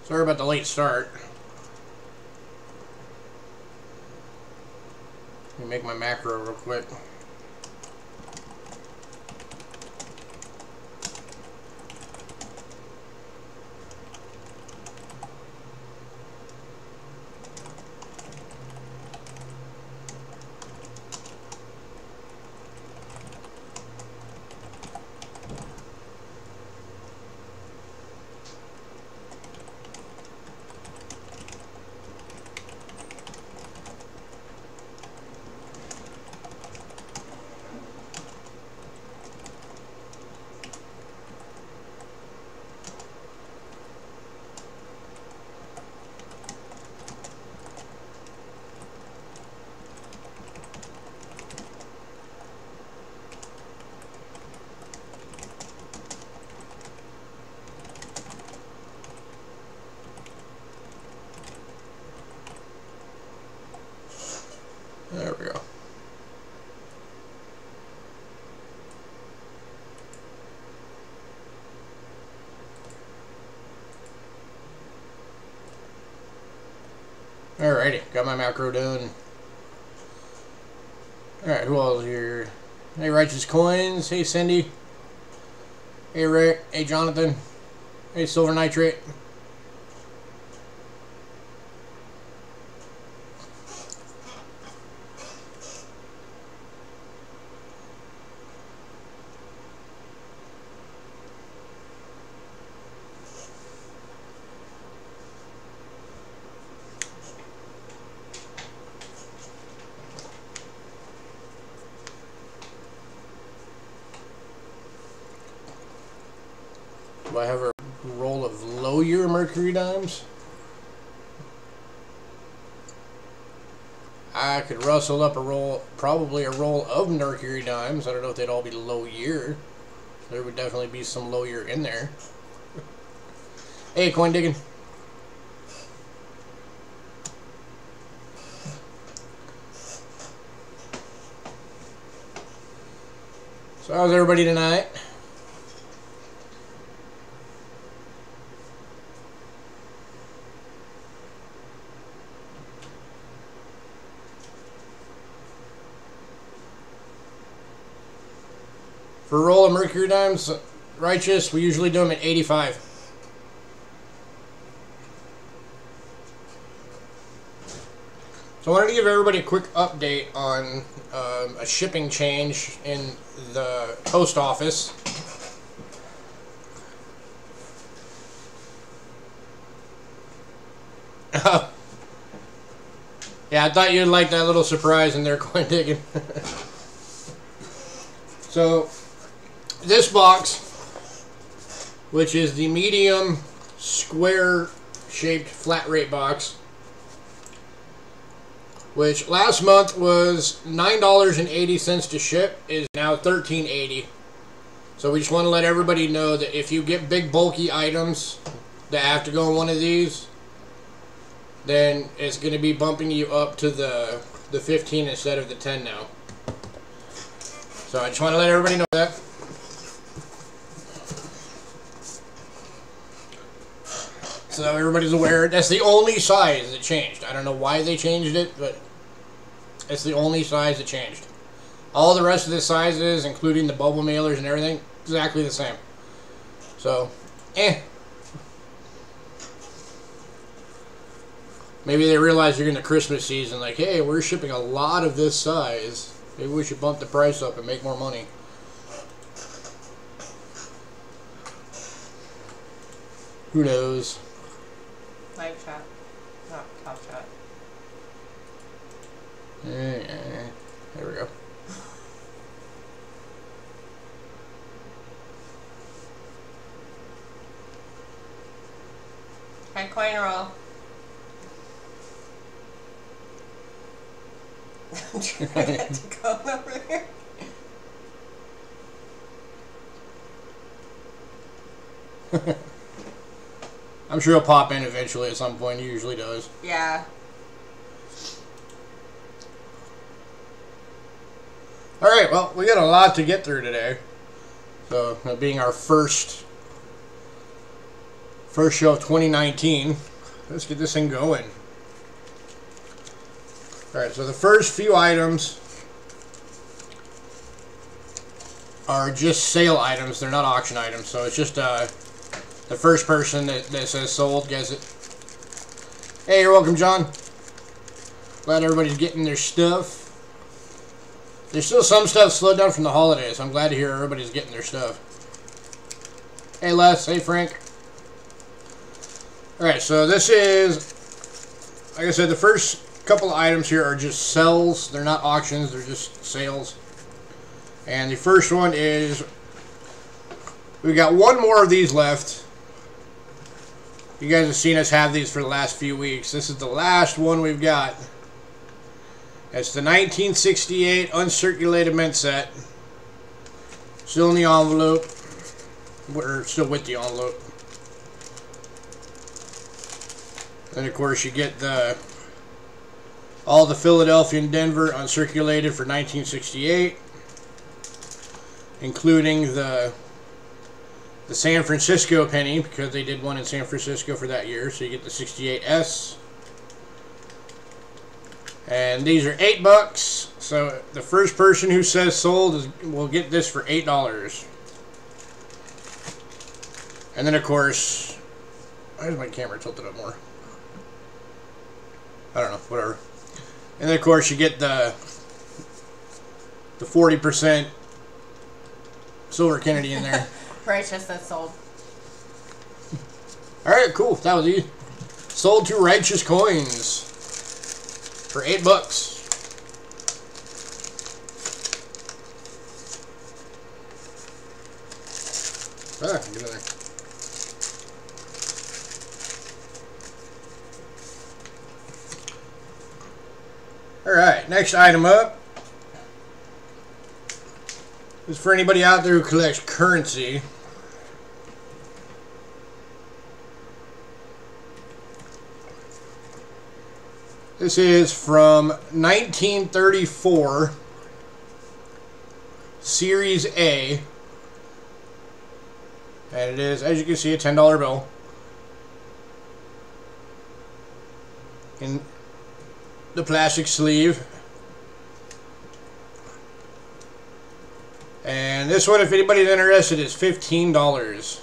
Sorry about the late start. Let me make my macro real quick. There we go. Alrighty, got my macro done. Alright, who else here? Hey, Righteous Coins. Hey, Cindy. Hey, Rick. Hey, Jonathan. Hey, Silver Nitrate. Do I have a roll of low-year Mercury dimes? I could rustle up a roll, probably a roll of Mercury dimes. I don't know if they'd all be low-year. There would definitely be some low-year in there. Hey, coin digging. So how's everybody tonight? For a roll of Mercury dimes, Righteous, we usually do them at 85. So I wanted to give everybody a quick update on a shipping change in the post office. Yeah, I thought you'd like that little surprise in there, coin digging. So, this box, which is the medium square shaped flat rate box, which last month was $9.80 to ship, is now $13.80. So we just want to let everybody know that if you get big bulky items that have to go in one of these, then it's going to be bumping you up to the 15 instead of the 10 now. So I just want to let everybody know that. So everybody's aware. That's the only size that changed. I don't know why they changed it, but it's the only size that changed. All the rest of the sizes, including the bubble mailers and everything, exactly the same. So, Maybe they realize you're in the Christmas season, like, hey, we're shipping a lot of this size. Maybe we should bump the price up and make more money. Who knows? Live chat, not top chat. There we go. Hi, coin roll. I'm trying to get to go over here. I'm sure he'll pop in eventually at some point. He usually does. Yeah. Alright, well, we got a lot to get through today. So, being our first First show of 2019. Let's get this thing going. Alright, so the first few items are just sale items. They're not auction items. So it's just the first person that says sold gets it. Hey, you're welcome, John. Glad everybody's getting their stuff. There's still some stuff slowed down from the holidays. I'm glad to hear everybody's getting their stuff. Hey, Les. Hey, Frank. Alright, so this is, like I said, the first couple of items here are just sells. They're not auctions. They're just sales. And the first one is, we got one more of these left. You guys have seen us have these for the last few weeks. This is the last one we've got. It's the 1968 uncirculated mint set. Still in the envelope. Or still with the envelope. Then of course you get all the Philadelphia and Denver uncirculated for 1968. Including the San Francisco penny, because they did one in San Francisco for that year. So you get the 68S. And these are $8. So the first person who says sold will get this for $8. And then of course, why is my camera tilted up more? I don't know, whatever. And then of course you get the 40% Silver Kennedy in there. Righteous, that's sold. Alright, cool. That was easy. Sold 2 righteous coins for $8. Get in there. Alright, next item up is for anybody out there who collects currency. This is from 1934, Series A, and it is, as you can see, a $10 bill in the plastic sleeve. And this one, if anybody's interested, is $15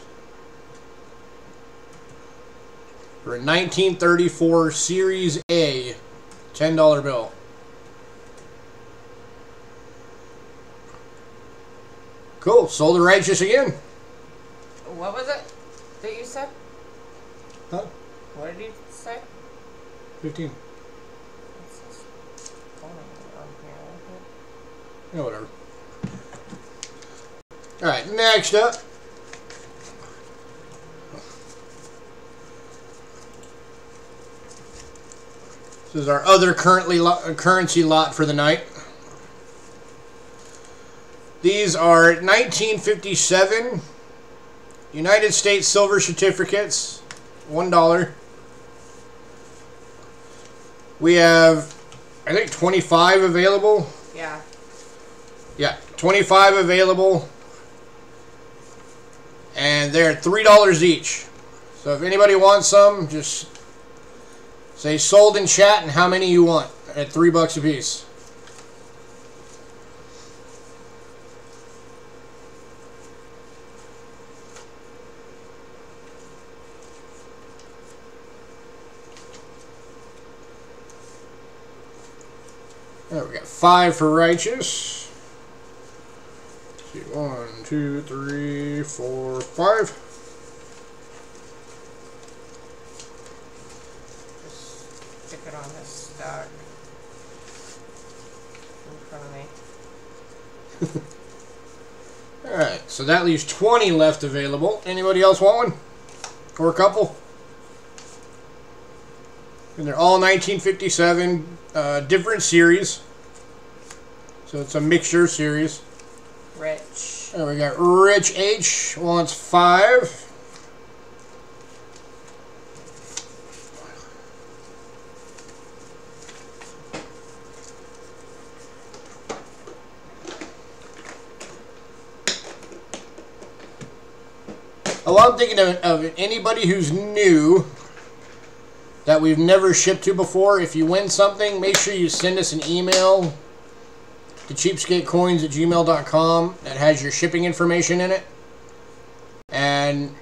for a 1934 Series A $10 bill. Cool. Sold to Righteous again. What was it that you said? Huh? What did you say? 15. Yeah, whatever. Alright, next up. This is our other currency lot for the night. These are 1957 United States silver certificates, $1. We have, I think, 25 available. Yeah. Yeah, 25 available. And they're $3 each. So if anybody wants some, just say sold in chat and how many you want at $3 a piece. There we got 5 for Righteous. Let's see, 1, 2, 3, 4, 5. Just stick it on this stack in front of me. Alright, so that leaves 20 left available. Anybody else want one? Or a couple? And they're all 1957, different series. So it's a mixture series. Rich. And we got Rich H wants 5. Oh, I'm thinking of anybody who's new that we've never shipped to before. If you win something, make sure you send us an email to cheapskatecoins@gmail.com that has your shipping information in it. And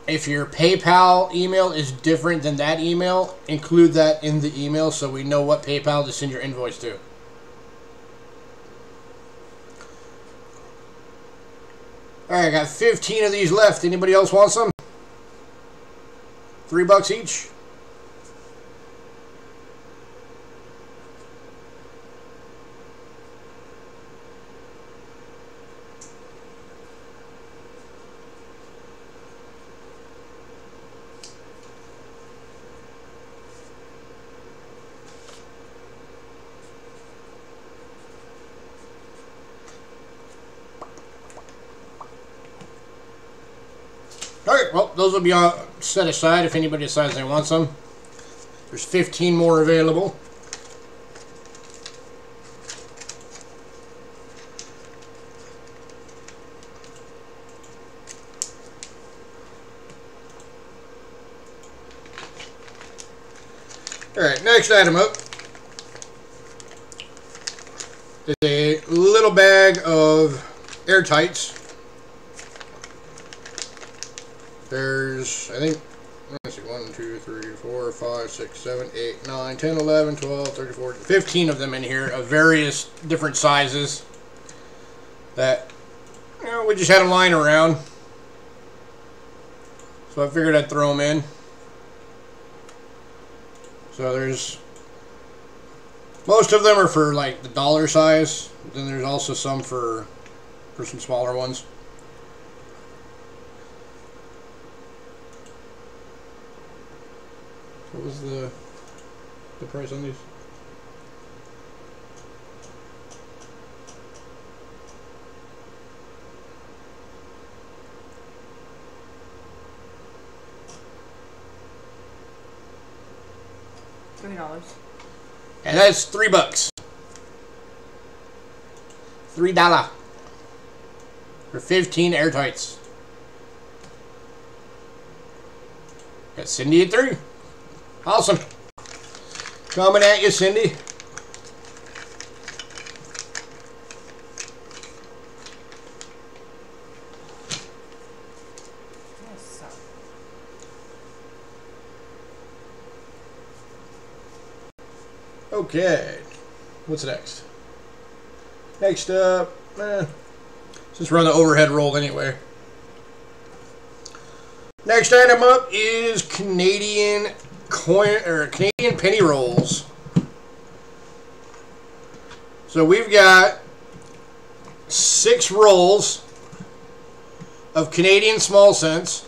if your PayPal email is different than that email, include that in the email so we know what PayPal to send your invoice to. Alright, I got 15 of these left. Anybody else want some? $3 each? Alright, well, those will be set aside if anybody decides they want some. There's 15 more available. Alright, next item up is a little bag of airtights. There's, I think, let's see, 1, 2, 3, 4, 5, 6, 7, 8, 9, 10, 11, 12, 13, 14, 15 of them in here of various different sizes that, you know, we just had them lying around. So I figured I'd throw them in. So there's, most of them are for like the dollar size. Then there's also some for some smaller ones. What was the price on these? $3. And that's $3. $3 for 15 airtights. Got Cindy at 3. Awesome. Coming at you, Cindy. Yes. Okay. What's next? Next up, since we're on the overhead roll anyway. Next item up is Canadian coin or Canadian penny rolls. So we've got 6 rolls of Canadian small cents,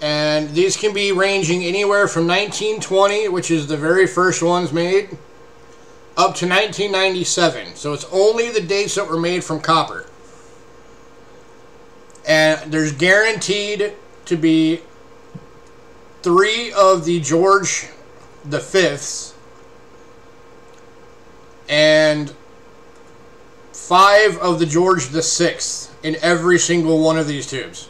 and these can be ranging anywhere from 1920, which is the very first ones made, up to 1997. So it's only the dates that were made from copper. And there's guaranteed to be 3 of the George V and 5 of the George VI in every single one of these tubes.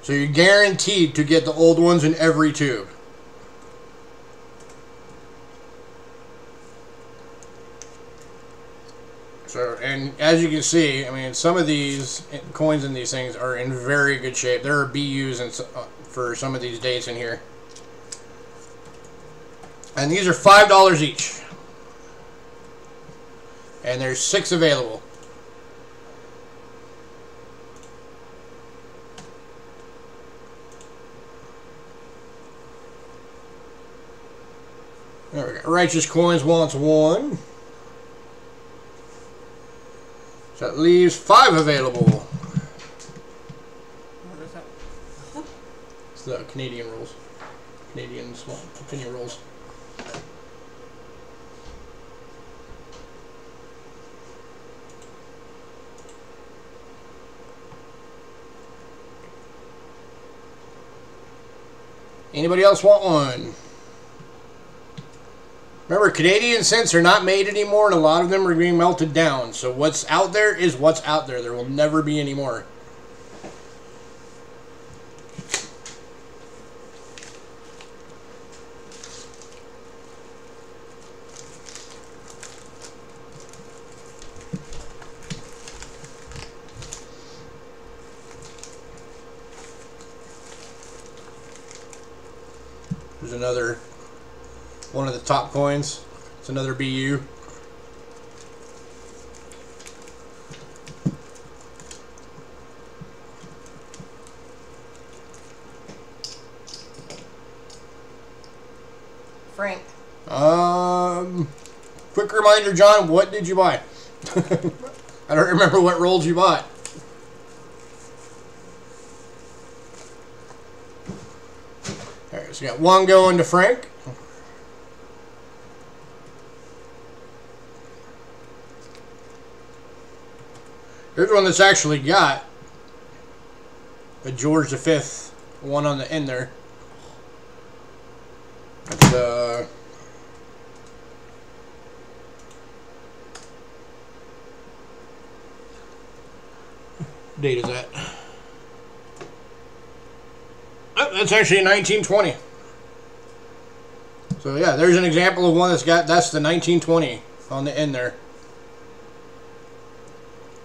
So you're guaranteed to get the old ones in every tube. So, and as you can see, I mean, some of these coins in these things are in very good shape. There are BUs for some of these dates in here. And these are $5 each. And there's 6 available. There we go. Righteous Coins wants 1. So that leaves 5 available. What is that? It's the Canadian rolls. Canadian small penny rolls. Anybody else want one? Remember, Canadian cents are not made anymore, and a lot of them are being melted down. So what's out there is what's out there. There will never be any more. There's another one of the top coins. It's another BU. Frank. Quick reminder, John, what did you buy? I don't remember what rolls you bought. Alright, so we got one going to Frank. Here's one that's actually got a George V one on the end there. It's, date is that? Oh, that's actually 1920. So yeah, there's an example of one that's the 1920 on the end there.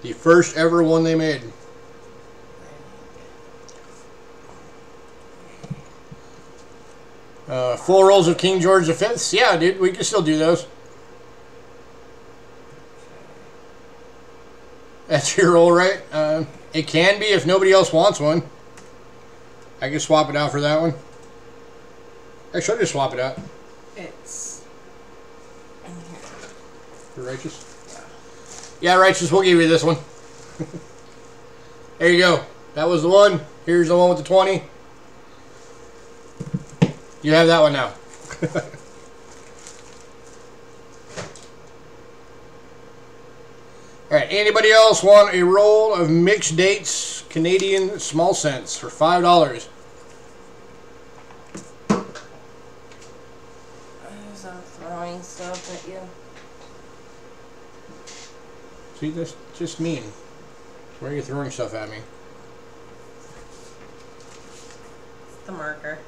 The first ever one they made. Full rolls of King George V. Yeah, dude, we can still do those. That's your roll, right? It can be if nobody else wants one. I can swap it out for that one. Actually, I'll just swap it out. It's in here. For Righteous? Yeah, Righteous, we'll give you this one. There you go. That was the one. Here's the one with the 20. You have that one now. Alright, anybody else want a roll of mixed dates Canadian small cents for $5? As I'm throwing stuff at you. See, that's just mean. Why are you throwing stuff at me? It's the marker.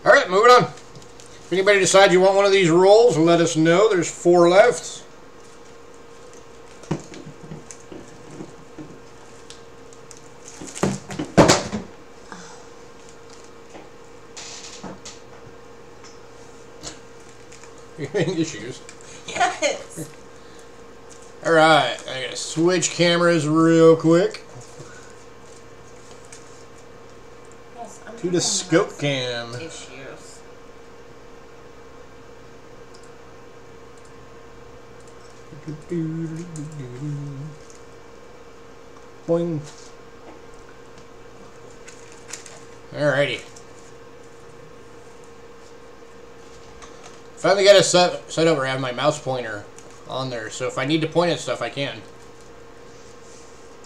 Alright, moving on. If anybody decides you want one of these rolls, let us know. There's 4 left. You're having issues. Yes. Alright, I gotta switch cameras real quick. Yes, I'm To the scope cam. Issues. Boing. Alrighty. Finally got it set up where I have my mouse pointer on there, so if I need to point at stuff, I can.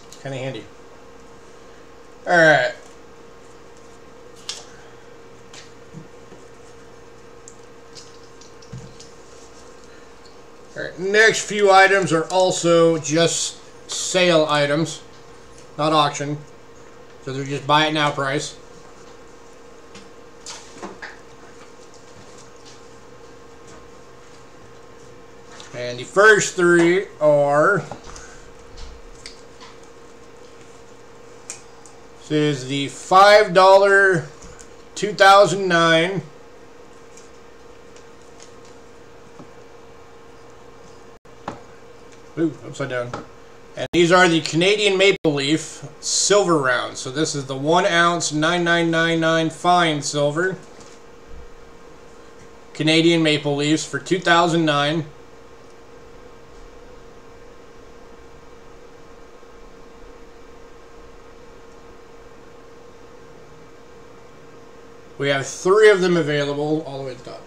It's kind of handy. Alright. Alright, next few items are also just sale items, not auction. So they're just buy it now price. And the first 3 are, this is the $5 2009 ooh, upside down. And these are the Canadian Maple Leaf silver rounds. So this is the 1 ounce 9999 fine silver Canadian Maple Leafs for 2009. We have 3 of them available all the way to the top.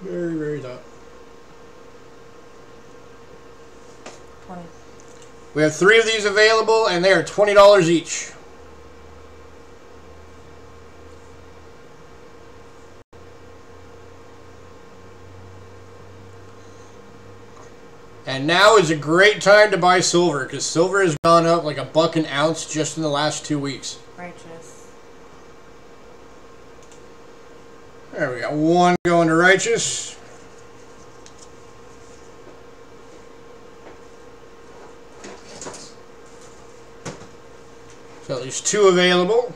Very, very top. 20. We have 3 of these available, and they are $20 each. And now is a great time to buy silver, because silver has gone up like $1 an ounce just in the last 2 weeks. Righteous. There we got 1 going to righteous. So there's 2 available.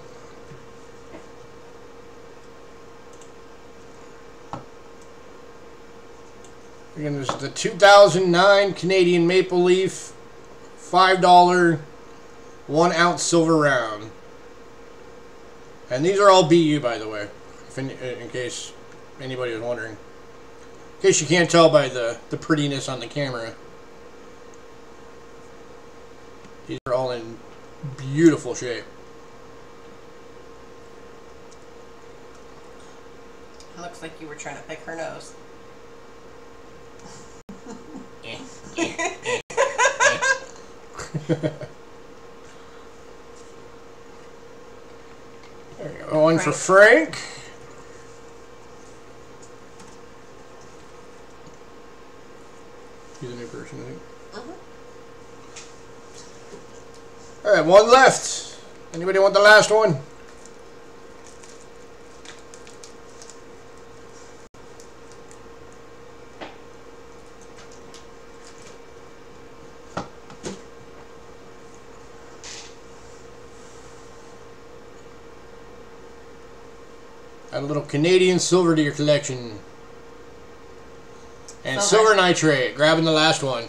Again, this is the 2009 Canadian Maple Leaf $5 1 ounce silver round. And these are all BU, by the way, if in case anybody was wondering. In case you can't tell by the prettiness on the camera. These are all in beautiful shape. It looks like you were trying to pick her nose. There you go. One for Frank. He's a new person, I think. Alright, 1 left. Anybody want the last one? Add a little Canadian silver to your collection. And silver nitrate, grabbing the last one.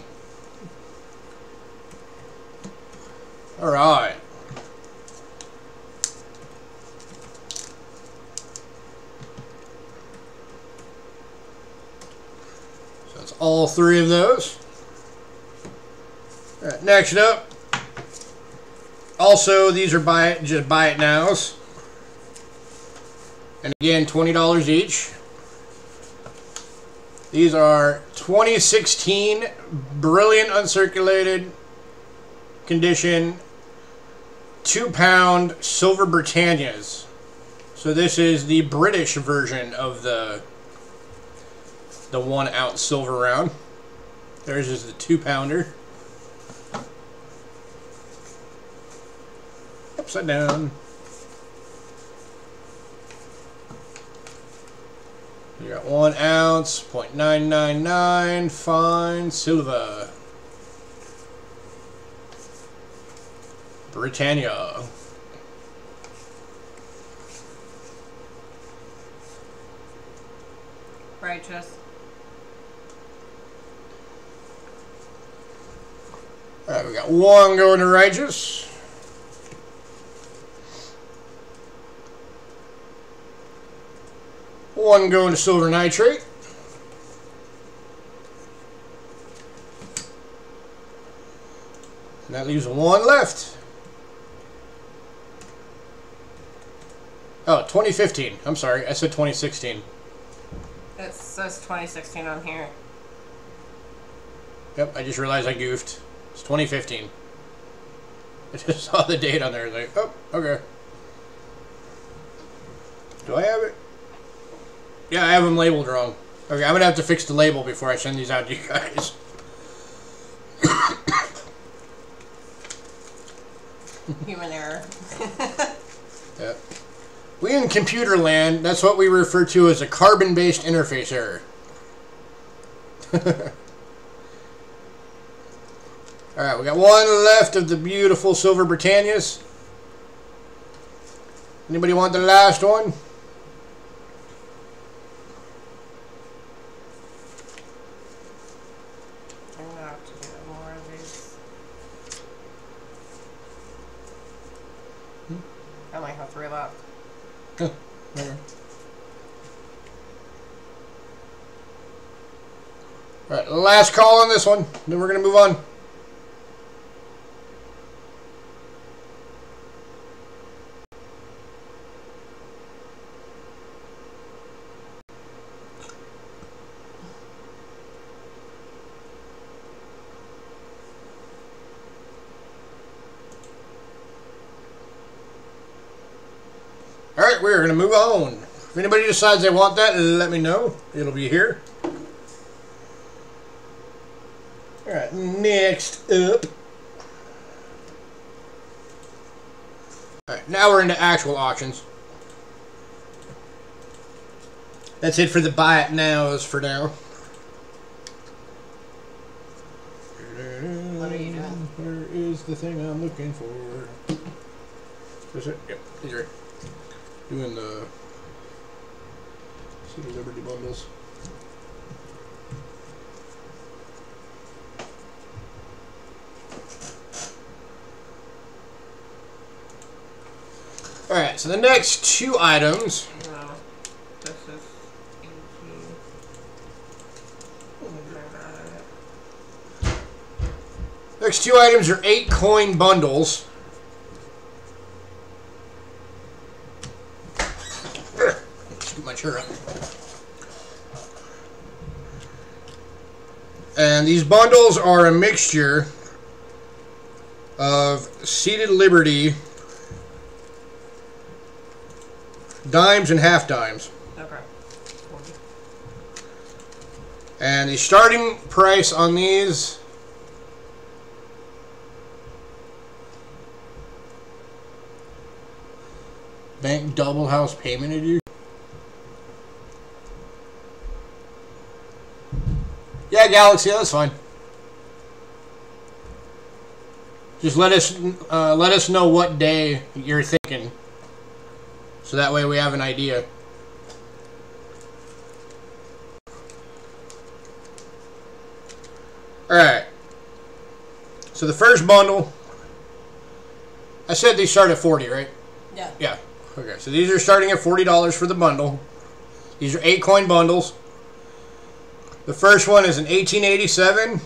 Alright. So that's all 3 of those. Alright, next up. Also, these are just buy it nows. And again, $20 each. These are 2016 brilliant uncirculated condition 2-pound silver Britannias. So this is the British version of the 1 ounce silver round. Theirs is the 2-pounder. Upside down. You got 1 ounce, 0.999 fine silver. Britannia. Righteous. Alright, we got 1 going to righteous. One going to silver nitrate. And that leaves 1 left. Oh, 2015. I'm sorry, I said 2016. It says 2016 on here. Yep, I just realized I goofed. It's 2015. I just saw the date on there. Like, oh, okay. Do I have it? Yeah, I have them labeled wrong. Okay, I'm going to have to fix the label before I send these out to you guys. Human error. Yeah. We in computer land, that's what we refer to as a carbon-based interface error. Alright, we got 1 left of the beautiful silver Britannias. Anybody want the last one? I'm gonna have to do more of these. I only have 3 left. Huh. Okay. Alright, last call on this one. Then we're going to move on. Alright, we're going to move on. If anybody decides they want that, let me know. It'll be here. Alright, next up. Alright, now we're into actual auctions. That's it for the buy it nows for now. What are you doing? Where is the thing I'm looking for? Is it? Yep, he's right. Doing the City Liberty bundles. Alright, so the next two items. No, this is easy. Next two items are 8 coin bundles. Scoot my chair up. And these bundles are a mixture of Seated Liberty, dimes, and half dimes. Okay. And the starting price on these bank double house payment of you. Yeah, Galaxy, that's fine. Just let us know what day you're thinking, so that way we have an idea. All right. So the first bundle, I said they start at 40, right? Yeah. Yeah. Okay. So these are starting at $40 for the bundle. These are 8 coin bundles. The first one is an 1887,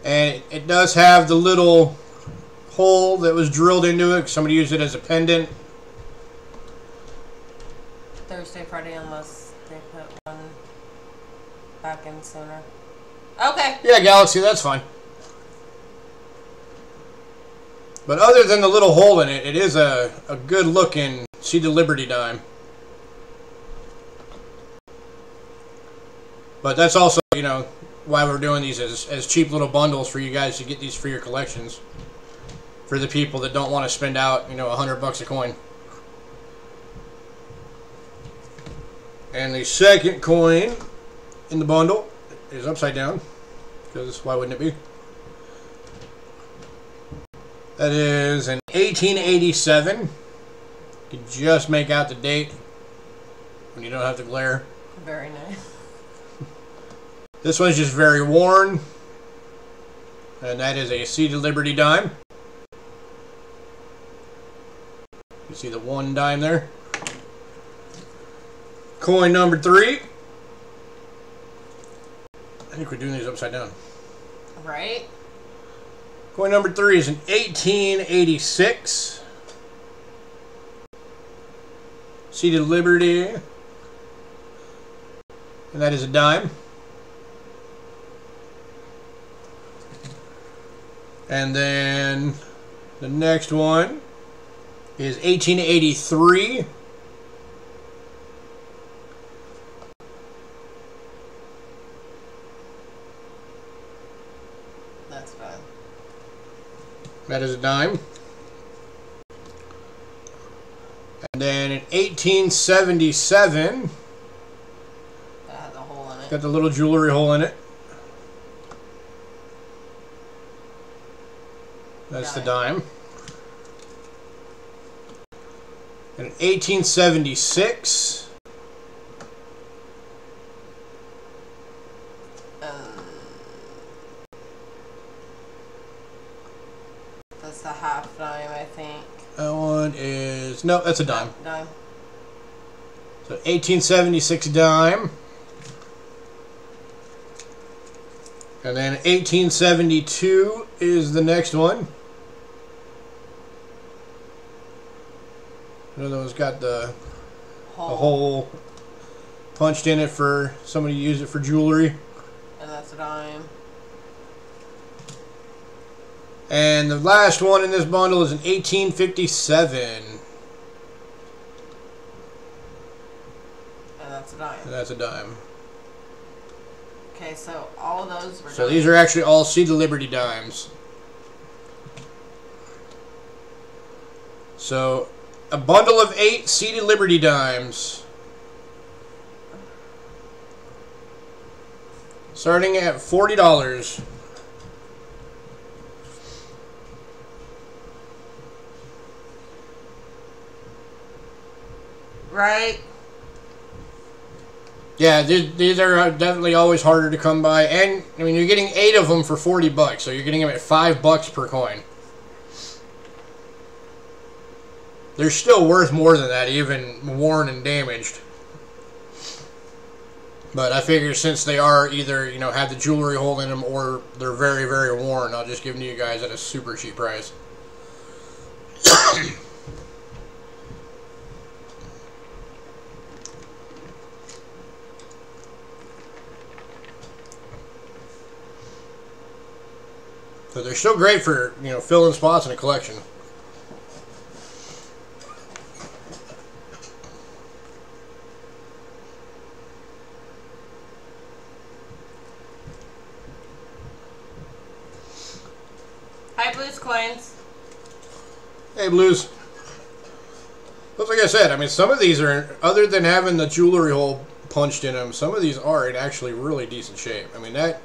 and it does have the little hole that was drilled into it. Somebody used it as a pendant. Thursday, Friday, unless they put one back in sooner. Okay. Yeah, Galaxy, that's fine. But other than the little hole in it, it is a good looking Seated Liberty dime. But that's also, you know, why we're doing these as cheap little bundles for you guys to get these for your collections. For the people that don't want to spend out, you know, $100 a coin. And the second coin in the bundle is upside down, because why wouldn't it be? That is an 1887. You can just make out the date when you don't have to glare. Very nice. This one's just very worn, and that is a Seated Liberty dime. You see the one dime there? Coin number 3. I think we're doing these upside down. Right? Coin number 3 is an 1886. Seated Liberty. And that is a dime. And then the next one is 1883. That's fine. That is a dime. And then in 1877, That has a hole in it. got the little jewelry hole in it. That's the dime. And in 1876, That's the half dime, I think. that one is, no, that's a dime. Dime. So 1876 dime. And then 1872 is the next one. Another one's got the hole punched in it for somebody to use it for jewelry. And that's a dime. And the last one in this bundle is an 1857. that's a dime. And that's a dime. Okay, so all of those were So these are actually all Seed of Liberty dimes. So a bundle of 8 Seed of Liberty dimes. Starting at $40. Right? Yeah, these are definitely always harder to come by. And, I mean, you're getting 8 of them for $40, so you're getting them at $5 per coin. They're still worth more than that, even worn and damaged. But I figure since they are either, you know, have the jewelry hole in them or they're very, very worn, I'll just give them to you guys at a super cheap price. So they're still great for, you know, filling spots in a collection. Hi, Blues Coins. Hey, Blues. But like I said, I mean, some of these are, other than having the jewelry hole punched in them, some of these are in actually really decent shape. I mean, that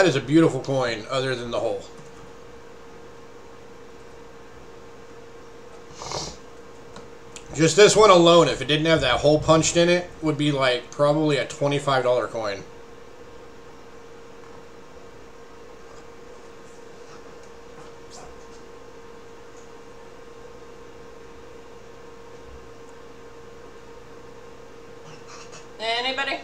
is a beautiful coin, other than the hole. Just this one alone, if it didn't have that hole punched in it, would be like probably a $25 coin. Anybody?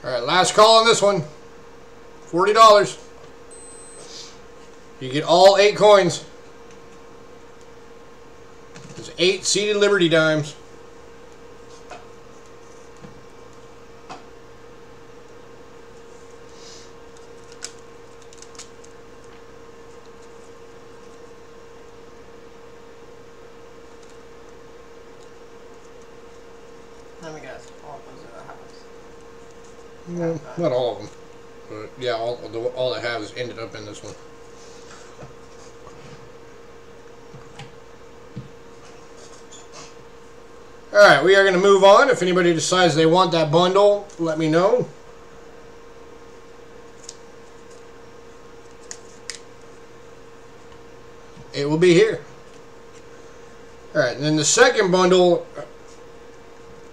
Alright, last call on this one. $40. You get all 8 coins. There's 8 Seed of Liberty dimes. Let me guess. All those are the house. No, not all of them. But yeah, all I have is ended up in this one. Alright, we are going to move on. If anybody decides they want that bundle, let me know. It will be here. Alright, and then the second bundle,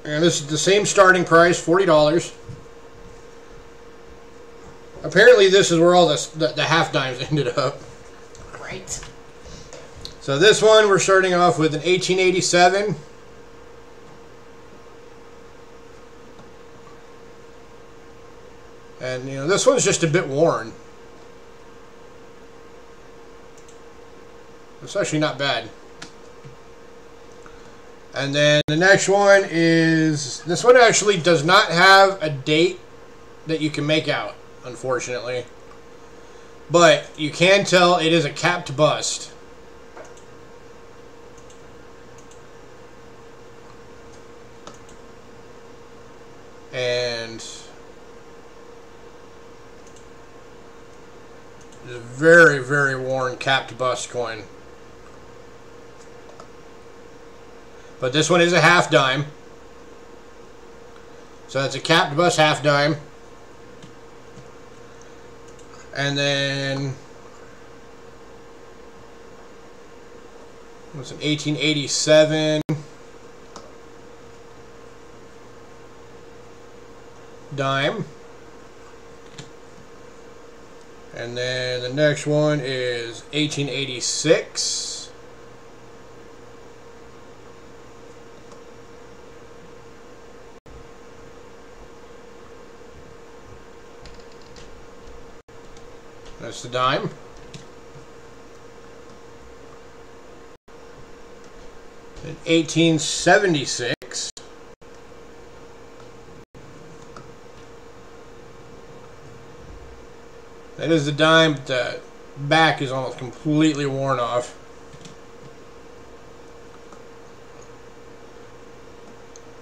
and this is the same starting price, $40. Apparently this is where all the half dimes ended up. Right. So this one, we're starting off with an 1887. And, you know, this one's just a bit worn. It's actually not bad. And then the next one is... This one actually does not have a date that you can make out, unfortunately. But you can tell it is a capped bust. And... it's a very, very worn capped bust coin. But this one is a half dime. So that's a capped bust half dime. And then it's an 1887 dime. And then the next one is 1886. That's the dime. In 1876. That is the dime, but the back is almost completely worn off.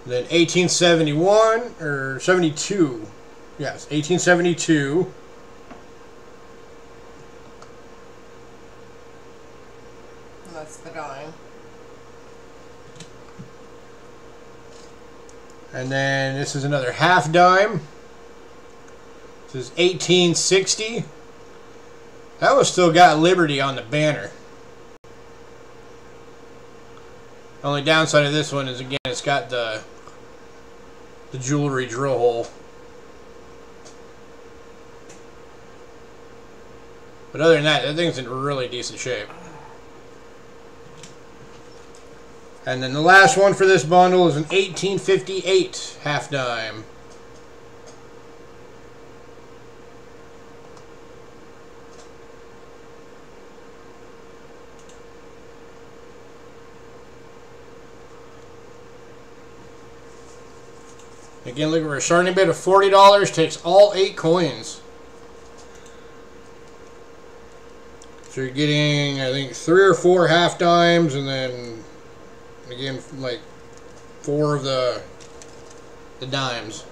Then 1871, or 72. Yes, 1872. That's the dime. And then this is another half dime. This is 1860. That one still got Liberty on the banner. Only downside of this one is, again, it's got the jewelry drill hole. But other than that thing's in really decent shape. And then the last one for this bundle is an 1858 half dime. Again, looking for a starting bid of $40, takes all 8 coins. So you're getting, I think, 3 or 4 half dimes, and then, again, like 4 of the dimes.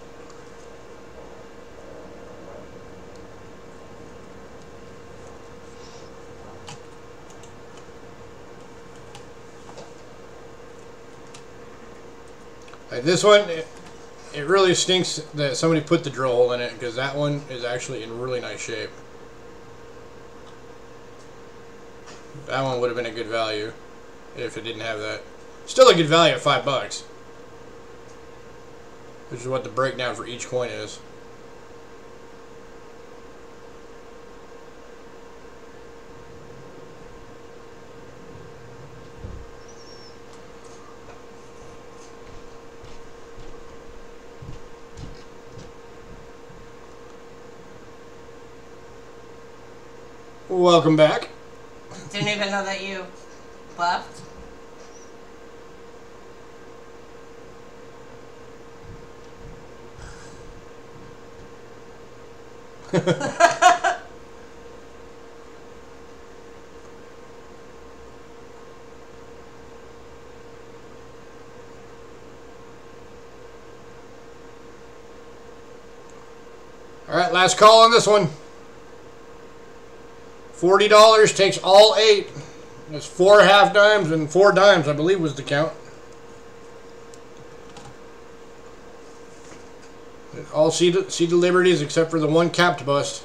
Like this one, it really stinks that somebody put the drill hole in it, because that one is actually in really nice shape. That one would have been a good value if it didn't have that. Still a good value at $5, which is what the breakdown for each coin is. Welcome back. Didn't even know that you left. Alright, last call on this one. $40 takes all 8. That's 4 half dimes and 4 dimes, I believe was the count. All seeded Liberties except for the one capped bust.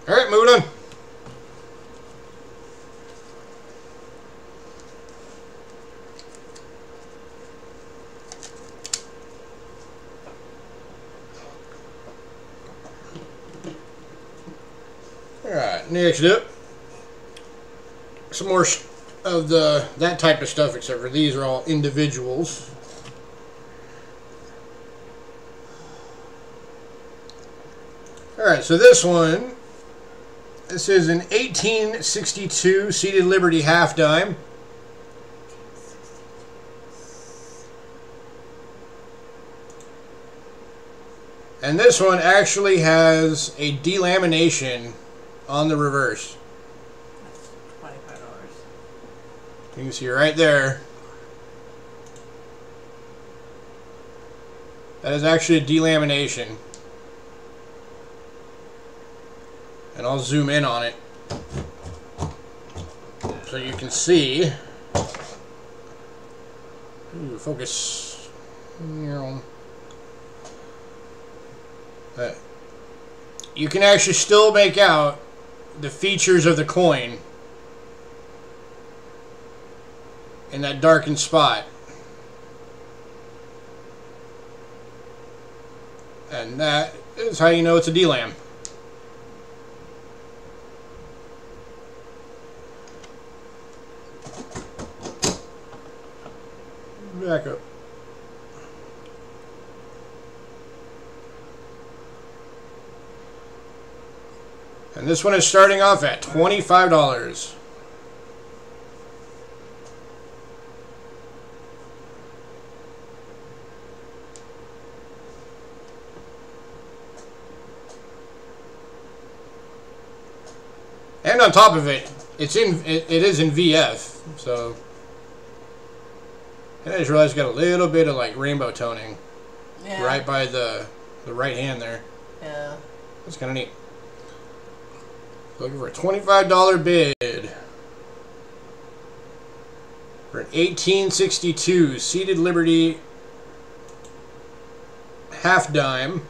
Alright, moving on. Alright, next up, some more of that type of stuff, except for these are all individuals. Alright, so this one, this is an 1862 seeded Liberty half dime. And this one actually has a delamination on the reverse. $25. You can see right there. That is actually a delamination. And I'll zoom in on it so you can see. Ooh, focus. You can actually still make out the features of the coin in that darkened spot. And that is how you know it's a delam. Back up. And this one is starting off at $25. And on top of it, it is in VF, so and I just realized it's got a little bit of like rainbow toning, right by the right hand there. Yeah, that's kind of neat. Looking for a $25 bid for an 1862 Seated Liberty half dime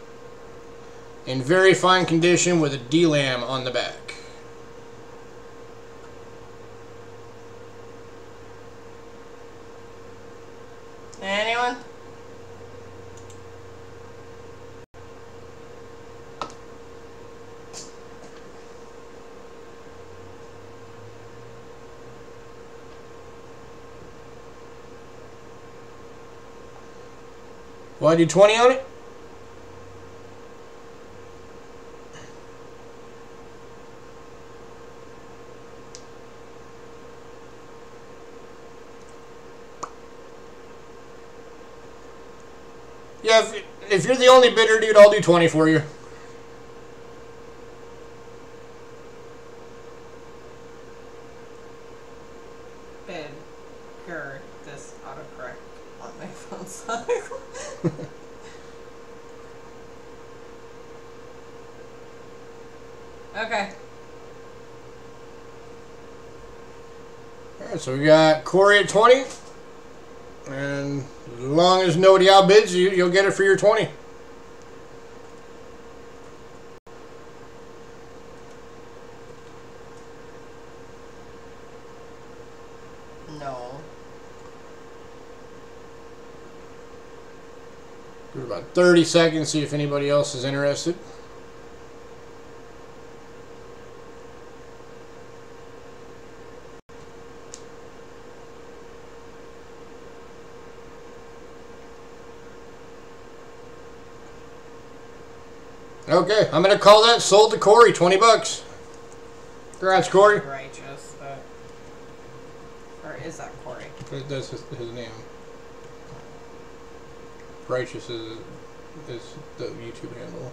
in very fine condition with a D-lam on the back. Anyone? Want to do 20 on it? Yeah, if you're the only bidder, dude, I'll do 20 for you. Bid. This autocorrect on my phone sucks. Okay. Alright, so we got Corey at 20. And as long as nobody outbids you, you'll get it for your 20. No. Give it about 30 seconds, see if anybody else is interested. Okay, I'm gonna call that sold to Corey, 20 bucks. Congrats, Corey. Righteous, but... Or is that Corey? That's his name. Righteous is the YouTube handle.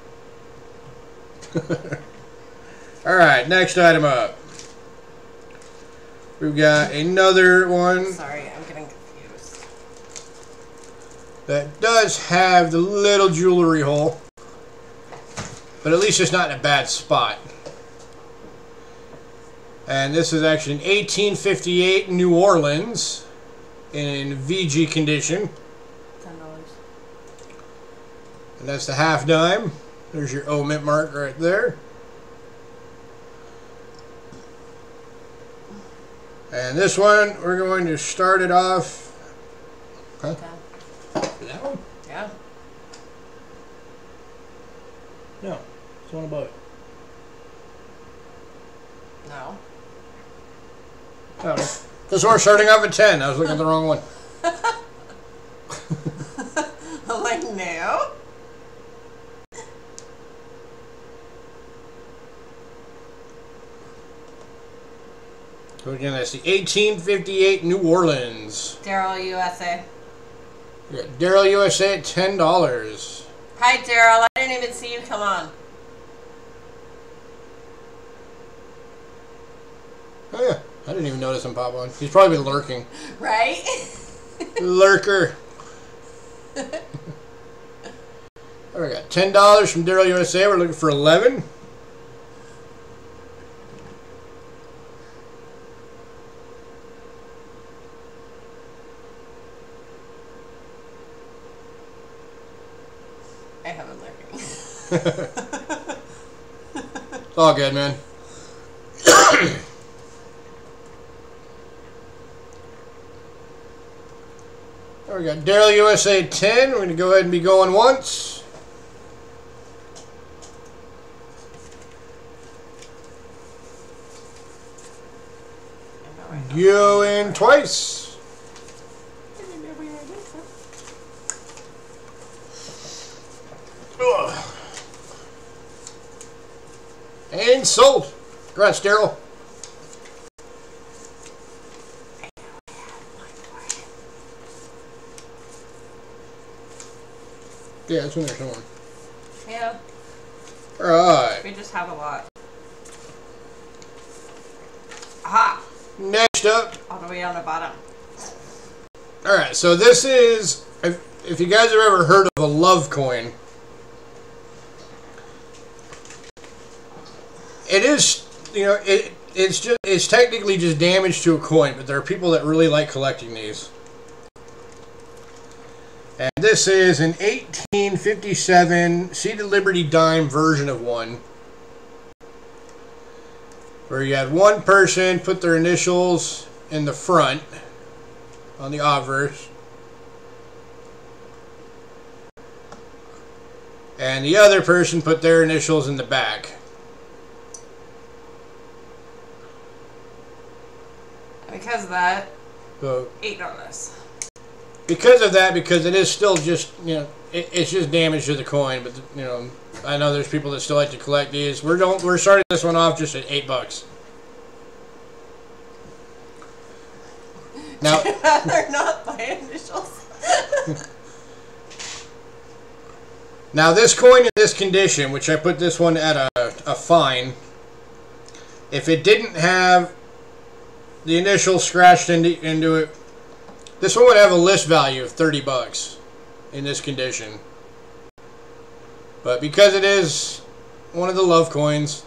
Alright, next item up. We've got another one. Sorry, I'm getting confused. That does have the little jewelry hole. But at least it's not in a bad spot. And this is actually an 1858 New Orleans in VG condition. $10. And that's the half dime. There's your O mint mark right there. And this one, we're going to start it off. Huh? Okay. That one? Yeah. No. It's one above it. No. Oh, this one's starting off at 10. I was looking at the wrong one. I'm like, no. So again, that's the 1858 New Orleans. Daryl USA. We got Daryl USA at $10. Hi, Daryl. I didn't even see you come on. Oh yeah, I didn't even notice him pop on. He's probably been lurking. Right? Lurker. All right, we got $10 from Daryl USA. We're looking for 11. I have been lurking. It's all good, man. There we got Daryl USA 10. We're going to go ahead and be going once. Going twice. Ugh. And sold. Congrats, Daryl. Yeah, it's in there somewhere. Yeah. Alright. We just have a lot. Aha! Next up. All the way on the bottom. Alright, so this is, if you guys have ever heard of a love coin, it is, you know, it's technically just damage to a coin, but there are people that really like collecting these. And this is an 1857 Seated Liberty dime version of one, where you had one person put their initials in the front on the obverse, and the other person put their initials in the back. Because of that, So, $8. because of that, because it is still just, you know, it's just damage to the coin, but, you know, I know there's people that still like to collect these. We're starting this one off just at $8. Now, They're not my initials. now this coin in this condition, which I put this one at a fine, if it didn't have the initials scratched into it, this one would have a list value of $30 in this condition. But because it is one of the love coins,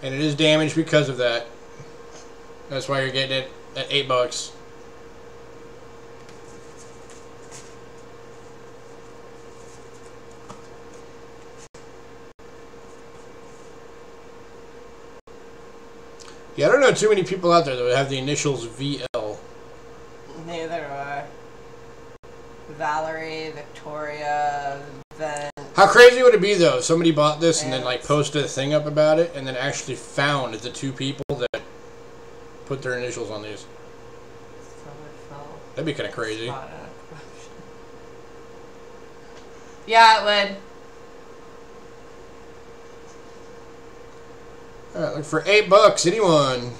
and it is damaged because of that, that's why you're getting it at $8. Yeah, I don't know too many people out there that would have the initials VL. Neither do I. Valerie, Victoria, then... How crazy would it be, though, if somebody bought this and then, like, posted a thing up about it and then actually found the two people that put their initials on these? That'd be kind of crazy. Yeah, it would. Alright, look for $8, anyone?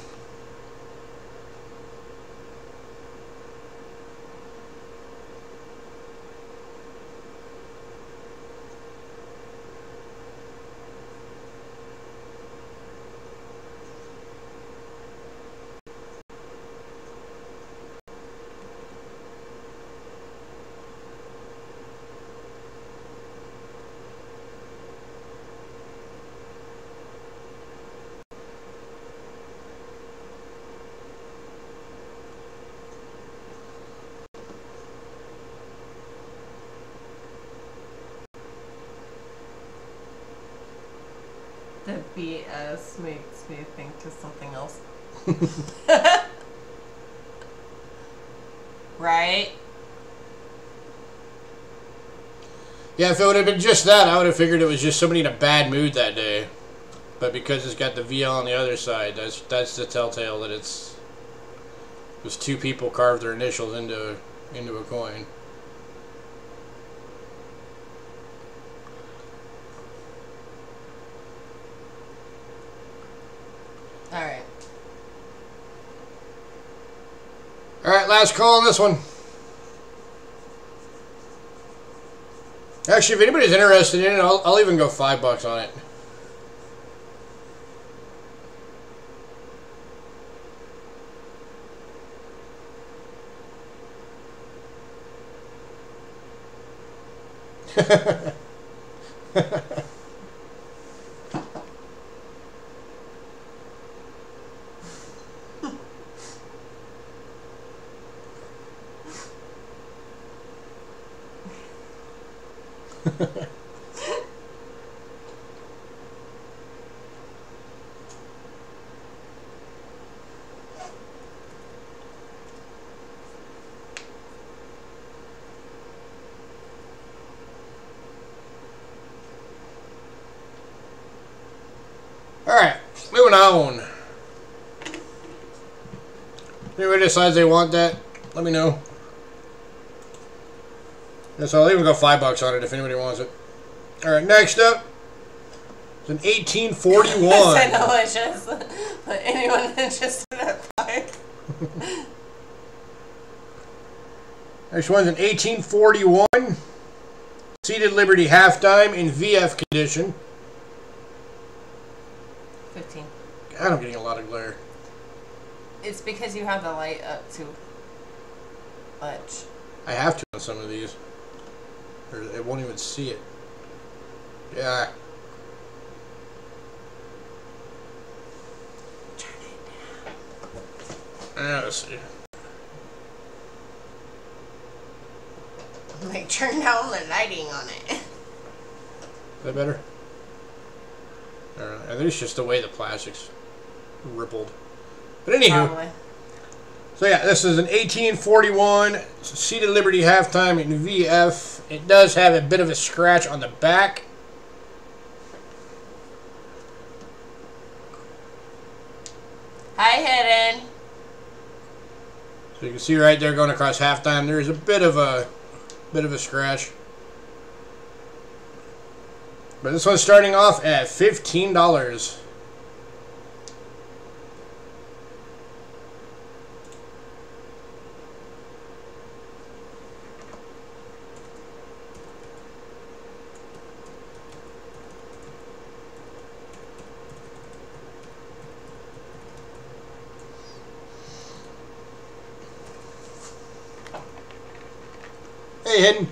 The BS makes me think of something else. Right? Yeah, if it would have been just that, I would have figured it was just somebody in a bad mood that day. But because it's got the VL on the other side, that's the telltale that it was two people carved their initials into a coin. Alright. Alright, last call on this one. Actually, if anybody's interested in it, I'll even go $5 on it. Alright, moving on. anybody decides they want that, let me know. And so I'll even go $5 on it if anybody wants it. Alright, next up. It's an 1841. It's delicious. But anyone interested in that pie? Next one's an 1841. Seated Liberty halftime in VF condition. 15. God, I'm getting a lot of glare. It's because you have the light up too much. I have to on some of these. Or it won't even see it. Yeah. Turn it down. Let's see. Like, turn down the lighting on it. Is that better? I think it's just the way the plastic's rippled. But anywho. Probably. So yeah, this is an 1841 Seated Liberty halftime in VF. It does have a bit of a scratch on the back. Hi, Hidden. So you can see right there going across halftime, there's a bit of a scratch. But this one's starting off at $15. Hey, Hidden.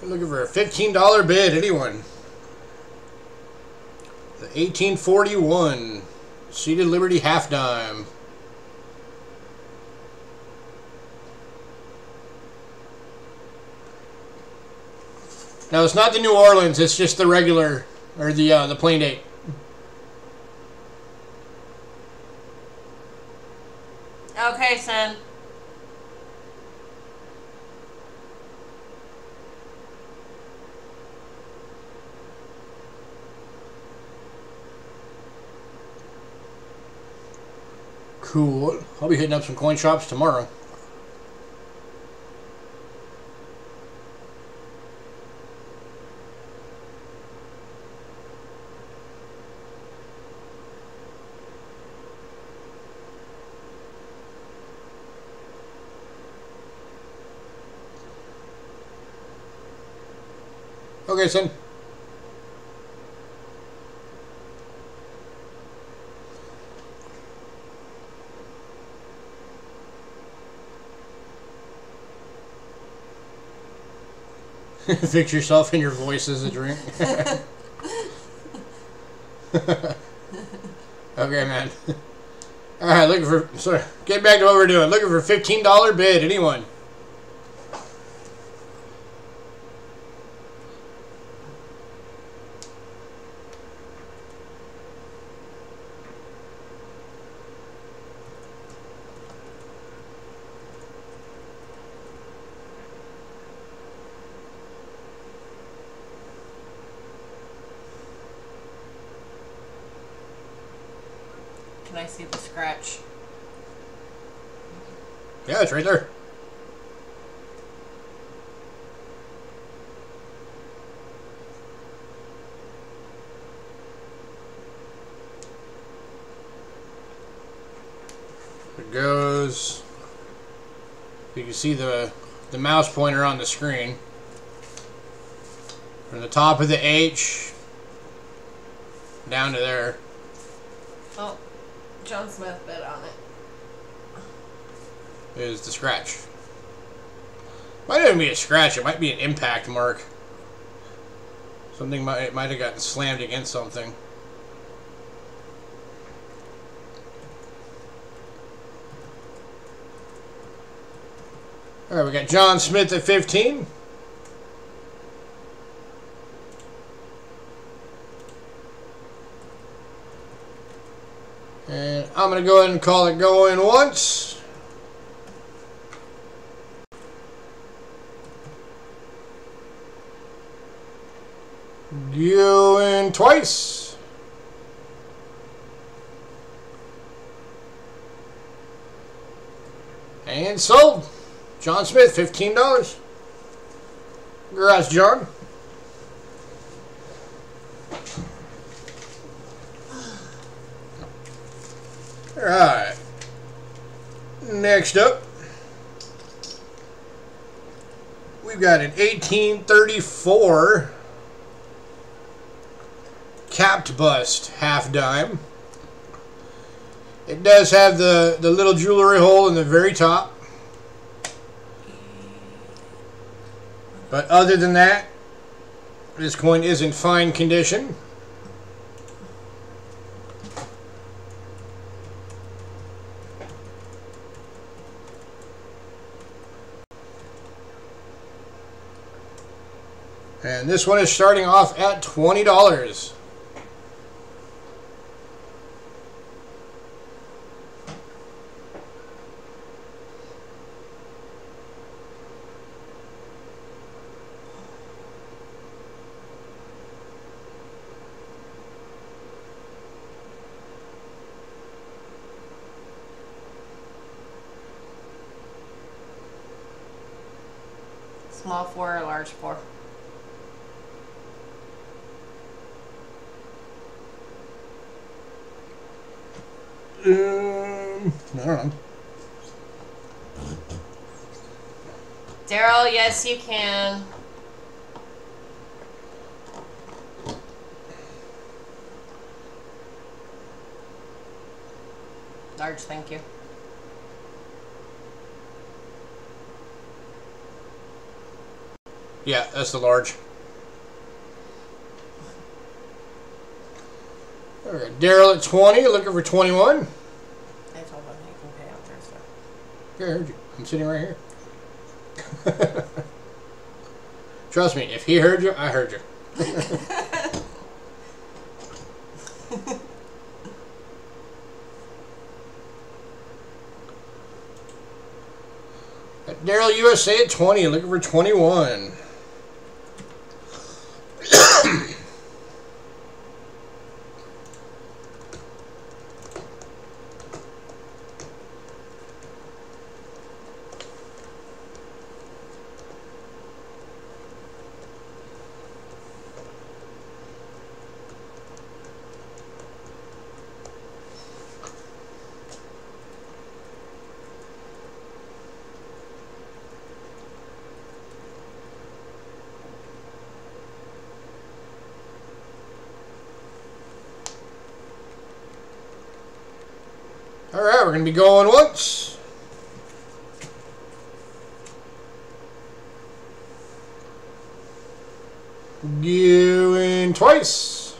You're looking for a $15 bid, anyone? The 1841 Seated Liberty half dime. Now it's not the New Orleans; it's just the regular or the plain date. Okay, son. Cool. I'll be hitting up some coin shops tomorrow. Okay, son. Fix yourself and your voice as a drink. Okay, man. Alright, looking for... Sorry, get back to what we're doing. Looking for $15 bid. Anyone? Can I see the scratch? Yeah, it's right there. It goes. You can see the mouse pointer on the screen. From the top of the H down to there. Oh, John Smith bid on it. Is the scratch. Might not even be a scratch, it might be an impact mark. Something might have gotten slammed against something. Alright, we got John Smith at 15. And I'm going to go ahead and call it going once. Going twice. And sold. John Smith, $15. Congrats, John. Alright. Next up, we've got an 1834 capped bust half dime. It does have the little jewelry hole in the very top. But other than that, this coin is in fine condition. And this one is starting off at $20. Small 4 or large 4? I don't know. Daryl, yes you can. Large, thank you. Yeah, that's the large. Alright, Daryl at 20, looking for 21. I told him you can pay out there, so. Yeah, I heard you. I'm sitting right here. Trust me, if he heard you, I heard you. Daryl USA at 20, looking for 21. Alright, we're going to be going once. Going twice.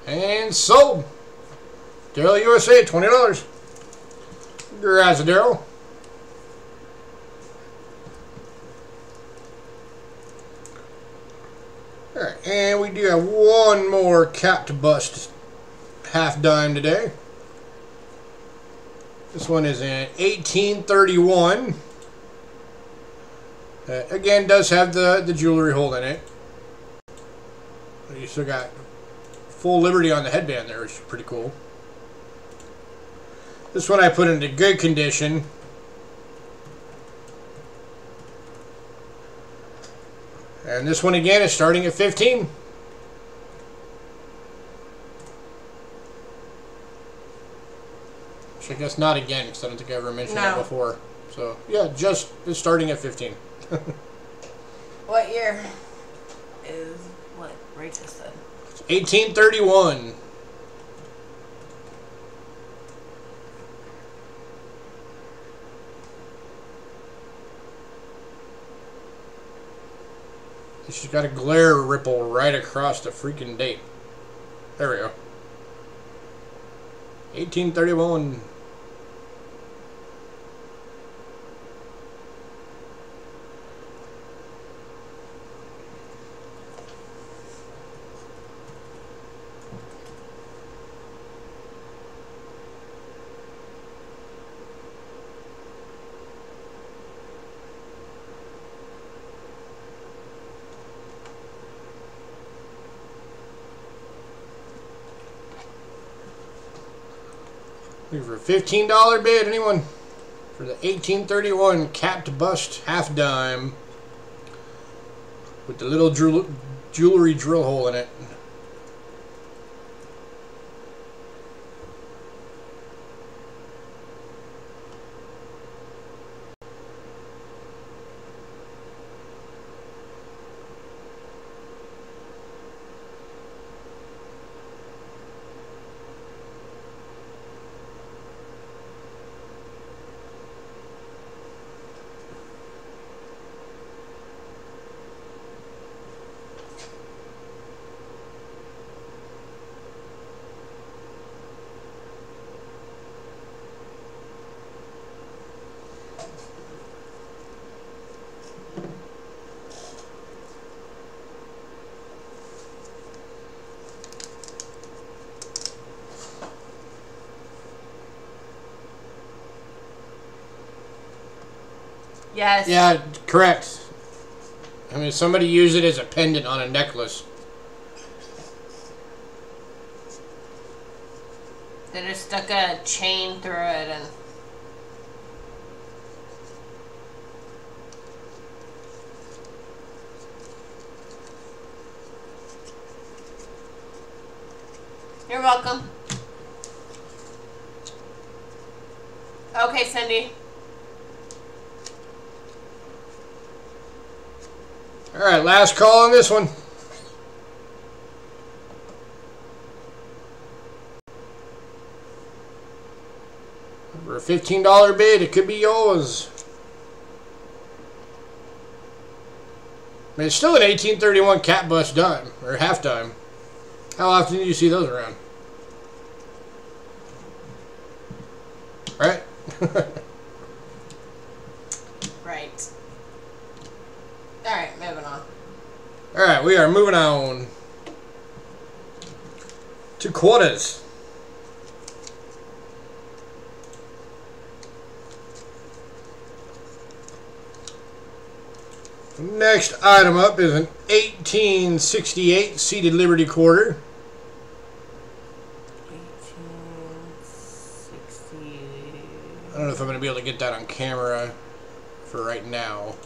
And sold. Daryl USA, $20. Congrats, Daryl. Alright, and we do have one more capped bust half dime today. This one is in 1831. Again, does have the jewelry hole in it. You still got full liberty on the headband there, which is pretty cool. This one I put into good condition. And this one again is starting at 15. Which I guess not again, because I don't think I ever mentioned that before. So yeah, just it's starting at 15. What year is what Ray just said? 1831. She's got a glare ripple right across the freaking date. There we go. 1831. Looking for a $15 bid. Anyone? For the 1831 capped bust half dime with the little jewelry drill hole in it. Yes. Yeah, correct. I mean, somebody used it as a pendant on a necklace. They just stuck a chain through it and... You're welcome. Okay, Cindy. Alright, last call on this one. For a $15 bid, it could be yours. I mean, it's still an 1831 cap bust dime, or half dime. How often do you see those around? Right? Right. Alright, moving on. Alright, we are moving on to quarters. Next item up is an 1868 seated Liberty quarter. 1868. I don't know if I'm going to be able to get that on camera for right now.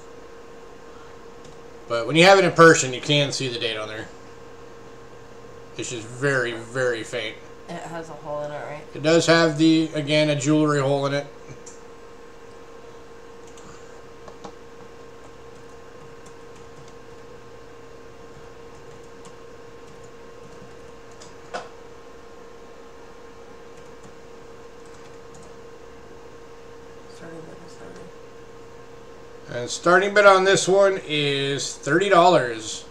But when you have it in person, you can see the date on there. It's just very, very faint. It has a hole in it, right? It does have the, again, a jewelry hole in it. And starting bid on this one is $30.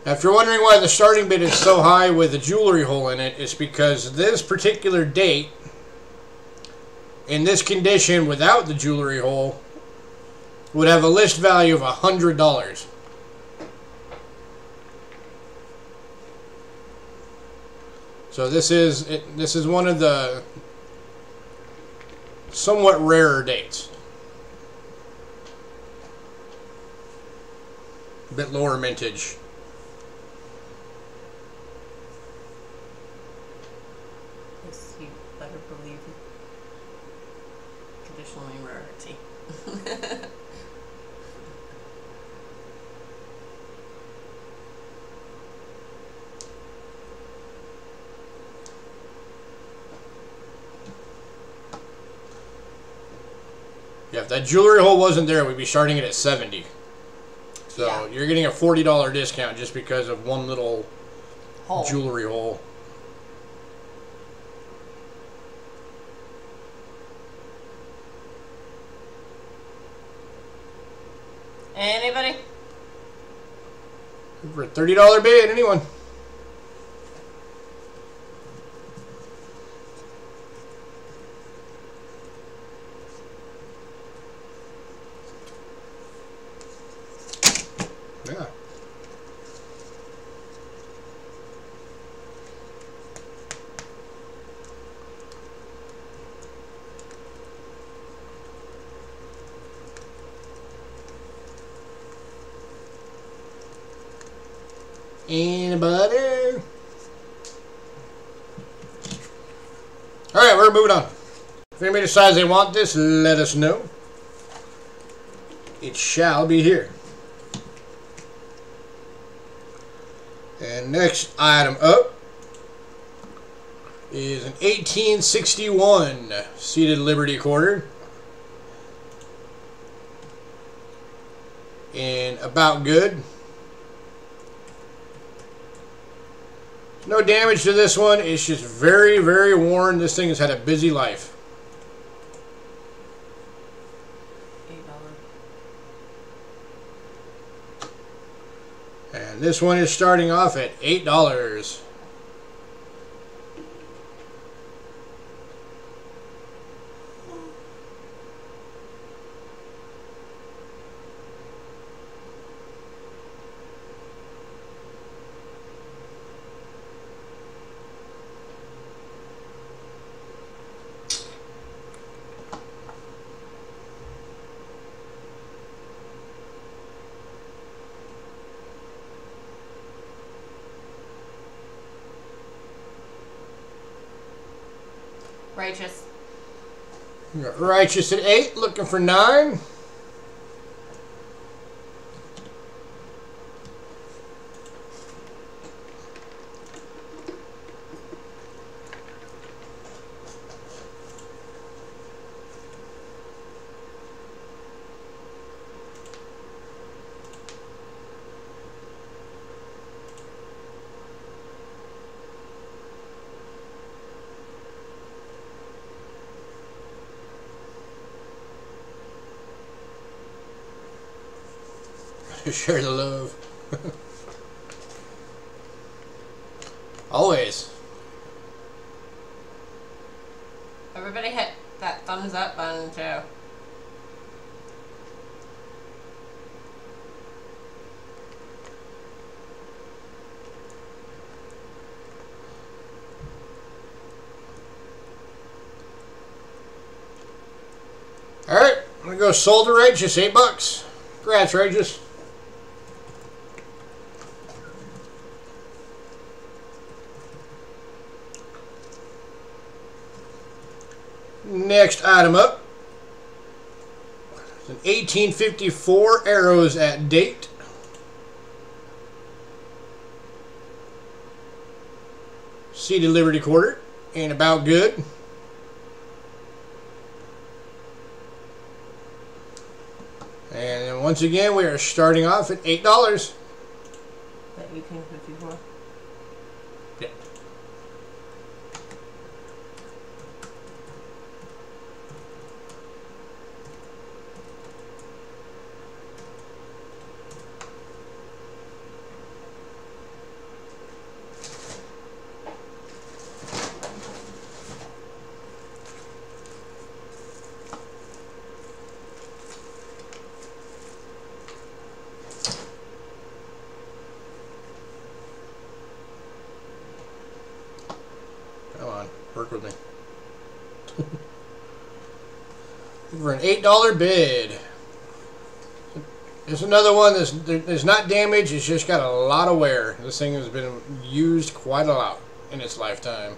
After wondering why the starting bid is so high with a jewelry hole in it, it's because this particular date, in this condition without the jewelry hole, would have a list value of $100. So this is one of the somewhat rarer dates. A bit lower mintage. Yes, you better believe it. Traditionally rarity. Yeah, if that jewelry hole wasn't there, we'd be starting it at $70. So yeah, you're getting a $40 discount just because of one little jewelry hole. Anybody? For a $30 bid, anyone? Yeah. Anybody? Alright, we're moving on. If anybody decides they want this, let us know. It shall be here. And next item up is an 1861 seated Liberty quarter in about good. No damage to this one. It's just very, very worn. This thing has had a busy life. $8. And this one is starting off at $8. Righteous. Righteous at 8, looking for 9. Share the love. Always. Everybody hit that thumbs up button too. Alright, I'm gonna go sold to Righteous, $8. Congrats, Righteous. Next item up is an 1854 Arrows at date. Seated Liberty quarter and about good. And then once again, we are starting off at $8. That 1854. Yeah. Come on, work with me. For an $8 bid. There's another one that's not damaged, it's just got a lot of wear. This thing has been used quite a lot in its lifetime.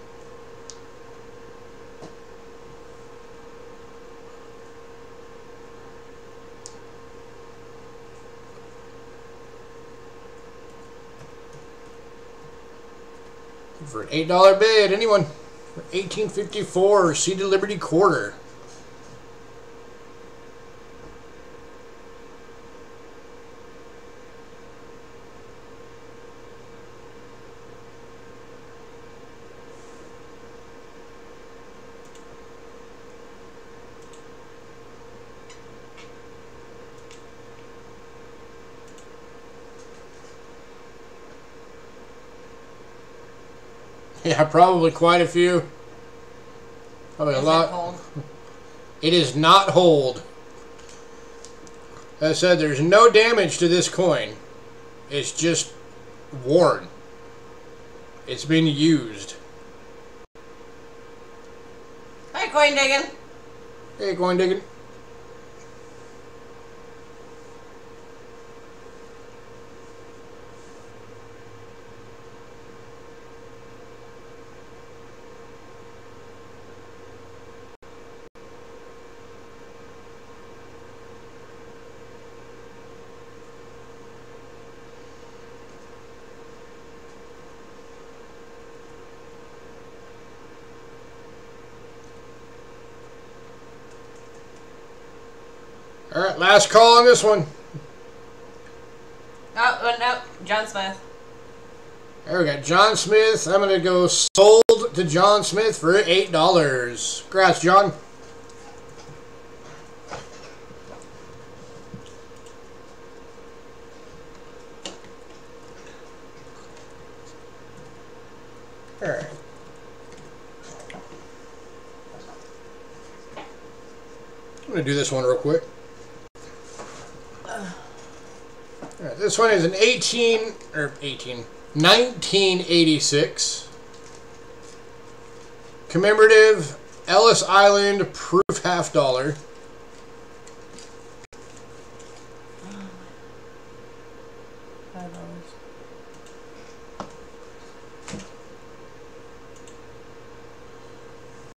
For an $8 bid, anyone? For 1854 Seated Liberty quarter. Yeah, probably quite a few. Probably a lot. Hold? It is not hold. As I said, there's no damage to this coin. It's just worn. It's been used. Hi, coin digging. Hey, coin digging. Alright, last call on this one. Oh, no. John Smith. There we got John Smith. I'm going to go sold to John Smith for $8. Congrats, John. Alright. I'm going to do this one real quick. Alright, this one is an 1986 commemorative Ellis Island proof half dollar.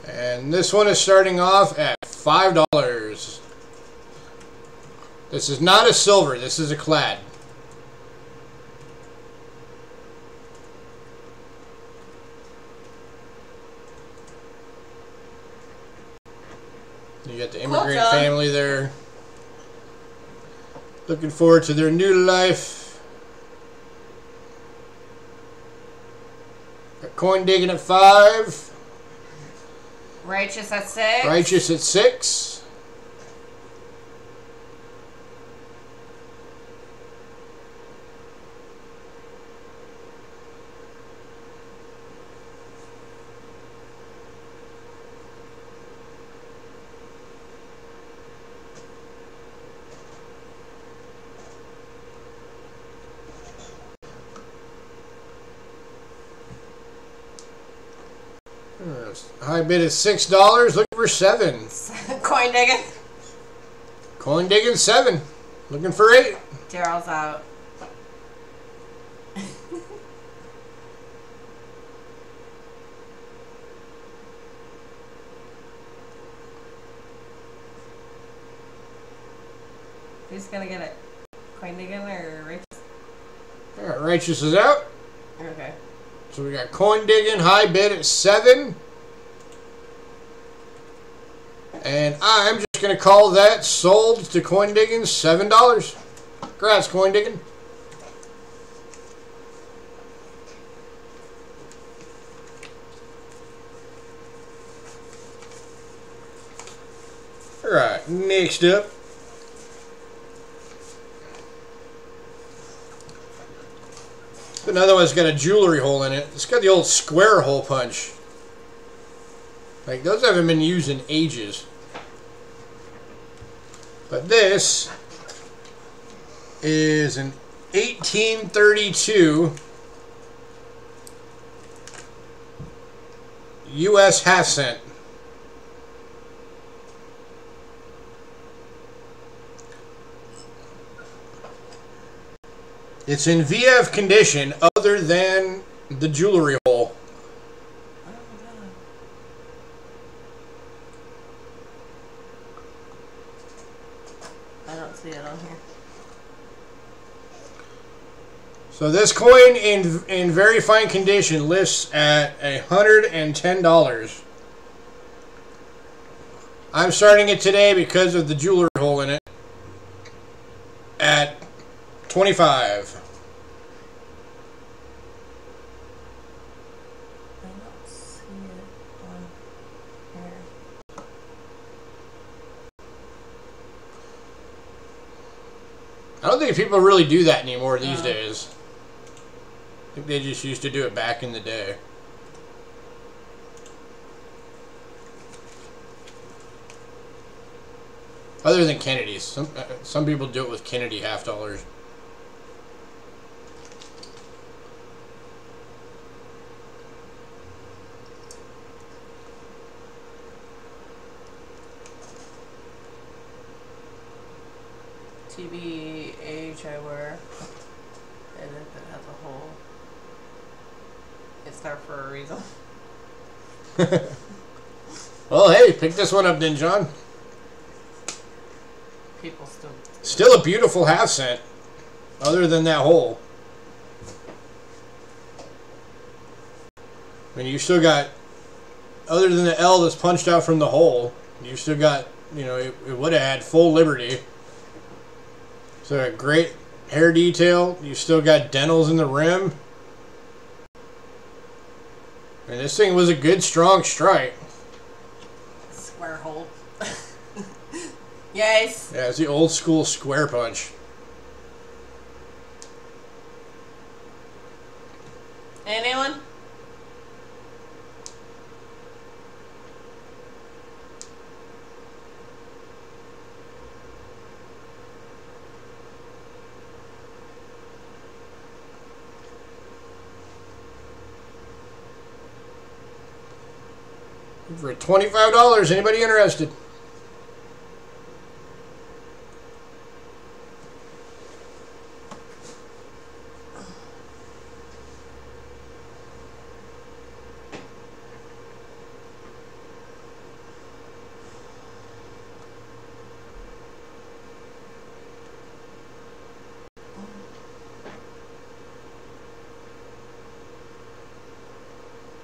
And this one is starting off at $5. This is not a silver, this is a clad. You got the immigrant family there. Looking forward to their new life. Got coin digging at 5. Righteous at 6. Righteous at 6. High bid is $6. Looking for 7. Coin digging. Coin digging 7. Looking for 8. Daryl's out. Who's gonna get it? Coin digging or Righteous? Alright, Righteous is out. Okay. So we got coin digging, high bid at 7. And I'm just going to call that sold to coin digging $7. Congrats, coin digging. Alright, next up. Another one's got a jewelry hole in it. It's got the old square hole punch. Like, those haven't been used in ages. But this is an 1832 U.S. half cent. It's in VF condition other than the jewelry hole. I don't see it on here. So this coin in very fine condition lists at $110. I'm starting it today because of the jewelry hole in it at $25. I don't see it on here. I don't think people really do that anymore these days. I think they just used to do it back in the day. Other than Kennedy's. Some people do it with Kennedy half dollars. TBH I wear, and if it has a hole, it's there for a reason. Well, hey, pick this one up then, John. People still a beautiful half cent, other than that hole. I mean, you still got, other than the L that's punched out from the hole, you still got, you know, it would have had full liberty. So a great hair detail. You still got dentals in the rim. And this thing was a good, strong strike. Square hole. Yes. Yeah, it's the old school square punch. Anyone? For $25, anybody interested?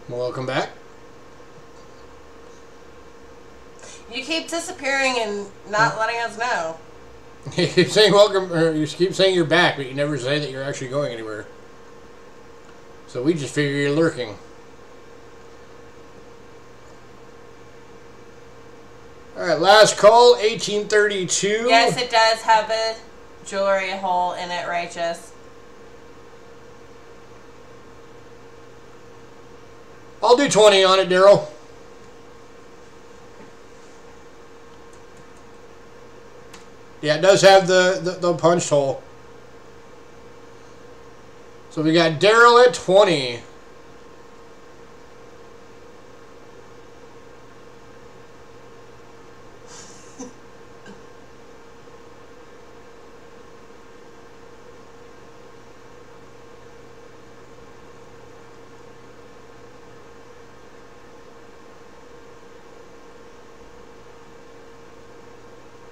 Welcome back. You keep disappearing and not letting us know. You keep saying welcome, or you keep saying you're back, but you never say that you're actually going anywhere. So we just figure you're lurking. Alright, last call, 1832. Yes, it does have a jewelry hole in it, Righteous. I'll do 20 on it, Daryl. Yeah, it does have the punched hole. So we got Daryl at 20.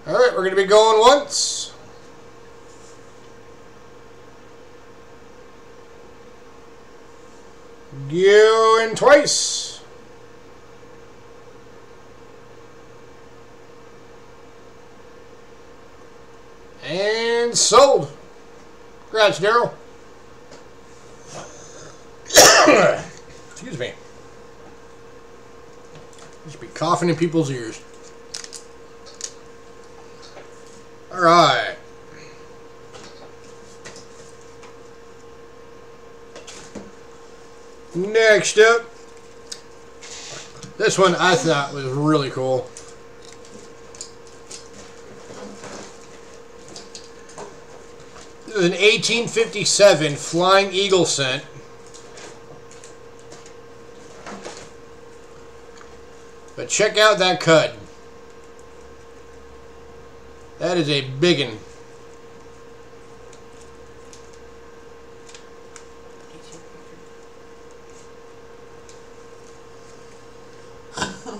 Alright, we're going to be going once. Going twice. And sold. Congrats, Daryl. Excuse me. Just be coughing in people's ears. All right. Next up, this one I thought was really cool. This is an 1857 Flying Eagle cent. But check out that cut. That is a biggin.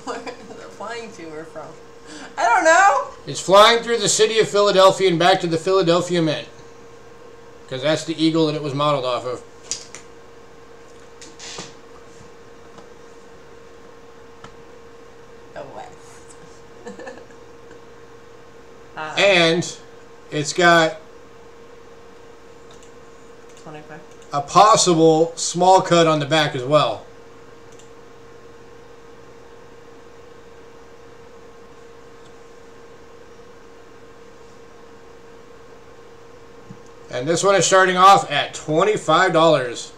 Where is it flying to or from? I don't know. It's flying through the city of Philadelphia and back to the Philadelphia Mint. Because that's the eagle that it was modeled off of. The West. And it's got 25. a possible small cut on the back as well. And this one is starting off at $25.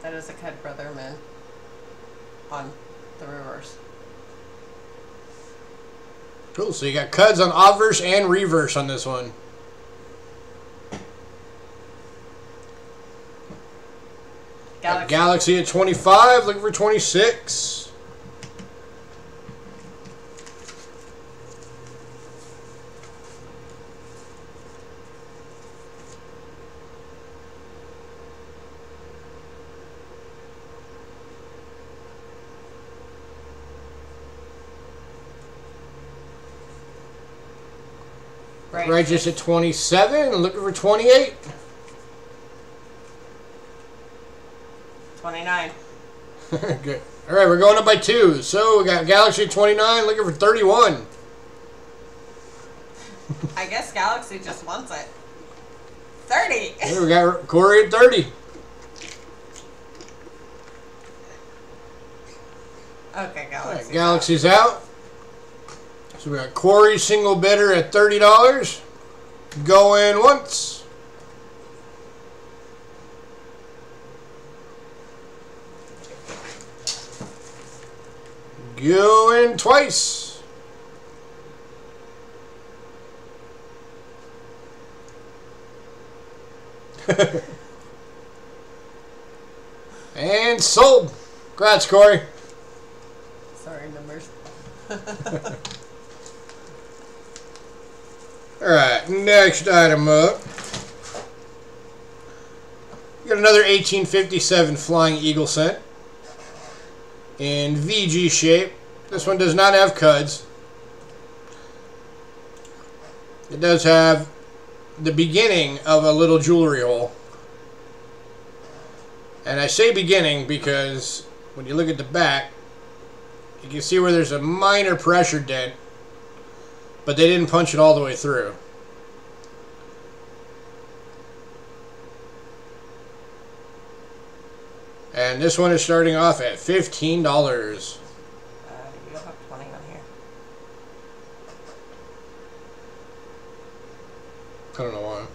That is a cut, brother, man. On the reverse. Cool, so you got cuts on obverse and reverse on this one. Galaxy at 25, looking for 26. Righteous at 27, looking for 28. 29. Good. All right, we're going up by 2. So we got Galaxy at 29, looking for 31. I guess Galaxy just wants it. 30. Here we got Corey at 30. Okay, Galaxy. Right, Galaxy's out. So we got Corey single bidder at $30. Going once. Going twice. And sold. Congrats, Corey. Sorry, numbers. Alright, next item up. We got another 1857 Flying Eagle cent in VG shape. This one does not have cuds. It does have the beginning of a little jewelry hole. And I say beginning because when you look at the back, you can see where there's a minor pressure dent, but they didn't punch it all the way through. And this one is starting off at $15. You have 20 on here. I don't know why.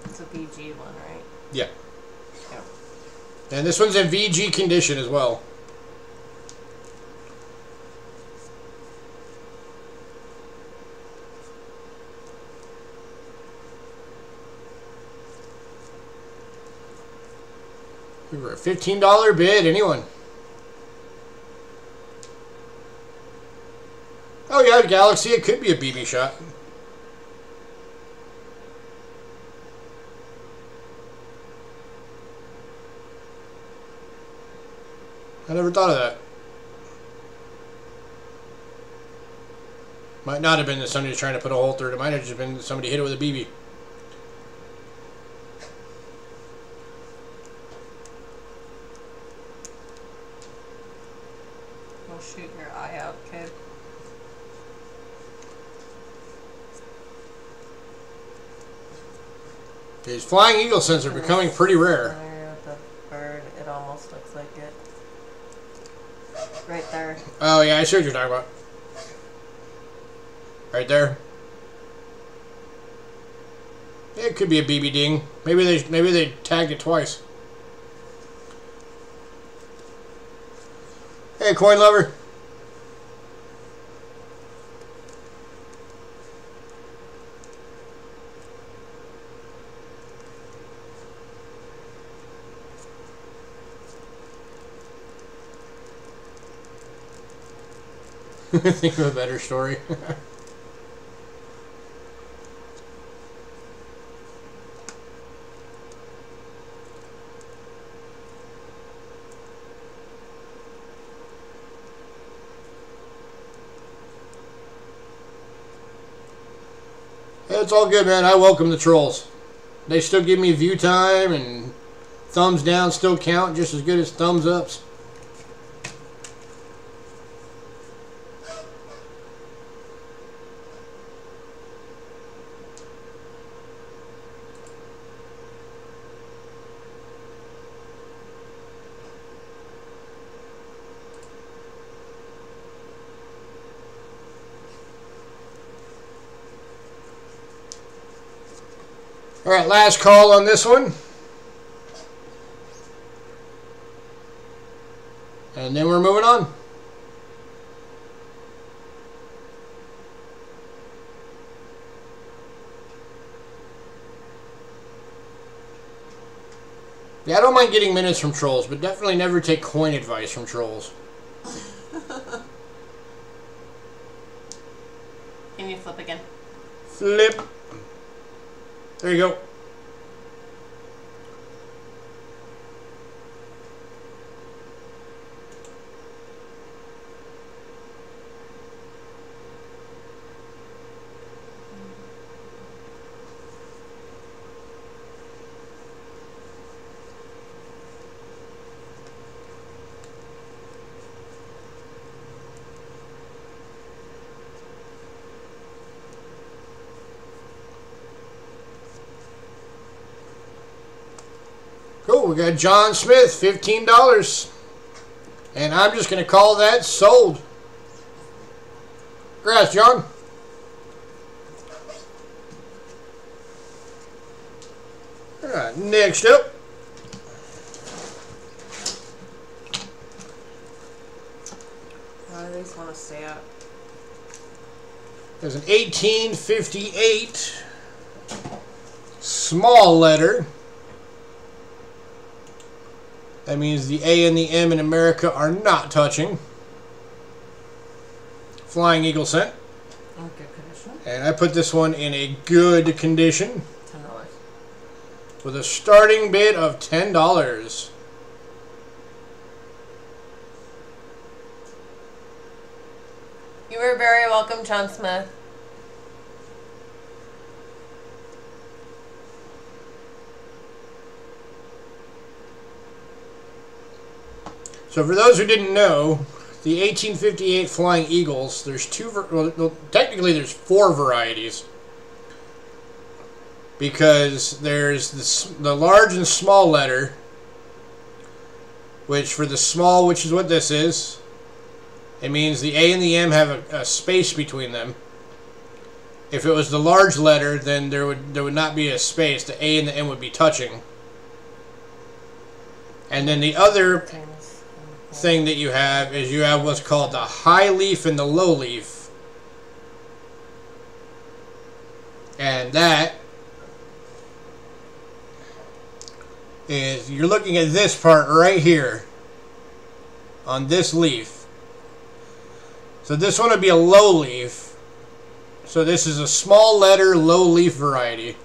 It's a PG one, right? Yeah. Yep. And this one's in VG condition as well. We were a $15 bid. Anyone? Oh yeah, Galaxy. It could be a BB shot. I never thought of that. Might not have been that somebody was trying to put a hole through it. It might have just been that somebody hit it with a BB. Don't shoot your eye out, kid. These Flying Eagle cents are becoming pretty rare. There with the bird, it almost looks like it. Right there. Oh yeah, I see what you're talking about. Right there. It could be a BB ding. Maybe they tagged it twice. Hey, coin lover. Think of a better story. It's all good, man. I welcome the trolls. They still give me view time, and thumbs down still count just as good as thumbs ups. All right, last call on this one. And then we're moving on. Yeah, I don't mind getting minutes from trolls, but definitely never take coin advice from trolls. Can you flip again? Flip. There you go. we got John Smith, $15. And I'm just going to call that sold. Congrats, John. All right, next up. I just want to stay up. There's an 1858 small letter. That means the A and the M in America are not touching. Flying Eagle cent. In good condition. And I put this one in a good condition. $10. With a starting bid of $10. You are very welcome, John Smith. So for those who didn't know, the 1858 Flying Eagles, there's technically there's 4 varieties. Because there's the large and small letter, which for the small, which is what this is, it means the A and the M have a space between them. If it was the large letter, then there would not be a space. The A and the M would be touching. And then the other thing that you have is you have what's called the high leaf and the low leaf. And that is, you're looking at this part right here on this leaf. So this one would be a low leaf. So this is a small letter low leaf variety.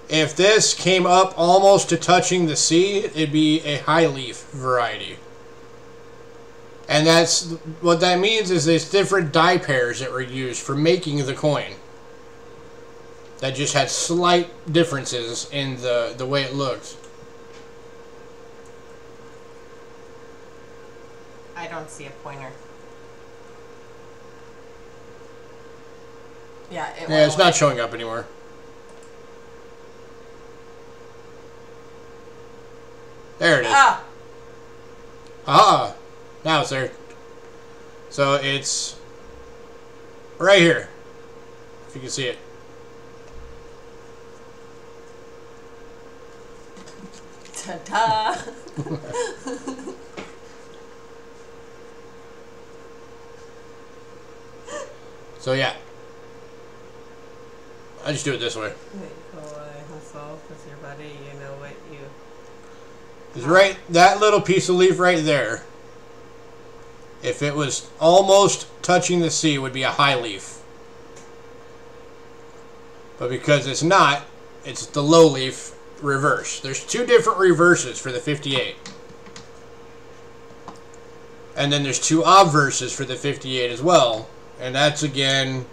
If this came up almost to touching the C, it'd be a high leaf variety. And that's what that means is there's different die pairs that were used for making the coin. That just had slight differences in the way it looked. I don't see a pointer. Yeah, it's not showing up anymore. There it is. Ah! Ah! Now it's there. So it's right here. If you can see it. Ta-da! So yeah. I just do it this way. With your buddy, you know what you... It's right, that little piece of leaf right there. If it was almost touching the C, it would be a high leaf. But because it's not, it's the low leaf reverse. There's 2 different reverses for the 58. And then there's 2 obverses for the 58 as well. And that's again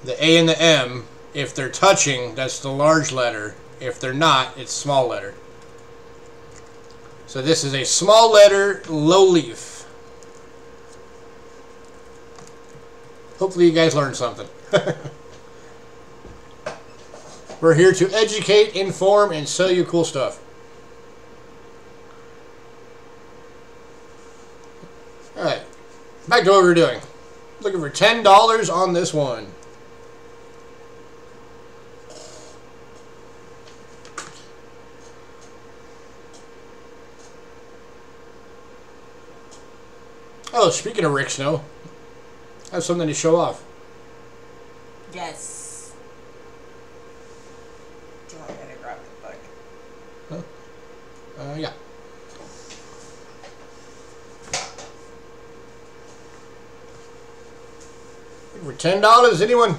the A and the M. If they're touching, that's the large letter. If they're not, it's small letter. So this is a small letter, low leaf. Hopefully you guys learned something. We're here to educate, inform, and sell you cool stuff. Alright, back to what we were doing. Looking for $10 on this one. Oh, speaking of Rick Snow, I have something to show off. Yes. Do you want me to grab the book? Huh? Yeah. For $10, anyone?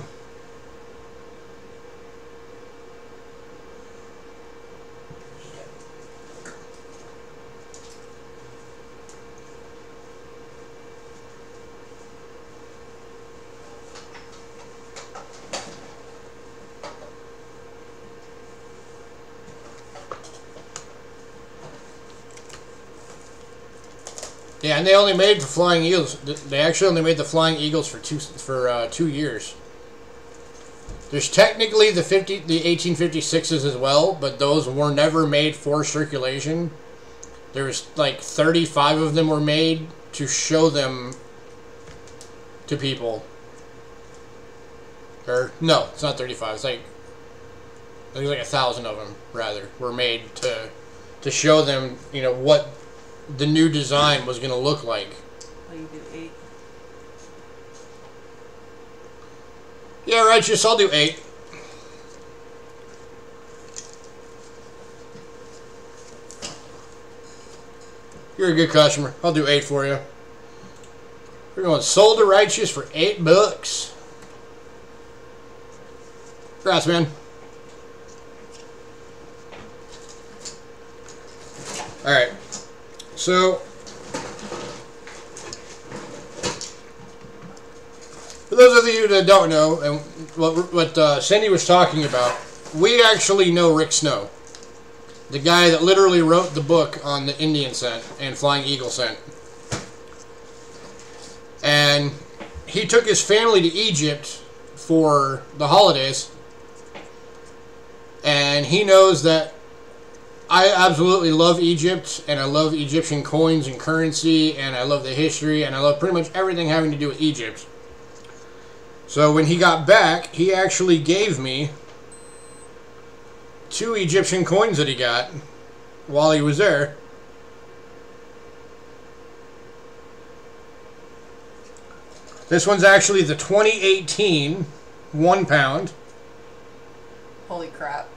Yeah, and they only made the Flying Eagles. They actually only made the Flying Eagles for 2 years. There's technically the 1856s as well, but those were never made for circulation. There's like 35 of them were made to show them to people. Or no, it's not 35. It's like I think like 1,000 of them rather were made to show them, you know, what the new design was going to look like. Oh, you do 8. Yeah, righteous. I'll do 8. You're a good customer. I'll do 8 for you. We're going sold to righteous for $8. Congrats, man. Alright. So, for those of you that don't know, and what Cindy was talking about, we actually know Rick Snow. The guy that literally wrote the book on the Indian scent and Flying Eagle scent. And he took his family to Egypt for the holidays. And he knows that I absolutely love Egypt, and I love Egyptian coins and currency, and I love the history, and I love pretty much everything having to do with Egypt. So when he got back, he actually gave me 2 Egyptian coins that he got while he was there. This one's actually the 2018 1 pound. Holy crap.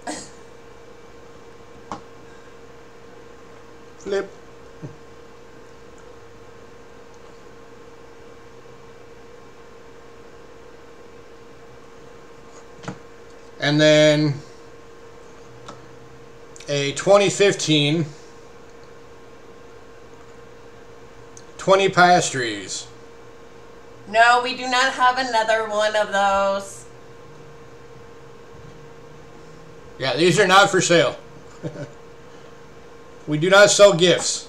Flip. And then a 2015 20 pastries. No, we do not have another one of those. Yeah, these are not for sale. We do not sell gifts.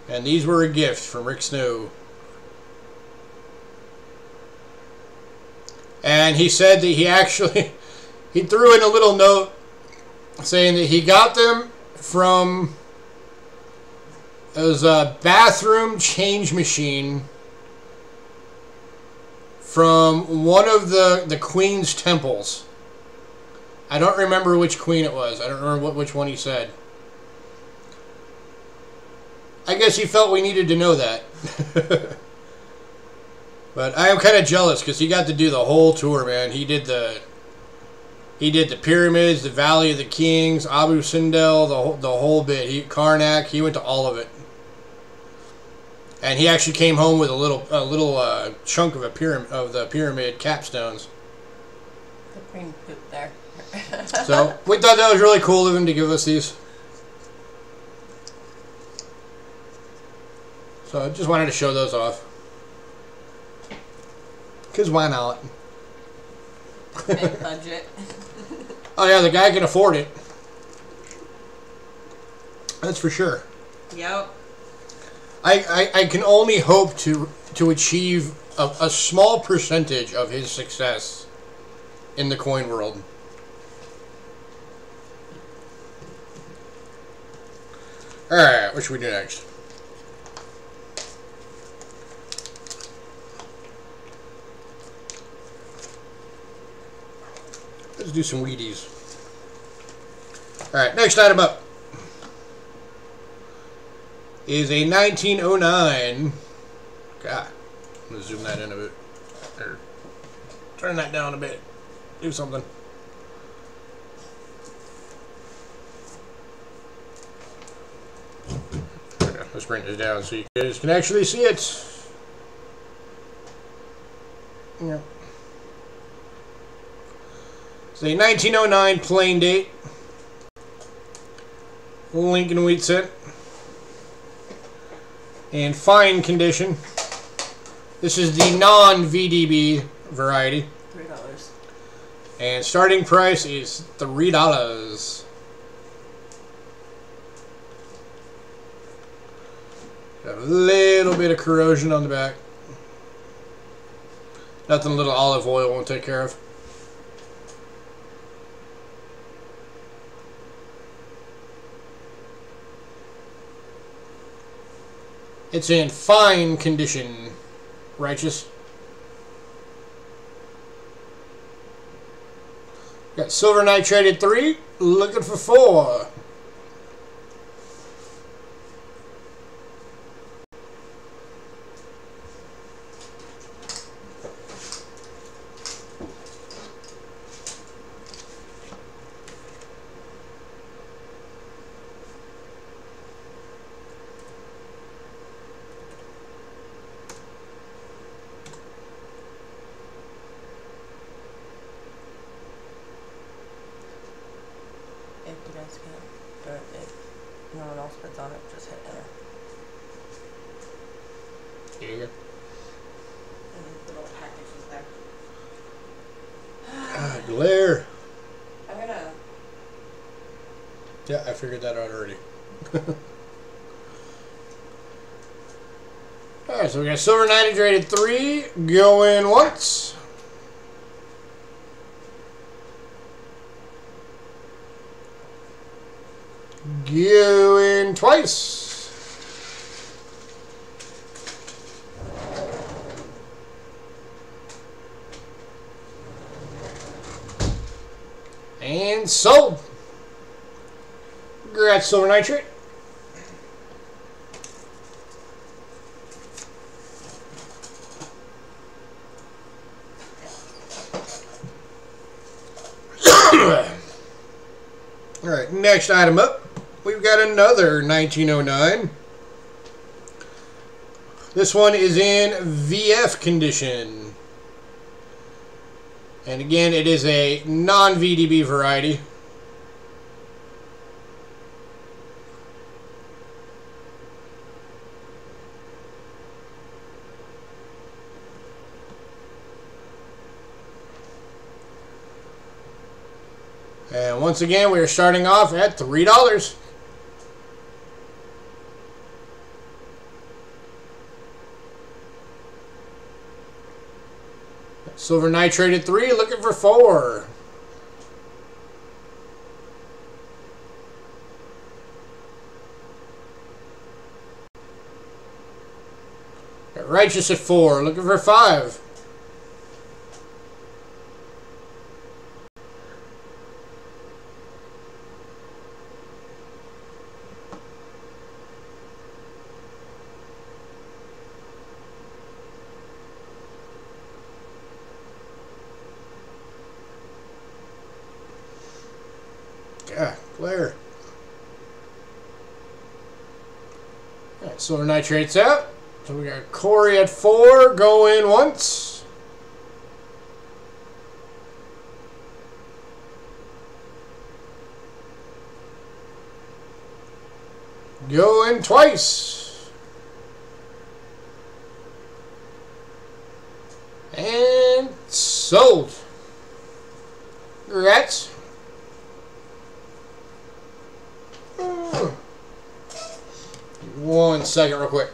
And these were a gift from Rick Snow. And he said that he actually, he threw in a little note saying that he got them from, it was a bathroom change machine from one of the Queen's temples. I don't remember which queen it was. I don't remember which one he said. I guess he felt we needed to know that. But I am kind of jealous because he got to do the whole tour, man. He did the pyramids, the Valley of the Kings, Abu Simbel, the whole bit. Karnak, he went to all of it. And he actually came home with a little chunk of the pyramid capstones. The queen pooped there. So we thought that was really cool of him to give us these. So I just wanted to show those off. Because why not? Big budget. Oh yeah, the guy can afford it. That's for sure. Yep. I can only hope to achieve a small percentage of his success in the coin world. Alright, what should we do next? Let's do some Wheaties. Alright, next item up is a 1909. God, I'm going to zoom that in a bit. Or turn that down a bit. Do something. Okay, let's bring this down so you guys can actually see it. Yeah. It's a 1909 plain date Lincoln wheat set in fine condition. This is the non-VDB variety. $3. And starting price is $3. Got a little bit of corrosion on the back. Nothing a little olive oil won't take care of. It's in fine condition. Righteous. Got silver nitrated 3. Looking for 4. If you guys can't, or if no one else puts on it, just hit enter. Here you go. And the little package is there. Ah, glare. I'm gonna. Yeah, I figured that out already. Alright, so we got silver nitrated 3 going once. Going twice. And sold. Congrats, silver nitrate. Alright, next item up. We've got another 1909. This one is in VF condition. And again, it is a non-VDB variety. And once again, we are starting off at $3. Silver nitrated 3, looking for 4. Got righteous at 4, looking for 5. Yeah, glare. Alright, silver nitrates out. So we got Corey at 4, going once. Going twice. And sold. Congrats. 1 second real quick.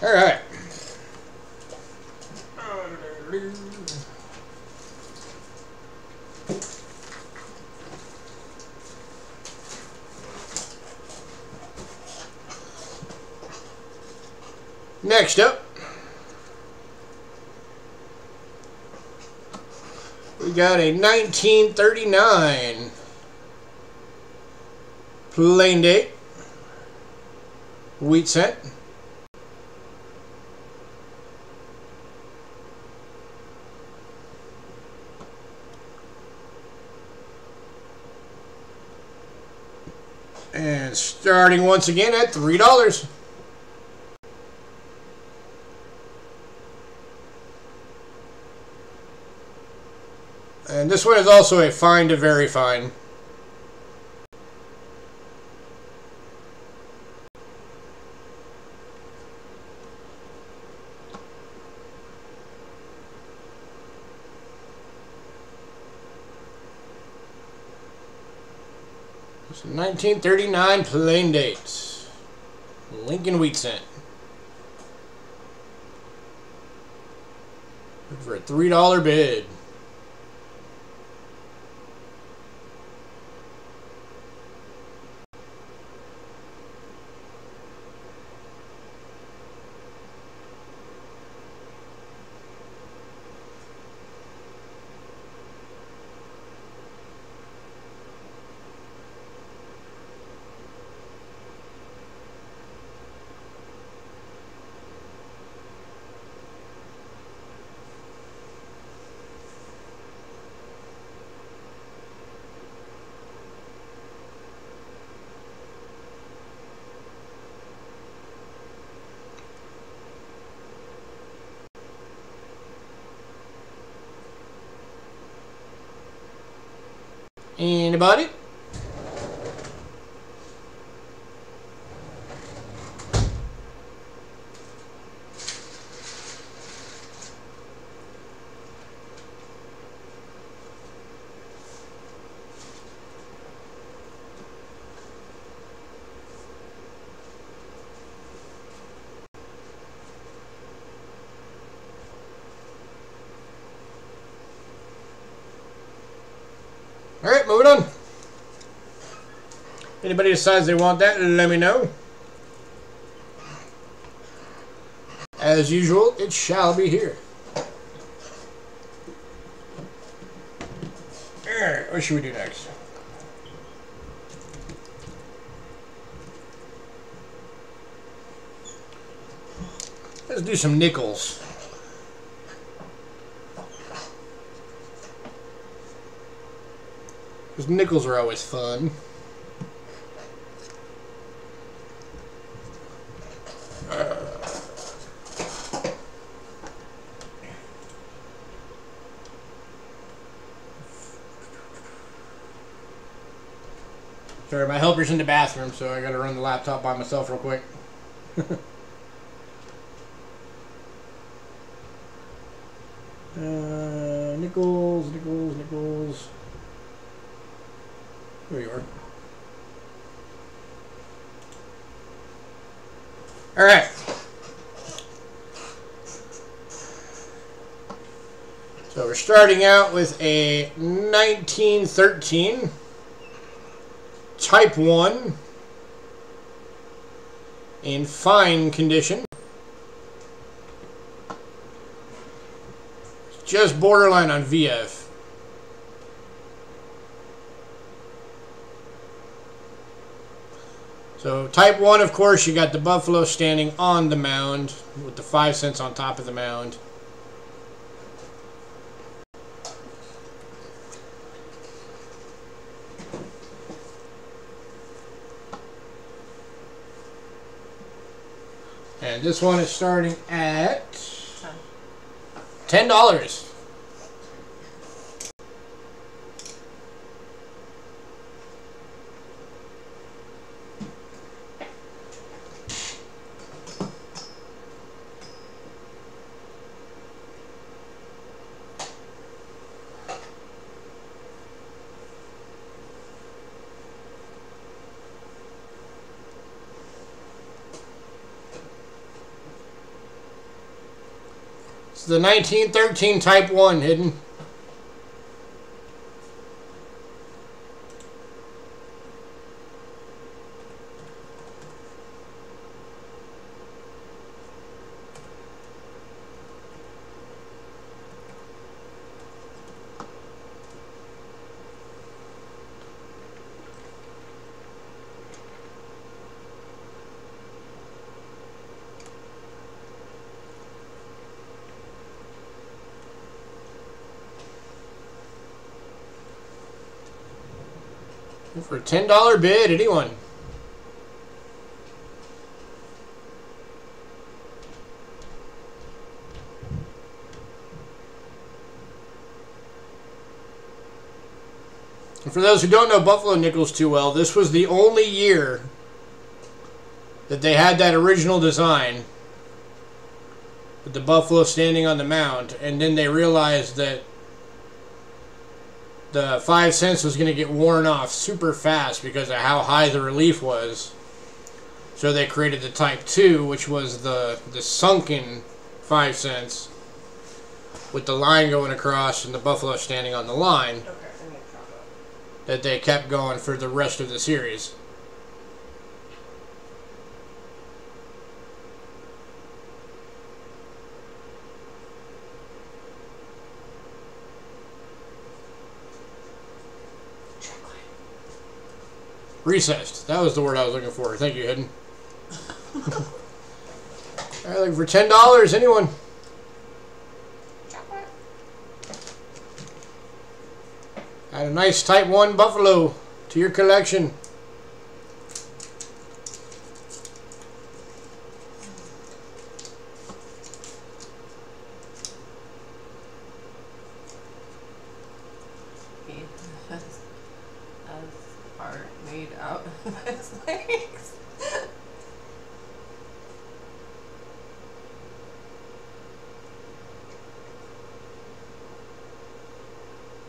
All right. Next up, we got a 1939 plain date wheat cent. And starting once again at $3. And And this one is also a fine to very fine. It's 1939 plain date. Lincoln Wheat Cent. For a $3 bid. Anybody? Alright, moving on. Anybody decides they want that, let me know. As usual, it shall be here. Alright, what should we do next? Let's do some nickels. Because nickels are always fun. Sorry, my helper's in the bathroom, so I gotta run the laptop by myself real quick. Nickels. There you are. Alright. So we're starting out with a 1913 Type 1 in fine condition. Just borderline on VF. So Type 1, of course, you got the buffalo standing on the mound with the 5 cents on top of the mound. And this one is starting at $10. It's the 1913 Type 1 hidden. For a $10 bid, anyone? And for those who don't know Buffalo nickels too well, this was the only year that they had that original design with the buffalo standing on the mound, and then they realized that the 5 cents was going to get worn off super fast because of how high the relief was. So they created the Type 2, which was the sunken 5 cents with the line going across and the buffalo standing on the line. Okay, That they kept going for the rest of the series. Recessed. That was the word I was looking for. Thank you, Hidden. All right, looking for $10. Anyone? Chocolate. Add a nice Type 1 Buffalo to your collection. He has a heart made out of his legs.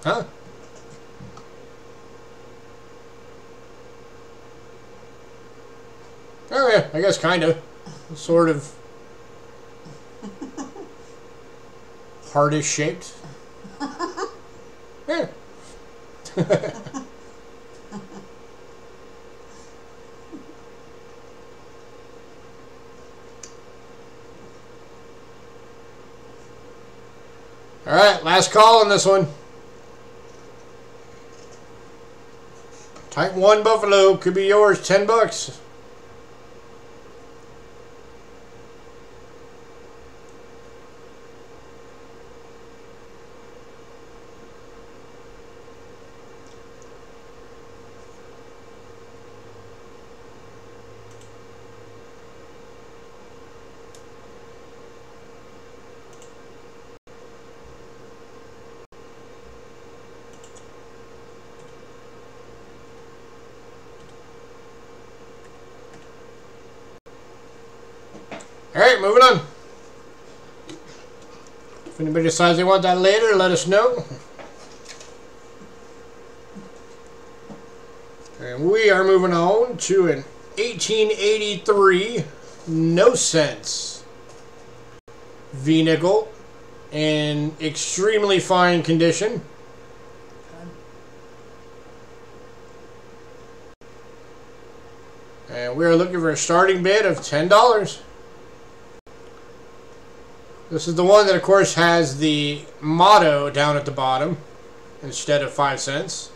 Huh? Oh yeah, I guess kind of. Sort of. Heartish shaped. Yeah. Alright, last call on this one. Type 1 Buffalo could be yours, $10. Alright, moving on. If anybody decides they want that later, let us know. And we are moving on to an 1883 no cents V-nickel in extremely fine condition. And we are looking for a starting bid of $10. This is the one that, of course, has the motto down at the bottom instead of 5 cents.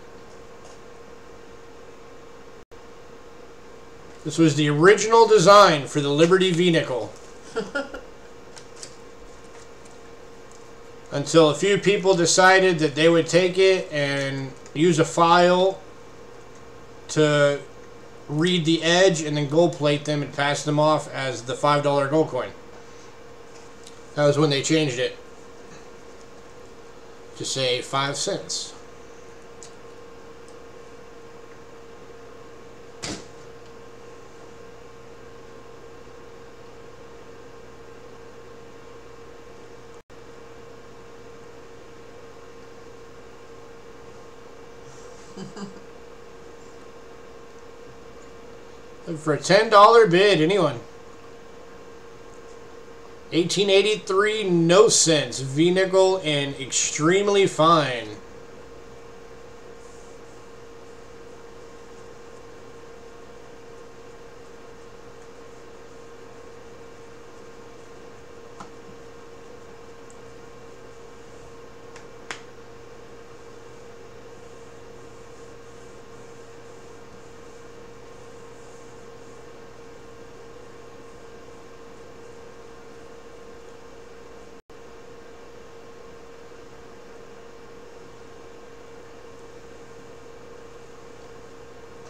This was the original design for the Liberty V-nickel. Until a few people decided that they would take it and use a file to read the edge and then gold plate them and pass them off as the $5 gold coin. That was when they changed it to say 5 cents. Look for a $10 bid, anyone? 1883 no cents V-nickel and extremely fine.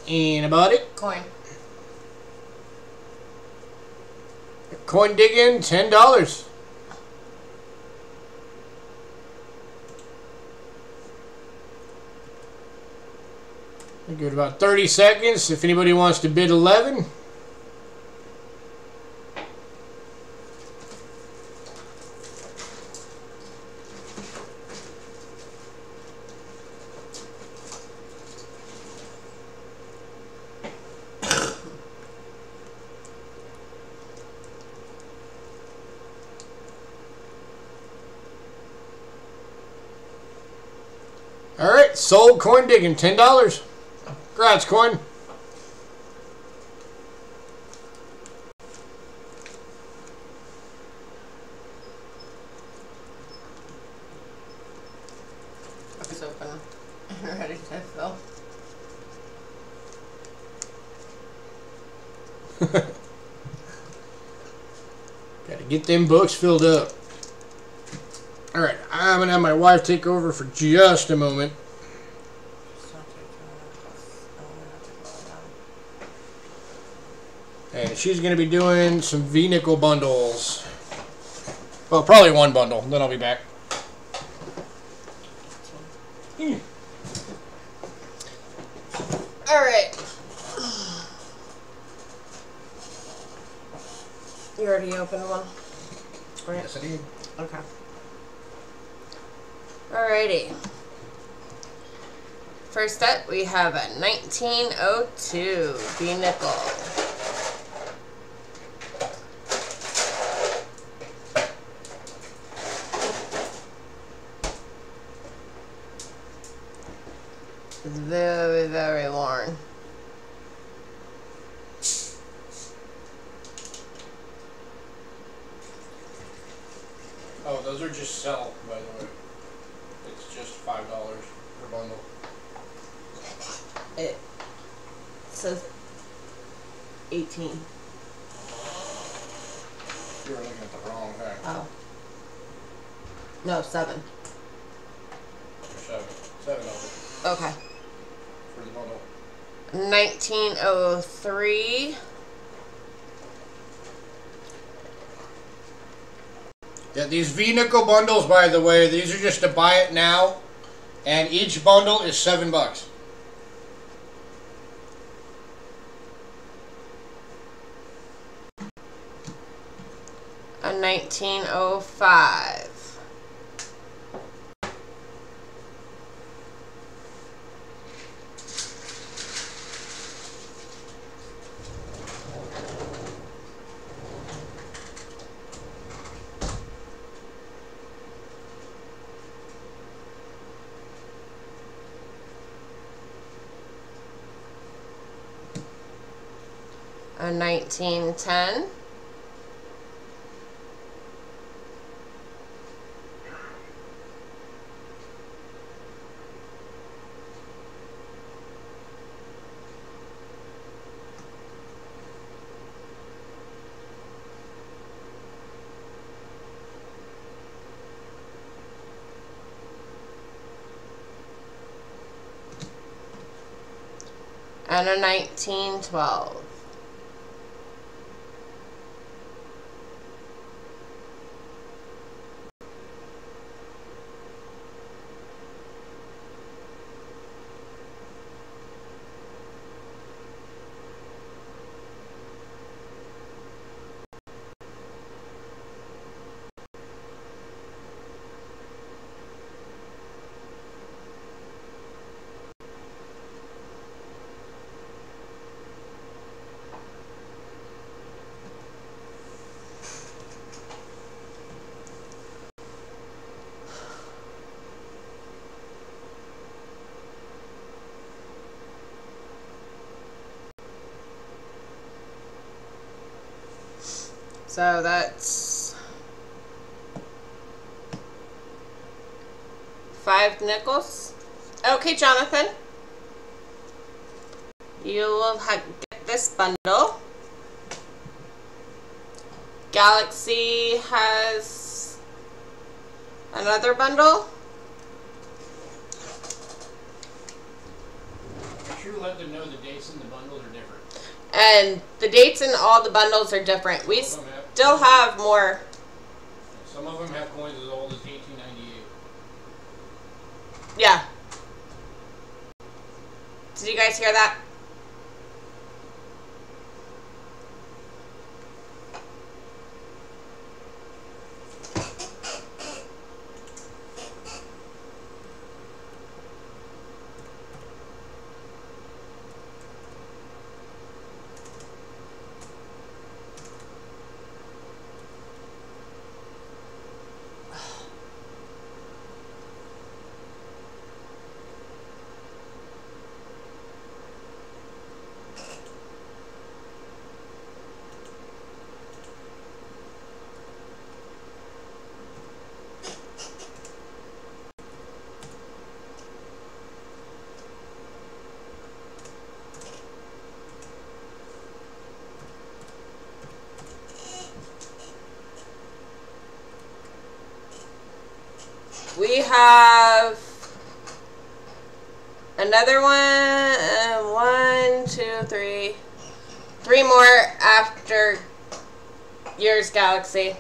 Anybody? Coin. Coin digging, $10. Give it about 30 seconds if anybody wants to bid 11. All right, sold coin digging, $10. Congrats, coin. It's open. Ready to fill. Got to get them books filled up. All right, I'm going to have my wife take over for just a moment. And she's going to be doing some V-nickel bundles. Well, probably one bundle, then I'll be back. All right. You already opened one? Right. Yes, I did. Okay. Alrighty. First up, we have a 1902 V-nickel. It's very, very worn. Oh, those are just sell, by the way. It's just $5 per bundle. It says 18. You were looking at the wrong thing. Oh. No, 7. Or $7. Okay. For the bundle. 1903. Yeah, these V-nickel bundles, by the way, these are just to buy it now, and each bundle is $7. A 1905. A 1910. And a 1912. So that's 5 nickels. Okay, Jonathan. You will get this bundle. Galaxy has another bundle. Make sure you let them know the dates in the bundles are different. And the dates in all the bundles are different. We still have more. Some of them have coins as old as 1898. Yeah. Did you guys hear that? We have another one, 1, 2, 3, 3 more after yours, Galaxy.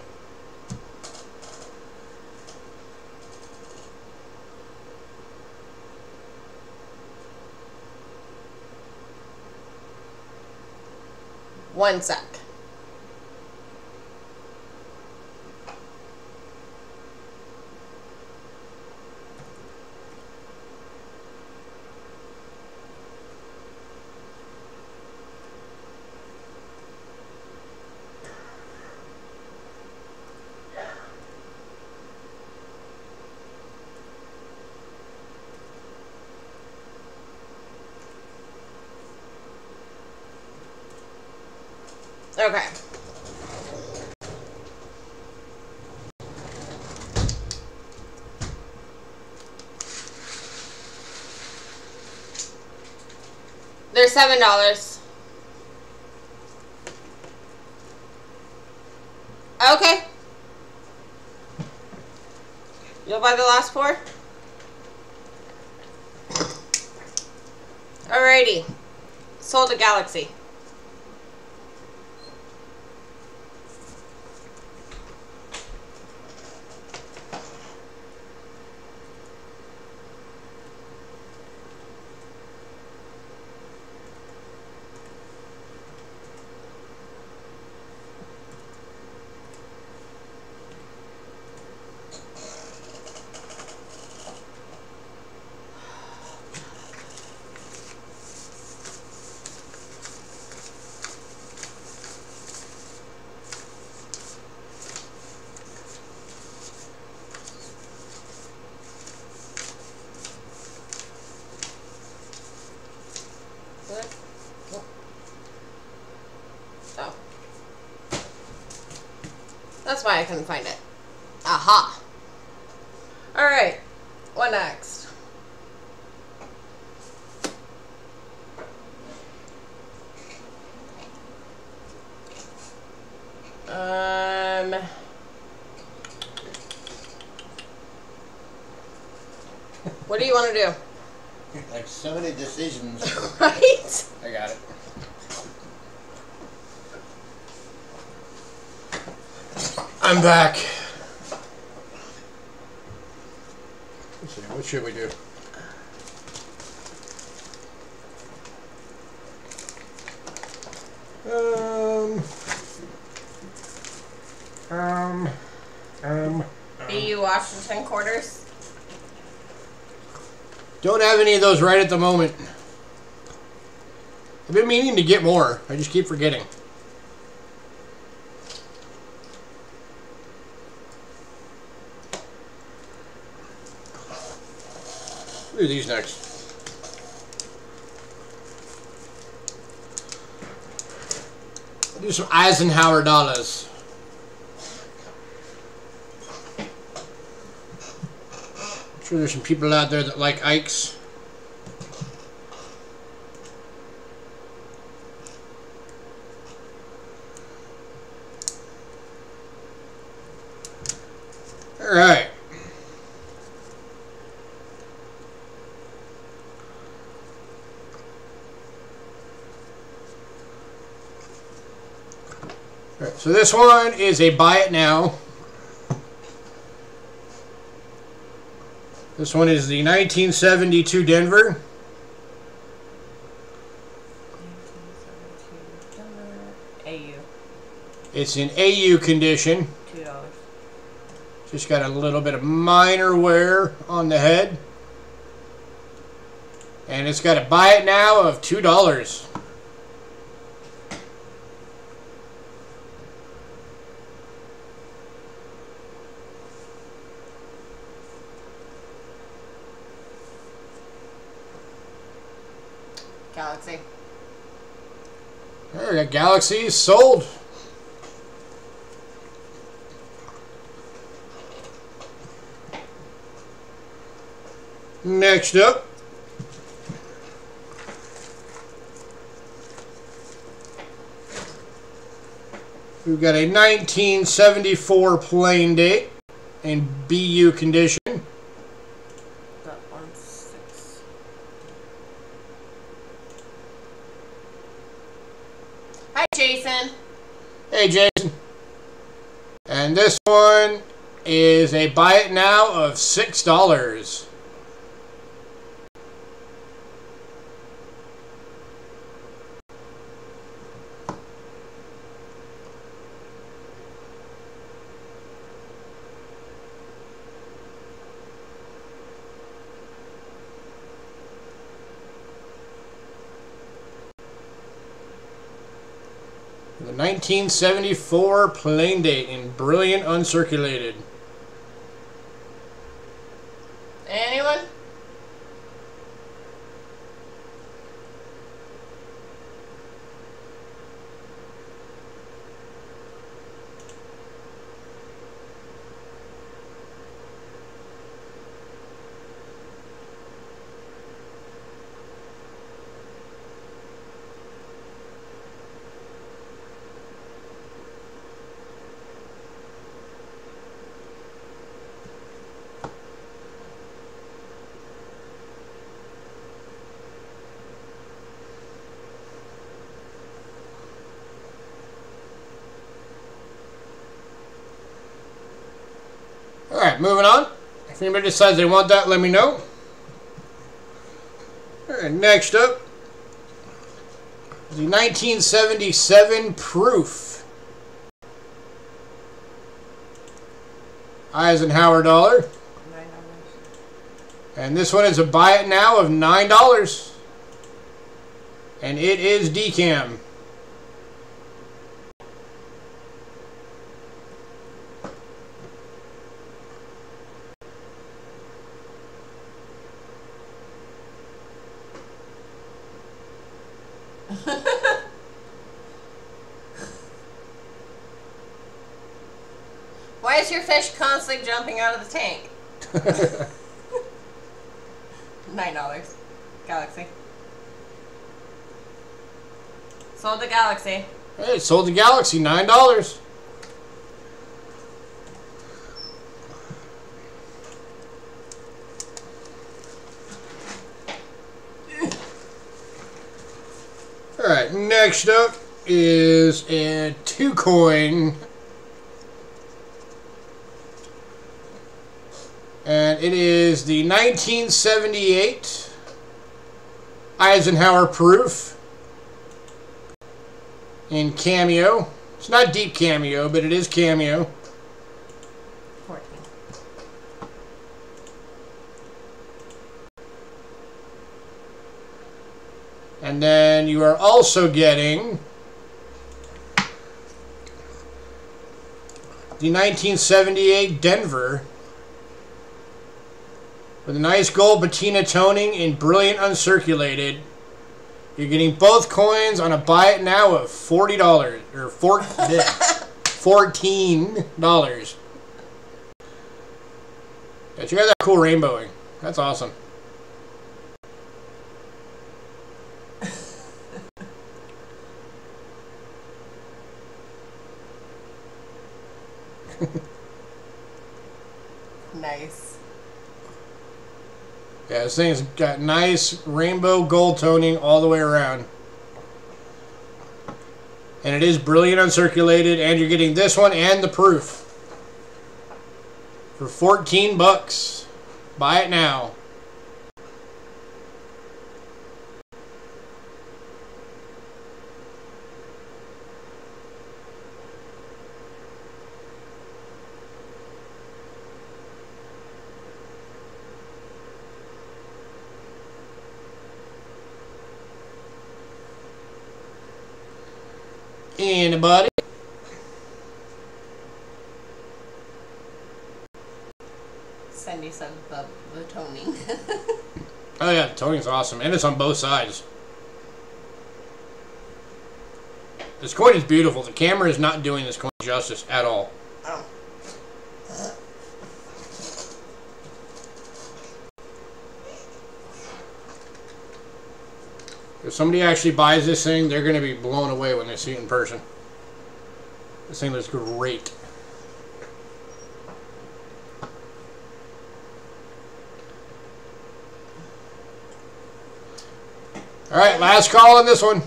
One sec. Okay. They're $7. Okay. You'll buy the last 4? Alrighty. Sold a Galaxy. Oh. That's why I couldn't find it. Aha. Alright. What next? What do you want to do? Like so many decisions. Right? I got it. I'm back. Let's see, what should we do? BU Washington quarters. Don't have any of those right at the moment. I've been meaning to get more. I just keep forgetting. We'll do these next. I'll do some Eisenhower dollars. I'm sure there's some people out there that like Ikes. All right. All right, so this one is a buy it now. This one is the 1972 Denver. It's in AU condition. $2. Just got a little bit of minor wear on the head. And it's got a buy it now of $2. Galaxy. There we got Galaxy sold. Next up, we've got a 1974 plain date in BU condition. That one's 6. Hi, Jason. Hey, Jason. And this one is a buy it now of $6. The 1974 plain date in brilliant uncirculated. Anyone? Alright, moving on. If anybody decides they want that, let me know. Alright, next up, the 1977 Proof Eisenhower dollar. $9. And this one is a buy it now of $9. And it is decam. Why is your fish constantly jumping out of the tank? $9. Galaxy. Sold the Galaxy. Hey, sold the Galaxy, $9. Alright, next up is a 2-coin. And it is the 1978 Eisenhower Proof in cameo. It's not deep cameo, but it is cameo. 14. And then you are also getting the 1978 Denver with a nice gold patina toning in brilliant uncirculated. You're getting both coins on a buy it now of $40 or $14. Yeah, check out that cool rainbowing. That's awesome. Nice. Yeah, this thing's got nice rainbow gold toning all the way around. And it is brilliant uncirculated, and you're getting this one and the proof for $14. Buy it now. Anybody? Sandy said the toning. Oh yeah, the toning's awesome, and it's on both sides. This coin is beautiful. The camera is not doing this coin justice at all. Oh. If somebody actually buys this thing, they're going to be blown away when they see it in person. This thing looks great. Alright, last call on this one.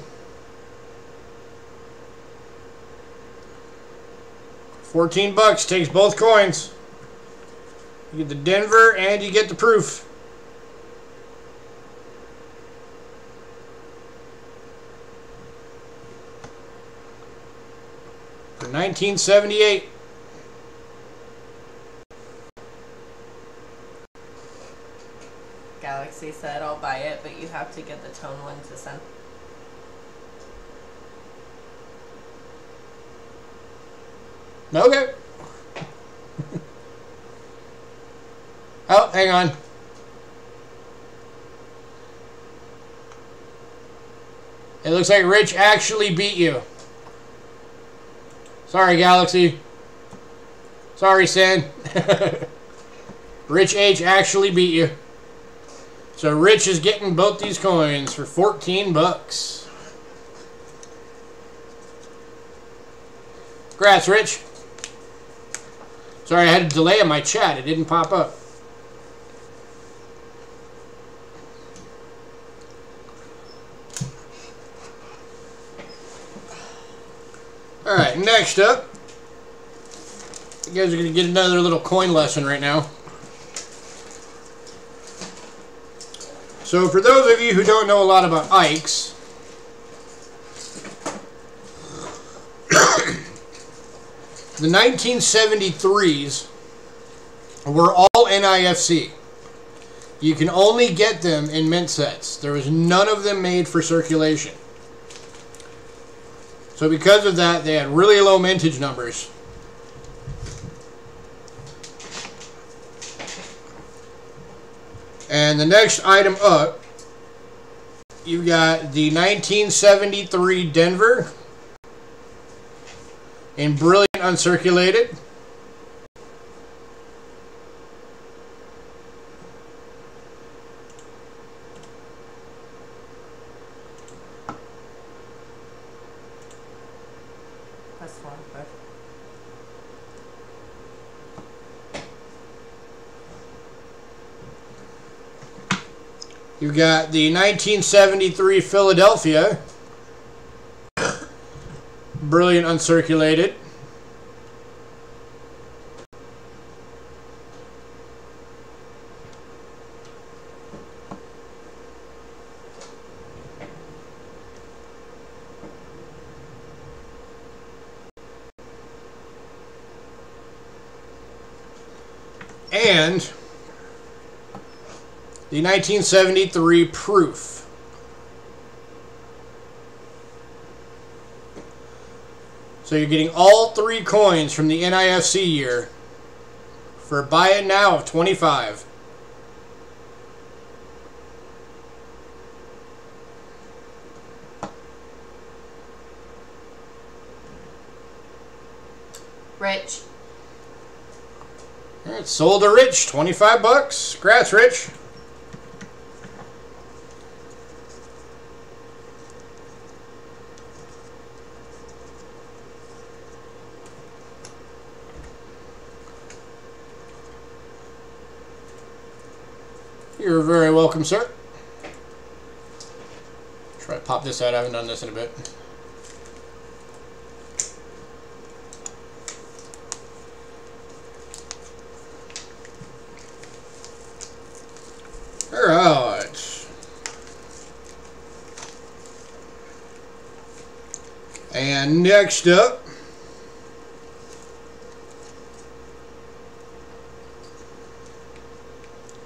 14 bucks, takes both coins. You get the Denver and you get the proof. For 1978. Galaxy said I'll buy it, but you have to get the tone one to send. Okay. Oh, hang on. It looks like Rich actually beat you. Sorry, Galaxy. Sorry, Sin. Rich H actually beat you. So Rich is getting both these coins for 14 bucks. Congrats, Rich. Sorry, I had a delay in my chat. It didn't pop up. Alright, next up. You guys are going to get another little coin lesson right now. So for those of you who don't know a lot about Ikes, the 1973s were all NIFC. You can only get them in mint sets. There was none of them made for circulation. So because of that, they had really low mintage numbers. And the next item up, you've got the 1973 Denver in brilliant uncirculated. That's one, but You got the 1973 Philadelphia, brilliant uncirculated. And the 1973 proof. So you're getting all three coins from the NIFC year for a buy it now of $25. Rich. All right, sold to Rich, 25 bucks. Congrats, Rich. You're very welcome, sir. Try to pop this out. I haven't done this in a bit. All right. And next up,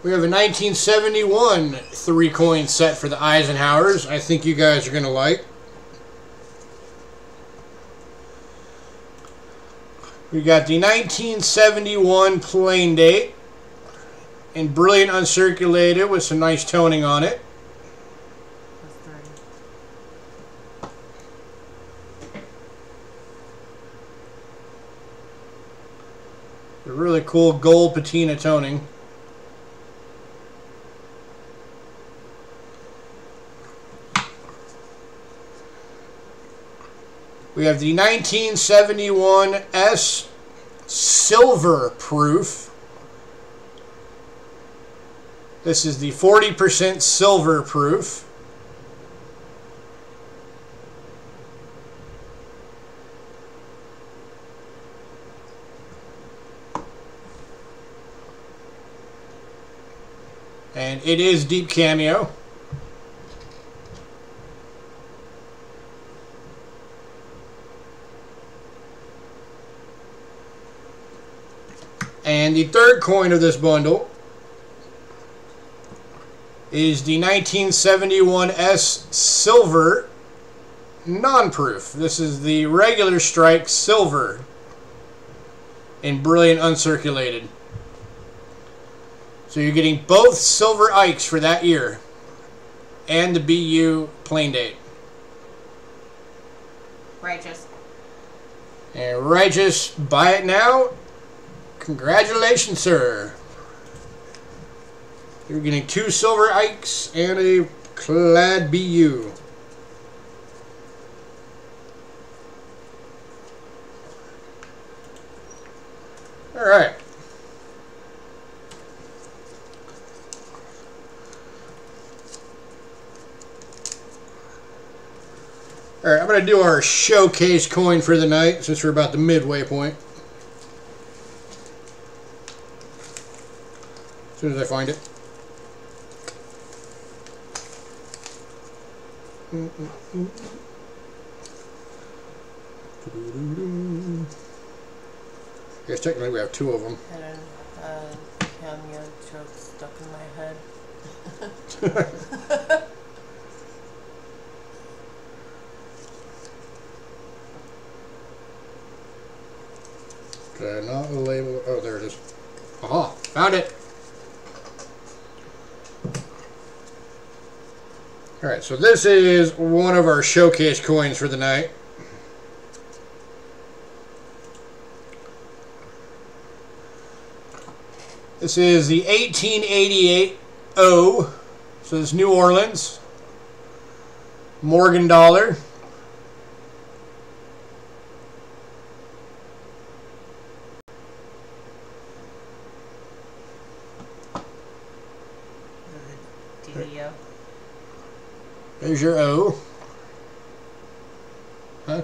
we have a 1971 three-coin set for the Eisenhowers. I think you guys are going to like. We got the 1971 plain date in brilliant uncirculated with some nice toning on it. A really cool gold patina toning. We have the 1971 S Silver Proof. This is the 40% silver proof. And it is deep cameo. And the third coin of this bundle is the 1971 S Silver Non-Proof. This is the regular strike silver in brilliant uncirculated. So you're getting both silver Ikes for that year and the BU plain date. Righteous. And Righteous, buy it now. Congratulations, sir. You're getting 2 silver Ikes and a clad BU. All right. All right, I'm going to do our showcase coin for the night since we're about the midway point. As soon as I find it. Yes, technically we have 2 of them. And cameo joke stuck in my head. Did I not label? Oh, there it is. Aha! Found it! Alright, so this is one of our showcase coins for the night. This is the 1888 O. So it's New Orleans. Morgan dollar. DDO. There's your O. Huh?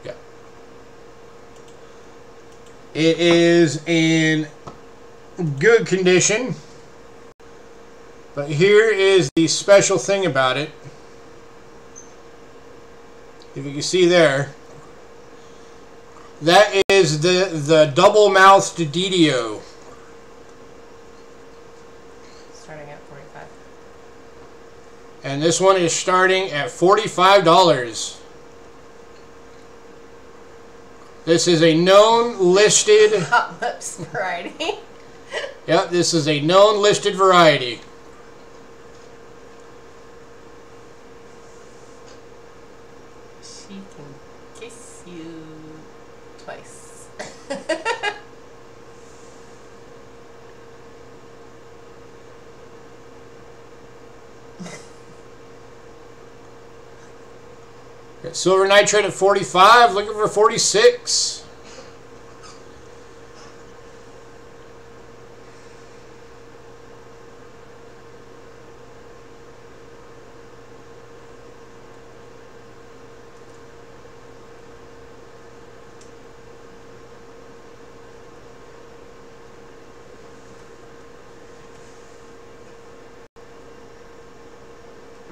Yeah. It is in good condition. But here is the special thing about it. If you can see there, that is the double-mouthed DDO. Starting at $45. And this one is starting at $45. This is a known listed... Hot Lips variety. Yep, this is a known listed variety. She can kiss you twice. Got silver nitrate at 45, looking for 46.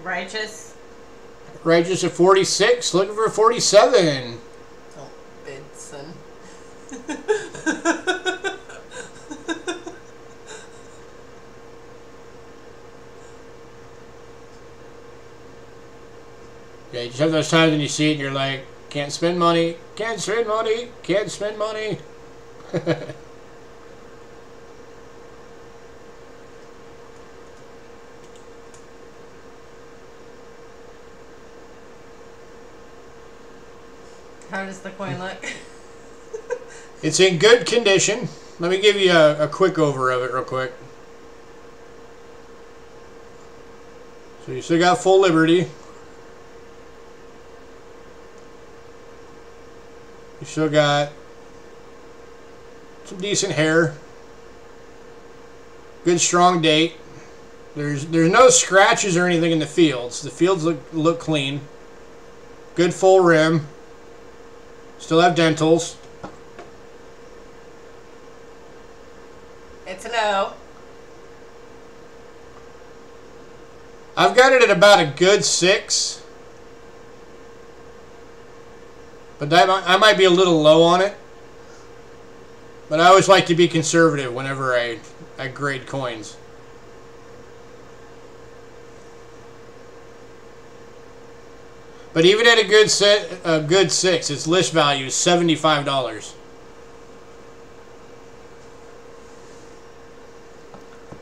Righteous. Righteous at 46, looking for 47. Oh, Benson. Yeah, you just have those times when you see it and you're like, Can't spend money. Can't spend money. Can't spend money. How does the coin look? It's in good condition. Let me give you a quick over of it real quick. So you still got full liberty. You still got some decent hair. Good strong date. There's no scratches or anything in the fields. The fields look clean. Good full rim. Still have dentals. It's an O. I've got it at about a good 6. But I might be a little low on it. But I always like to be conservative whenever I grade coins. But even at a good 6, its list value is $75.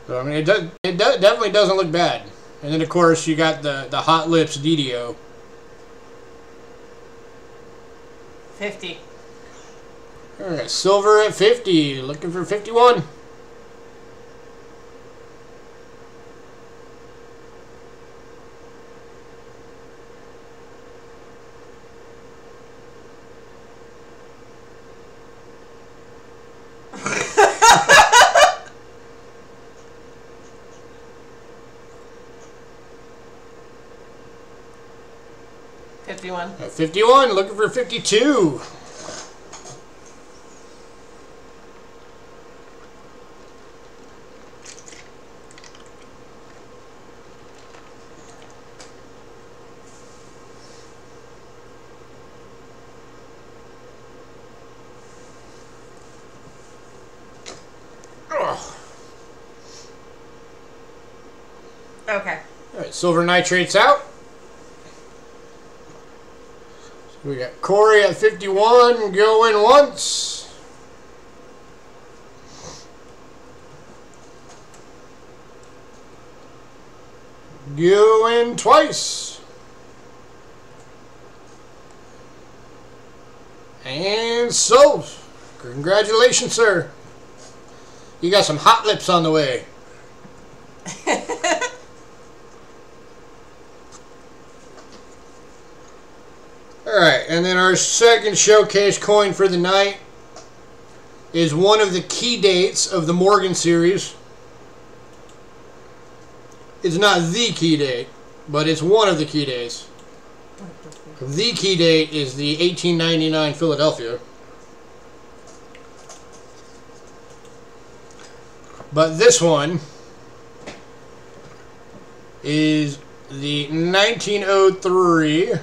So I mean, it definitely doesn't look bad. And then of course you got the Hot Lips DDO. 50. All right, silver at 50. Looking for 51. At 51, looking for 52. Okay. All right, silver nitrates out. So we got Corey at 51 going once. Going twice. And sold. Congratulations, sir. You got some Hot Lips on the way. Alright, and then our second showcase coin for the night is one of the key dates of the Morgan series. It's not the key date, but it's one of the key dates. The key date is the 1899 Philadelphia. But this one is the 1903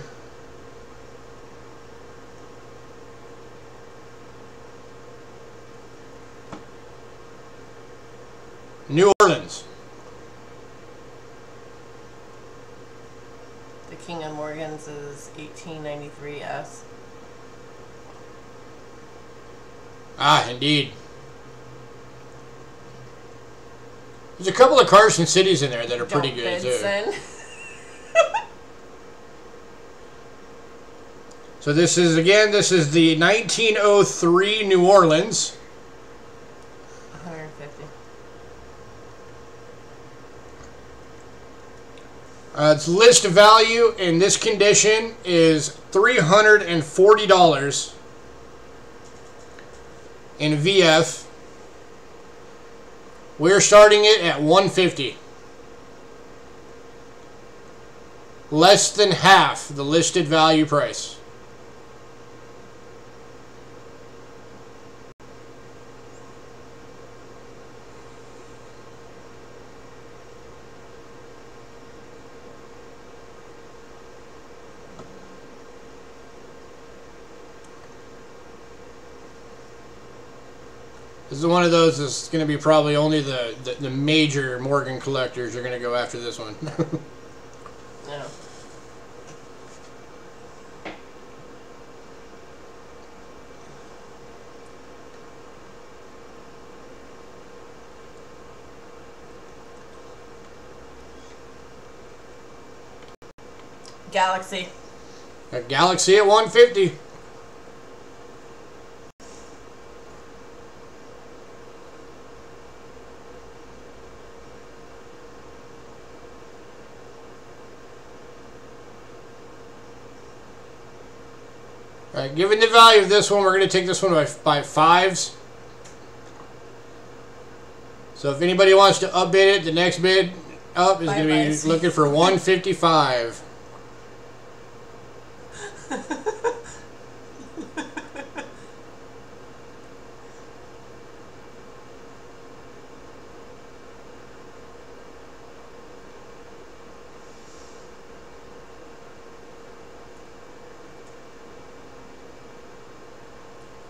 New Orleans. The King of Morgans is 1893S. Ah, indeed. There's a couple of Carson cities in there that are pretty good, too. So this is the 1903 New Orleans. 150. Its list value in this condition is $340 in VF. We're starting it at $150. Less than half the listed value price. This is one of those that's going to be probably only the major Morgan collectors are going to go after this one. Yeah. Galaxy. Got Galaxy at 150. Alright, given the value of this one, we're going to take this one by fives. So if anybody wants to upbid it, the next bid up is going to be looking for 155.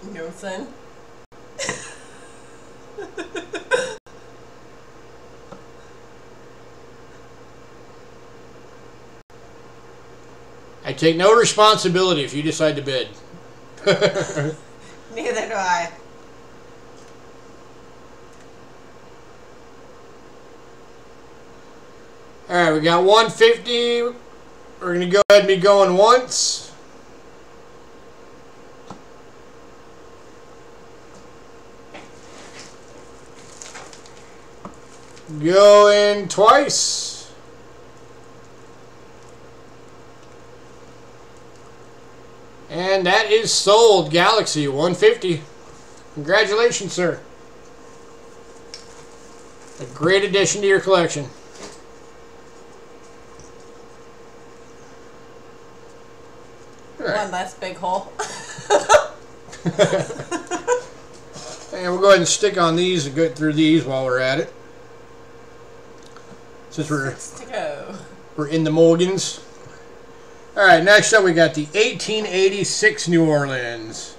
You know what I'm saying? I take no responsibility if you decide to bid. Neither do I. Alright, we got 150. We're going to go ahead and be going once. Going twice. And that is sold. Galaxy 150. Congratulations, sir. A great addition to your collection. One less big hole. And we'll go ahead and stick on these and go through these while we're at it. Since we're in the Mulligans. Alright, next up we got the 1886 New Orleans.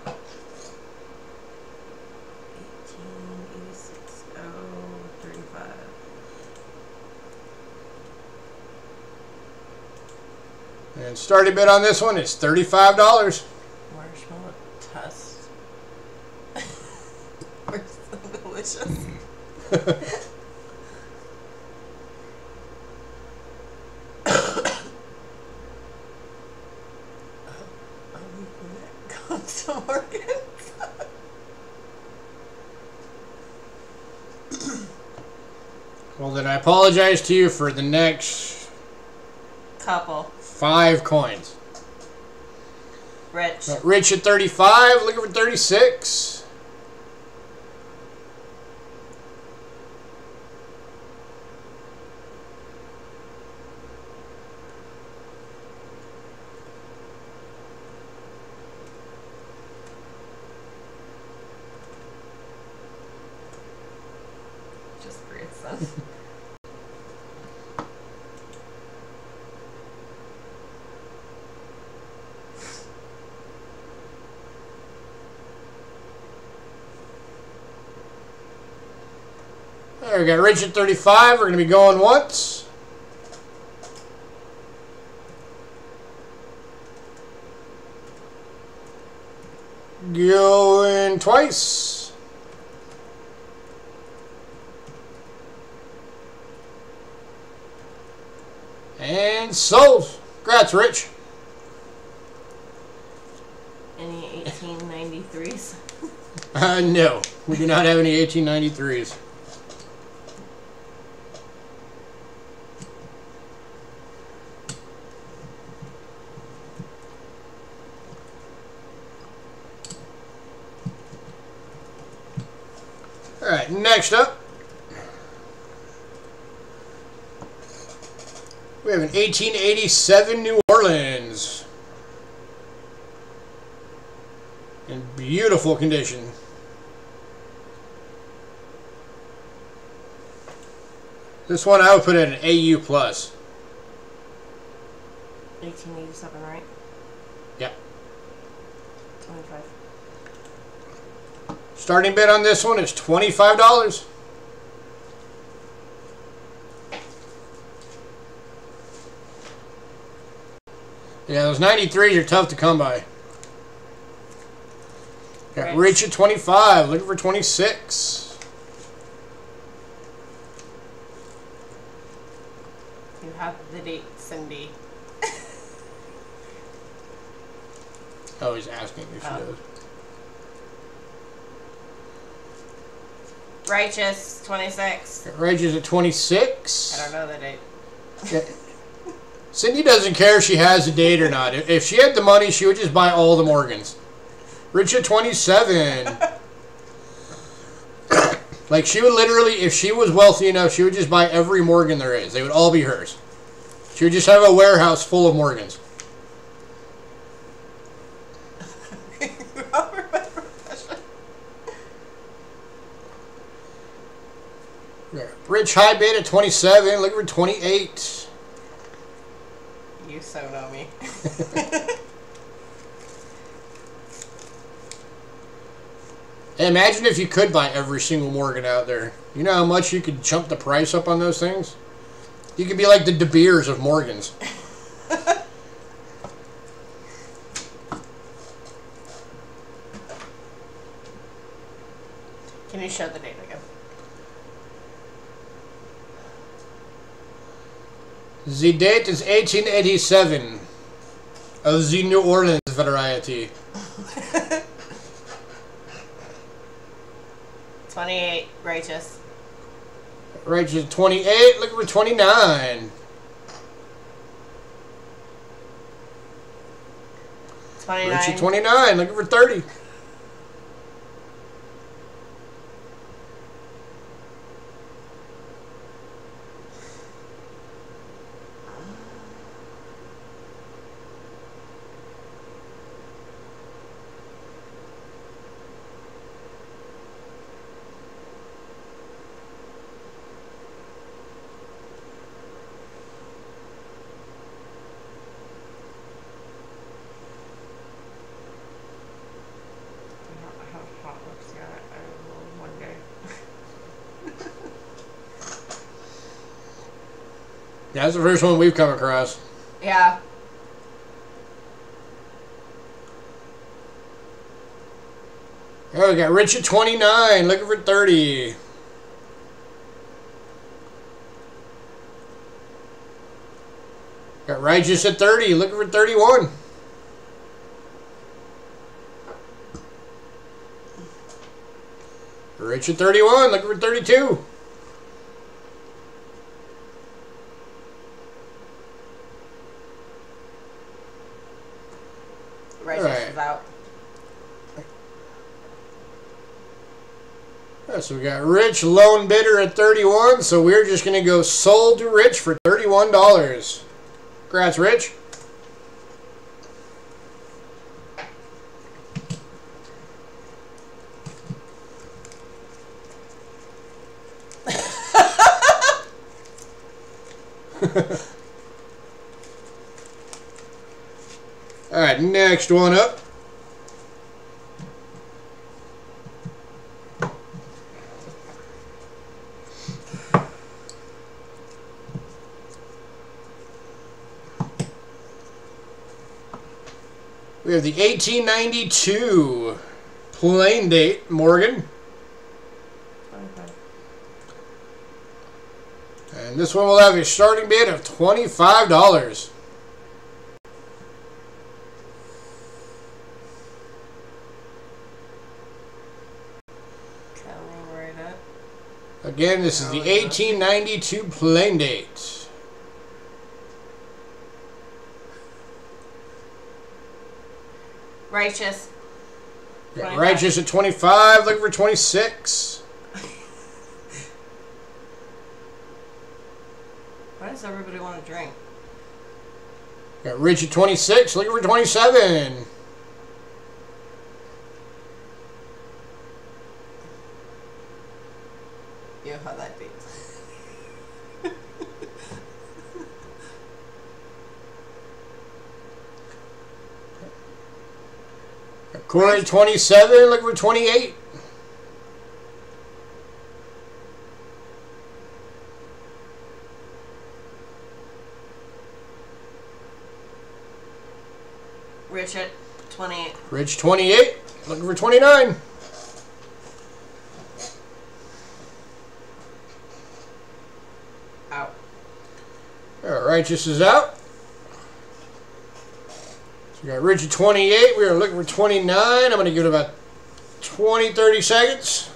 1886 035. And starting bid on this one is $35. Marshmallow Tusk. We're so delicious. Well, then I apologize to you for the next couple. 5 coins. Rich. Rich at 35, looking for 36. Just for your son. There we got Rich at 35. We're going to be going once. Going twice. And sold. Congrats, Rich. Any 1893s? No, we do not have any 1893s. Alright, next up, we have an 1887 New Orleans. In beautiful condition. This one I would put at an AU+. 1887, right? Yep. 25. Starting bid on this one is $25. Yeah, those 93s are tough to come by. Got Rich at 25, looking for 26. You have the date, Cindy. Oh, he's asking if she does. Righteous, 26. Righteous at 26. I don't know the date. Yeah. Cindy doesn't care if she has a date or not. If she had the money, she would just buy all the Morgans. Rich at 27. Like, she would literally, if she was wealthy enough, she would just buy every Morgan there is. They would all be hers. She would just have a warehouse full of Morgans. Rich high bid at 27. Looking for 28. You so know me. Hey, imagine if you could buy every single Morgan out there. You know how much you could jump the price up on those things? You could be like the De Beers of Morgans. Can you show the date again? The date is 1887 of the New Orleans variety. 28, righteous. Righteous 28, looking for 29. 29. Richard 29, looking for 30. That's the first one we've come across. Yeah. Oh, we got Rich at 29, looking for 30. Got Righteous at 30, looking for 31. Rich at 31, looking for 32. Righteous is out. So we got Rich lone bidder at 31, so we're just going to go sold to Rich for $31. Congrats, Rich. All right, next one up. We have the 1892 plain date Morgan. And this one will have a starting bid of $25. Again, this is the 1892 plain date. Righteous. Got Righteous at 25, looking for 26. Why does everybody want to drink? Got Rich at 26, looking for 27. You know how that beats. Corey at 27, looking for 28. Rich at 28. Rich 28, looking for 29. Out. Righteous is out. So We got Richie 28. We are looking for 29. I'm going to give it about 20, 30 seconds.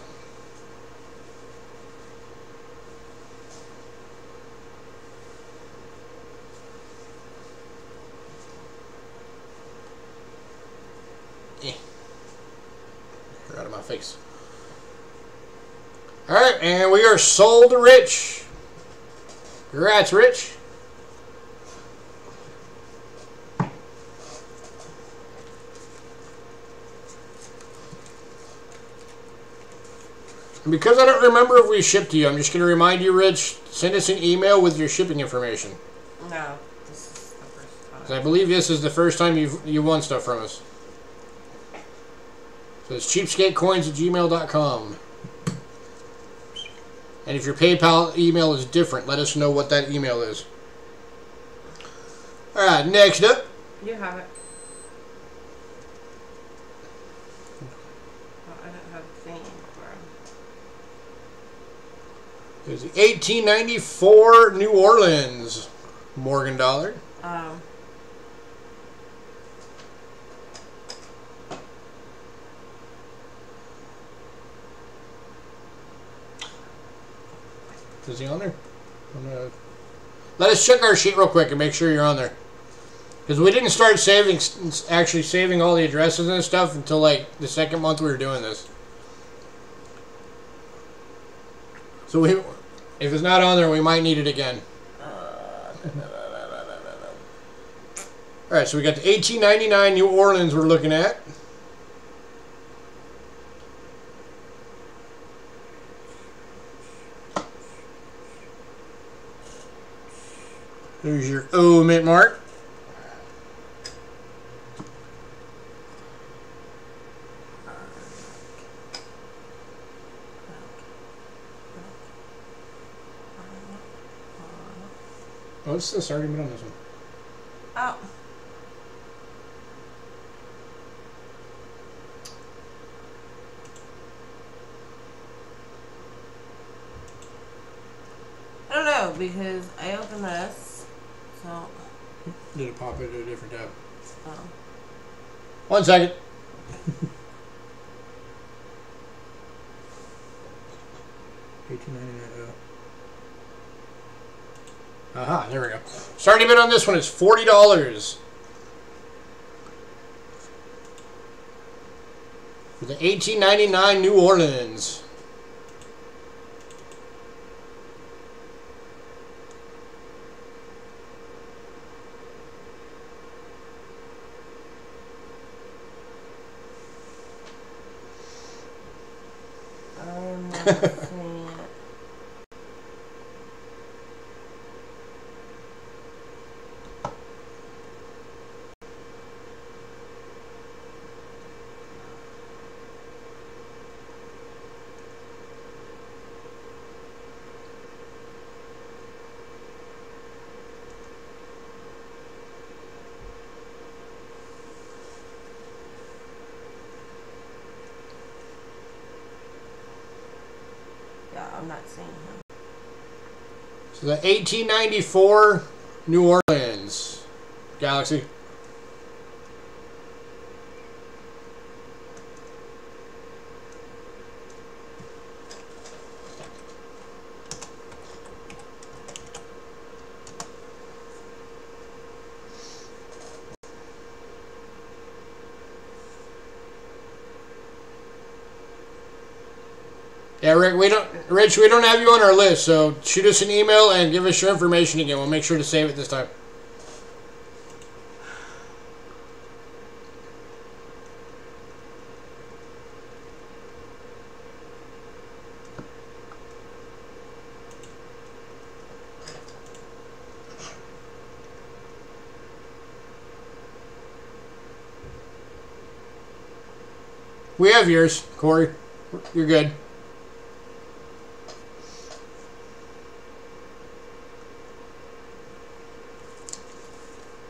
Out of my face. Alright, and we are sold to Rich. Congrats, Rich. And because I don't remember if we shipped to you, I'm just going to remind you, Rich, send us an email with your shipping information. No, this is the first time. 'Cause I believe this is the first time you won stuff from us. So it's cheapskatecoins@gmail.com. And if your PayPal email is different, let us know what that email is. Alright, next up. You have it. Well, I don't have the thing for it. There's the 1894 New Orleans Morgan dollar. Is he on there? Let us check our sheet real quick and make sure you're on there. Because we didn't start actually saving all the addresses and stuff until like the second month we were doing this. So if it's not on there, we might need it again. Alright, so we got the 1899 New Orleans we're looking at. There's your O mint mark. Oh, what's this argument on this one? Oh. I don't know because I opened this. So. Did it pop into a different tab? Oh. 1 second. $18.99. Aha, there we go. Starting bid on this one is $40. For the 1899 New Orleans. I'm not seeing it. I'm not seeing him. So the 1894 New Orleans Galaxy. Yeah, Rich, we don't have you on our list, so shoot us an email and give us your information again. We'll make sure to save it this time. We have yours, Corey. You're good.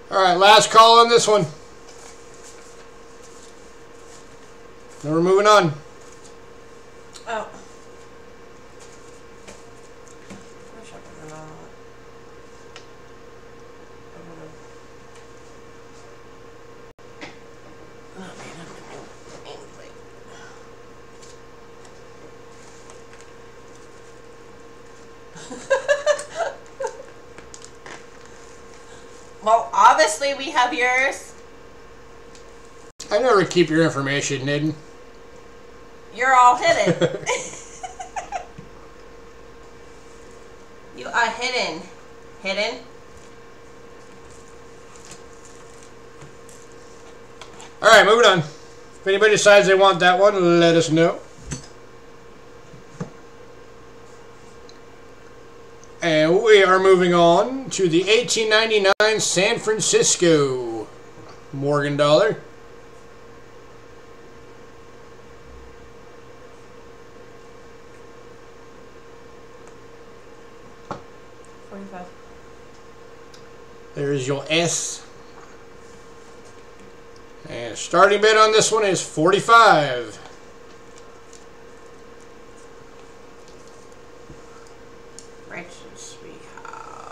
All right, last call on this one. Then we're moving on. Oh. Wish I could run on it. obviously we have yours. I never keep your information hidden. You're all hidden. You are hidden. Hidden? Alright, moving on. If anybody decides they want that one, let us know. And we are moving on to the 1899 San Francisco Morgan dollar. There's your S. And starting bid on this one is 45. Richards we have.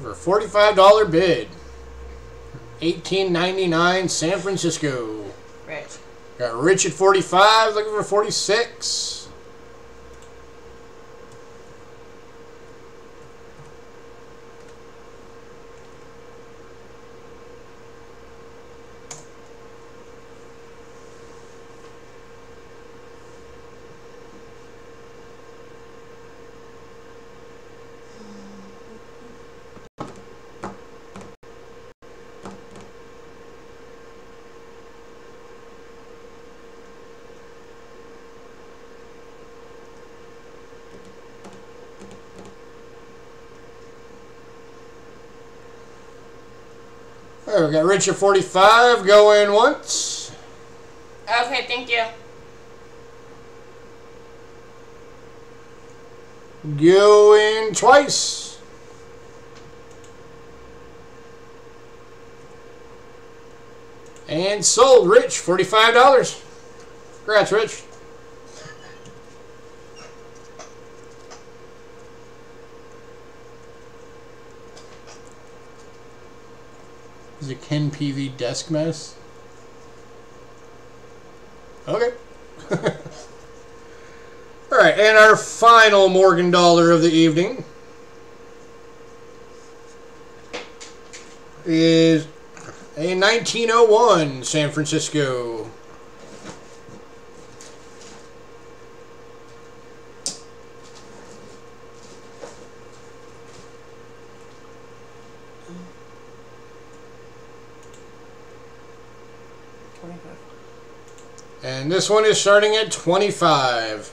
For $45 bid. 1899 San Francisco. Rich. Got Rich at 45, looking for 46. All right, we got Rich at 45 going once. Okay, thank you. Going twice. And sold. Rich, $45. Congrats, Rich. Is it Ken PV desk mess? Okay. Alright, and our final Morgan dollar of the evening is a 1901 San Francisco. And this one is starting at 25.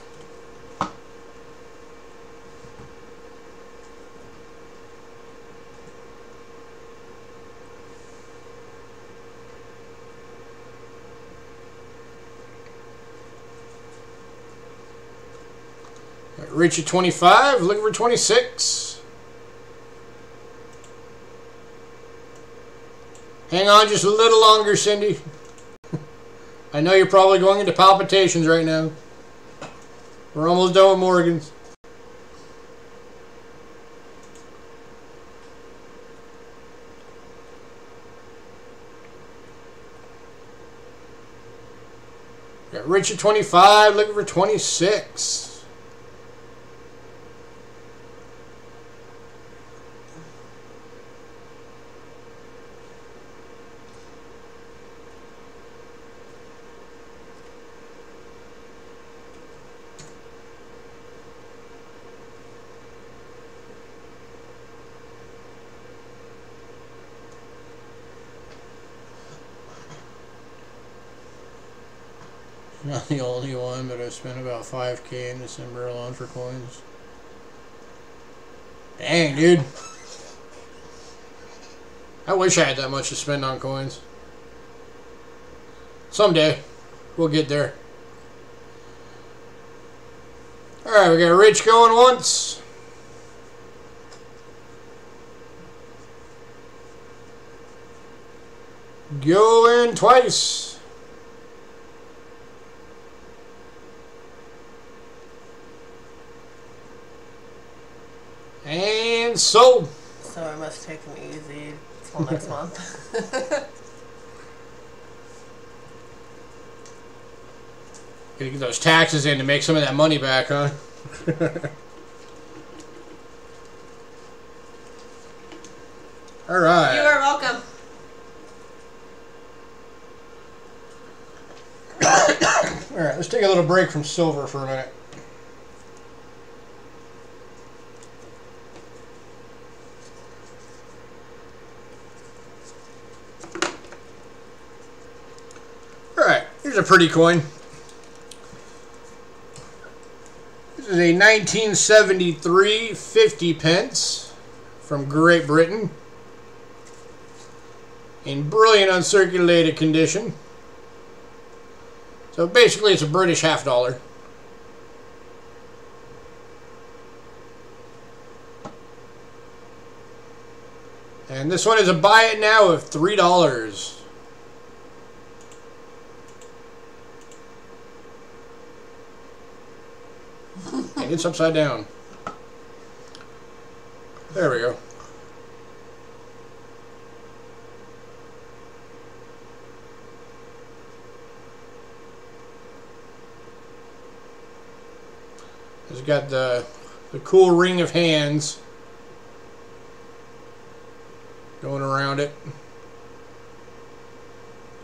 Rich at 25, looking for 26. Hang on just a little longer, Cindy. I know you're probably going into palpitations right now. We're almost done with Morgan's. Got Rich at 25, looking for 26. Not the only one, but I've spent about $5K in December alone for coins. Dang, dude. I wish I had that much to spend on coins. Someday, we'll get there. Alright, we got Rich going once. Going twice. And And sold. So I must take them easy till next month. Gotta get those taxes in to make some of that money back, huh? Alright. You are welcome. Alright, let's take a little break from silver for a minute. Alright, here's a pretty coin. This is a 1973 50 pence from Great Britain in brilliant uncirculated condition. So basically it's a British half dollar. And this one is a buy it now of $3. And it's upside down. There we go. It's got the cool ring of hands going around it.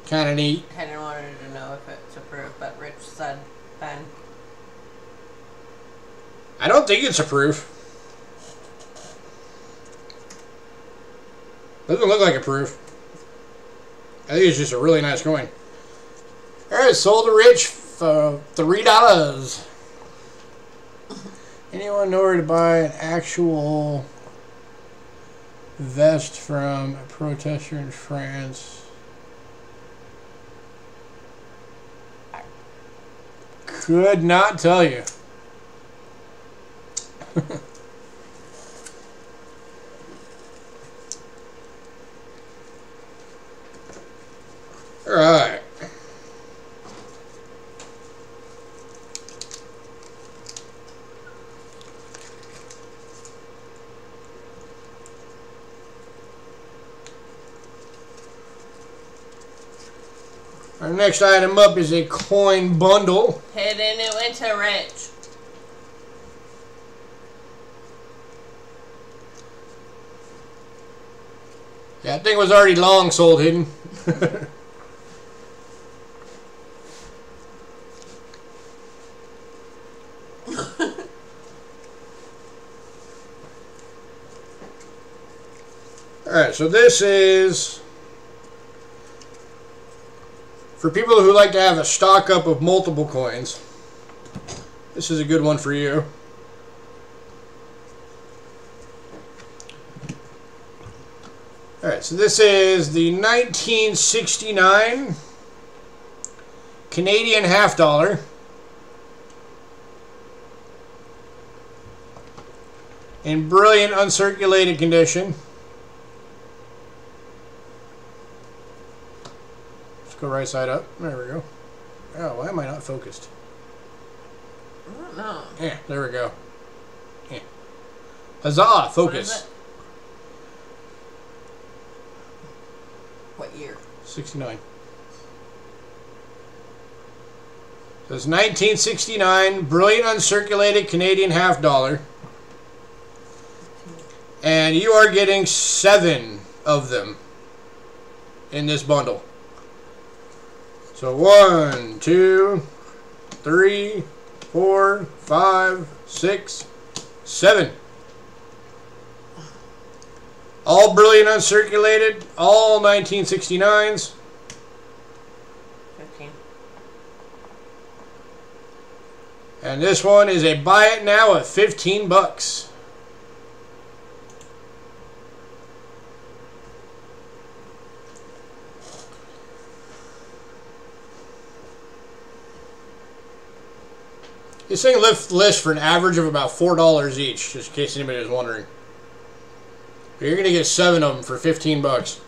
Kind of neat. Henry wanted to know if it's approved, but Rich said fine. I don't think it's a proof. Doesn't look like a proof. I think it's just a really nice coin. Alright, sold to Rich for $3. Anyone know where to buy an actual vest from a protester in France? I could not tell you. All right. Our next item up is a coin bundle. Hidden it went to Rich. That thing was already long sold, Hidden. Alright, so this is for people who like to have a stock up of multiple coins. This is a good one for you. Alright, so this is the 1969 Canadian half dollar. In brilliant uncirculated condition. Let's go right side up. There we go. Oh, why am I not focused? I don't know. Yeah, there we go. Yeah. Huzzah, focus. What year? 69. So it's 1969, brilliant uncirculated Canadian half dollar. And you are getting 7 of them in this bundle. So 1, 2, 3, 4, 5, 6, 7. All brilliant uncirculated, all 1969s. 15. And this one is a buy it now at $15. This thing lists for an average of about $4 each, just in case anybody was wondering. But you're going to get 7 of them for $15.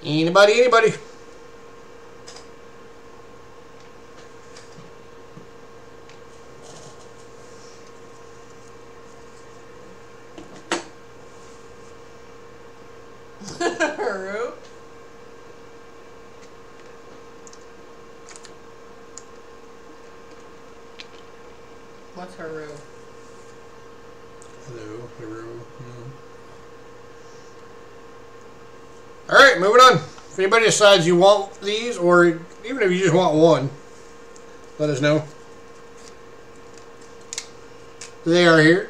Anybody, anybody? Haru? What's Haru? Hello, Haru. Alright, moving on. If anybody decides you want these, or even if you just want one, let us know. They are here.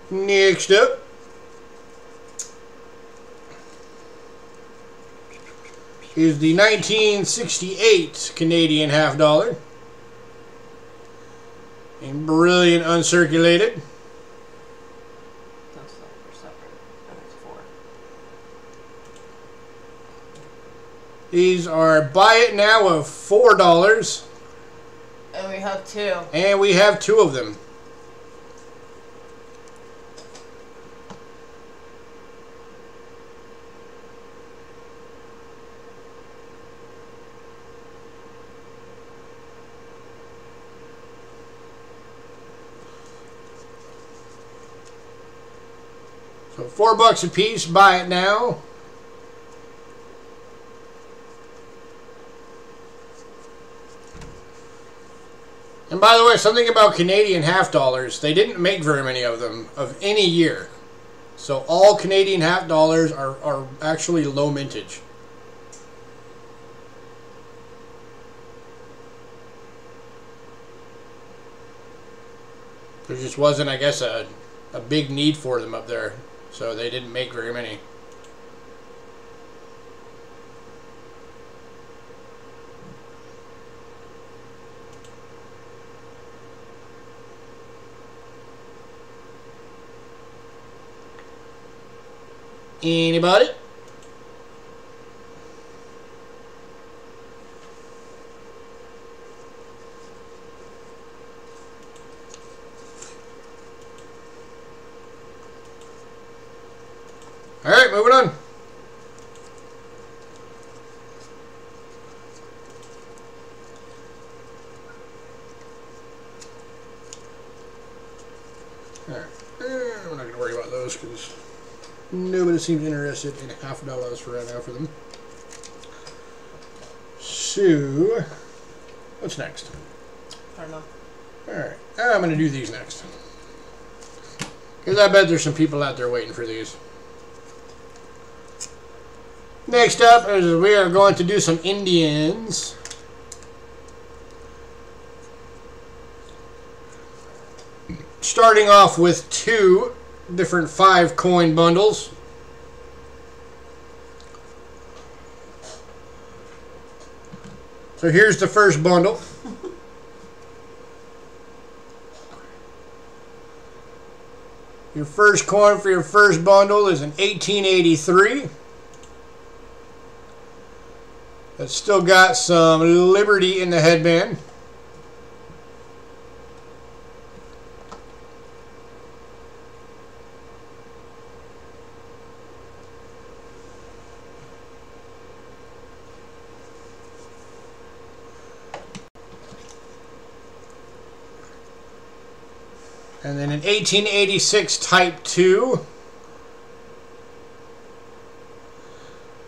Next up is the 1968 Canadian half dollar. And brilliant uncirculated. Those are separate. And it's 4. These are buy it now of $4. And we have 2. And we have 2 of them. So $4 a piece, buy it now. And by the way, something about Canadian half dollars, they didn't make very many of them of any year. So all Canadian half dollars are actually low mintage. There just wasn't, I guess, a big need for them up there. So they didn't make very many. Anybody? All right, moving on. All right, we're not going to worry about those because nobody seems interested in $50 right now for them. So, what's next? I don't know. All right, I'm going to do these next because I bet there's some people out there waiting for these. Next up is we are going to do some Indians. Starting off with 2 different 5-coin bundles. So here's the first bundle. Your first coin for your first bundle is an 1883. It's still got some Liberty in the headband. And then an 1886 Type 2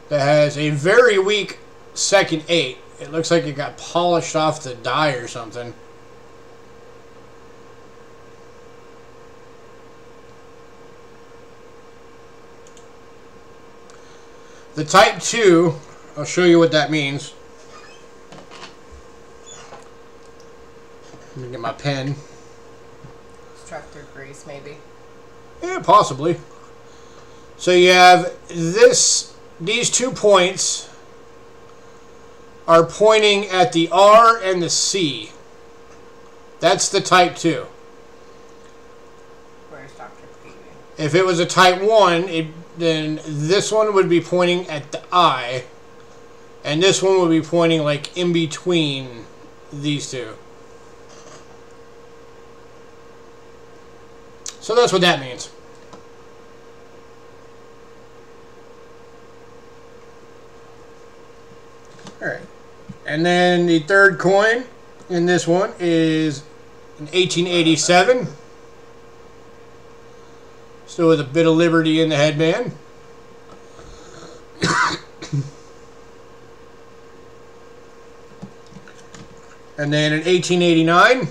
that has a very weak second 8. It looks like it got polished off the die or something. The Type 2, I'll show you what that means. Let me get my pen. Extractor grease, maybe. Yeah, possibly. So you have these 2 points are pointing at the R and the C. That's the Type 2. Where's Dr. Peavy? If it was a Type 1, then this one would be pointing at the I, and this one would be pointing like in between these 2. So that's what that means. Alright. And then the third coin in this one is an 1887. Still with a bit of liberty in the headband. And then an 1889.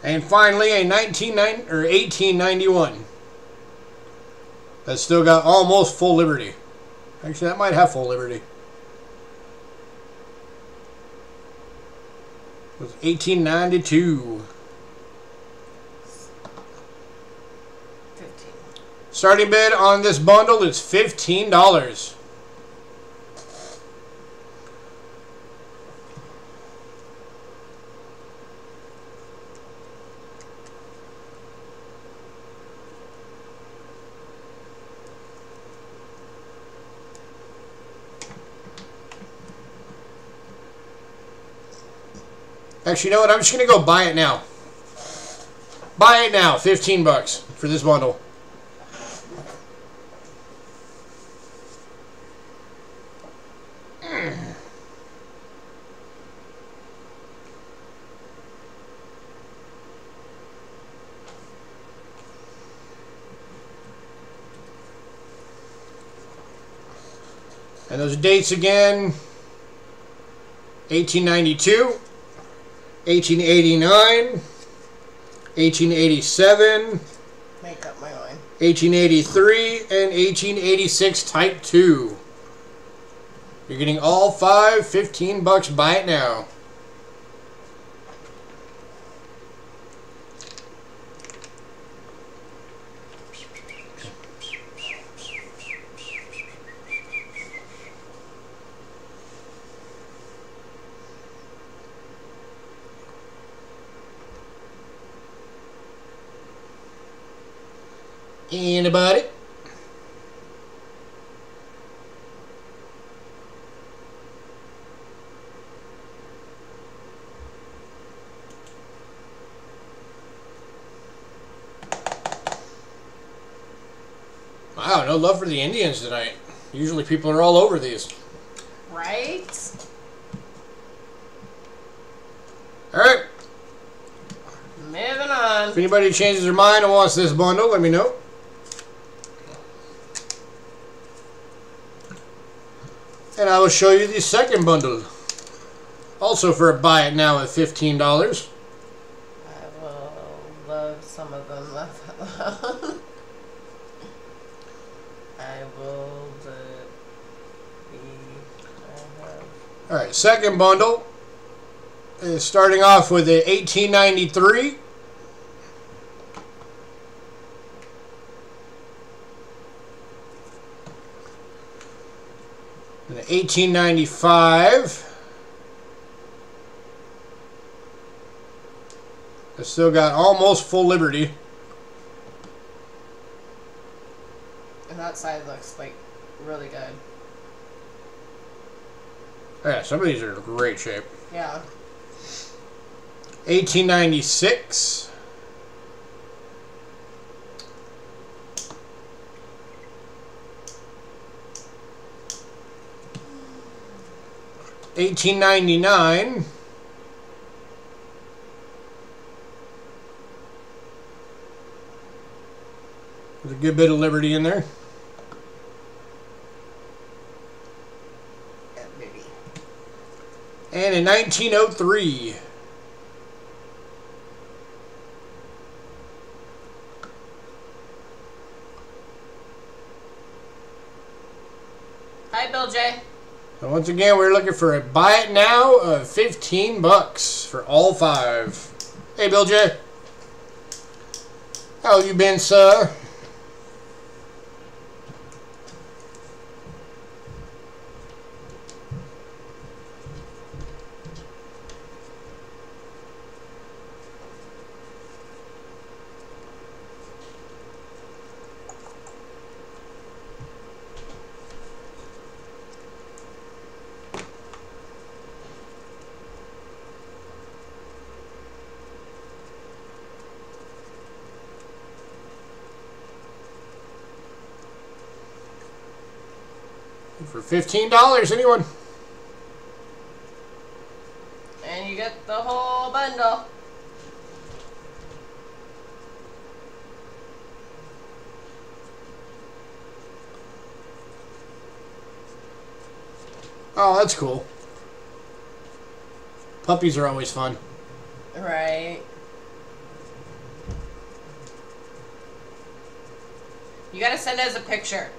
And finally, a 1891. That's still got almost full liberty. Actually, that might have full liberty. It was 1892. 15. Starting bid on this bundle is $15. Actually, you know what? I'm just going to go buy it now. Buy it now. $15 for this bundle. And those dates again: 1892. 1889, 1887, Make up my mind. 1883, and 1886 Type 2. You're getting all five, $15. Buy it now. Anybody? Wow, no love for the Indians tonight. Usually people are all over these. Right? Alright. Moving on. If anybody changes their mind and wants this bundle, let me know. And I will show you the second bundle. Also for a buy it now at $15. I will love some of them left alone. I will Alright, second bundle is starting off with a 1893. And an 1895. It's still got almost full liberty. And that side looks like really good. Yeah, some of these are in great shape. Yeah. 1896. 1899. There's a good bit of liberty in there. Yeah, baby. And in 1903. Hi, Bill J. So once again, we're looking for a buy it now of $15 for all five. Hey, Bill J. How you been, sir? For $15, anyone? And you get the whole bundle. Oh, that's cool. Puppies are always fun. Right. You gotta send us a picture.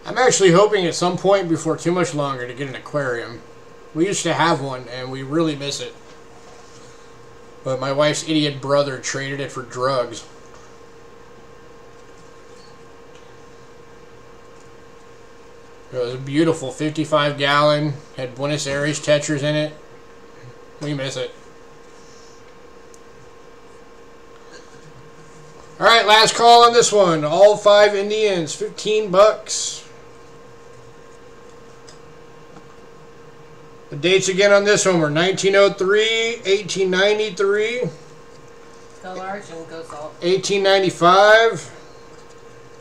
I'm actually hoping at some point before too much longer to get an aquarium. We used to have one, and we really miss it. But my wife's idiot brother traded it for drugs. It was a beautiful 55-gallon, had Buenos Aires tetras in it. We miss it. Alright, last call on this one. All 5 Indians, $15. The dates again on this one were 1903, 1893, Go large and go salt. 1895,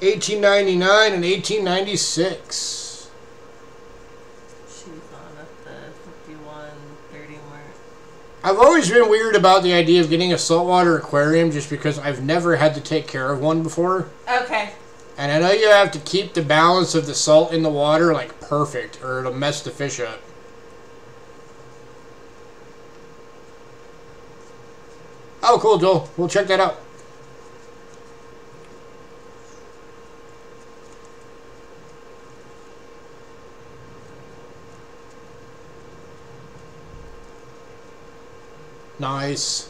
1899, and 1896. She was on at the 51:30 mark. I've always been weird about the idea of getting a saltwater aquarium just because I've never had to take care of one before. Okay. And I know you have to keep the balance of the salt in the water like perfect or it'll mess the fish up. Oh, cool, Joel. We'll check that out. Nice.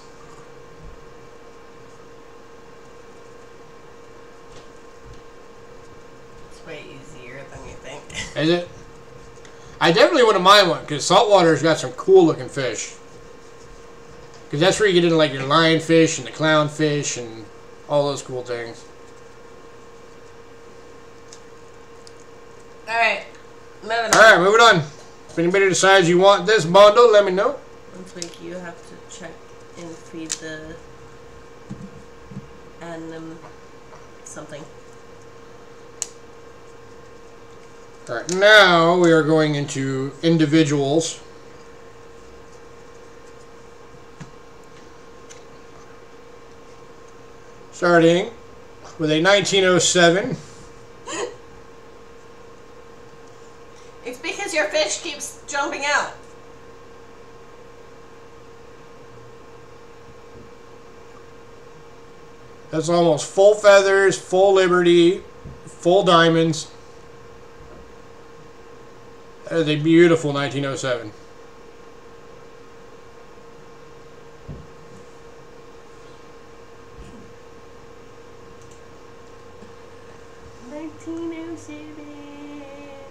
It's way easier than you think. Is it? I definitely wouldn't mind one because saltwater's got some cool looking fish. Because that's where you get into like your lionfish and the clownfish and all those cool things. Alright. Alright, moving on. If anybody decides you want this bundle, let me know. Looks like you have to check and feed the and something. Alright, now we are going into individuals. Starting with a 1907. It's because your fish keeps jumping out. That's almost full feathers, full Liberty, full diamonds. That is a beautiful 1907.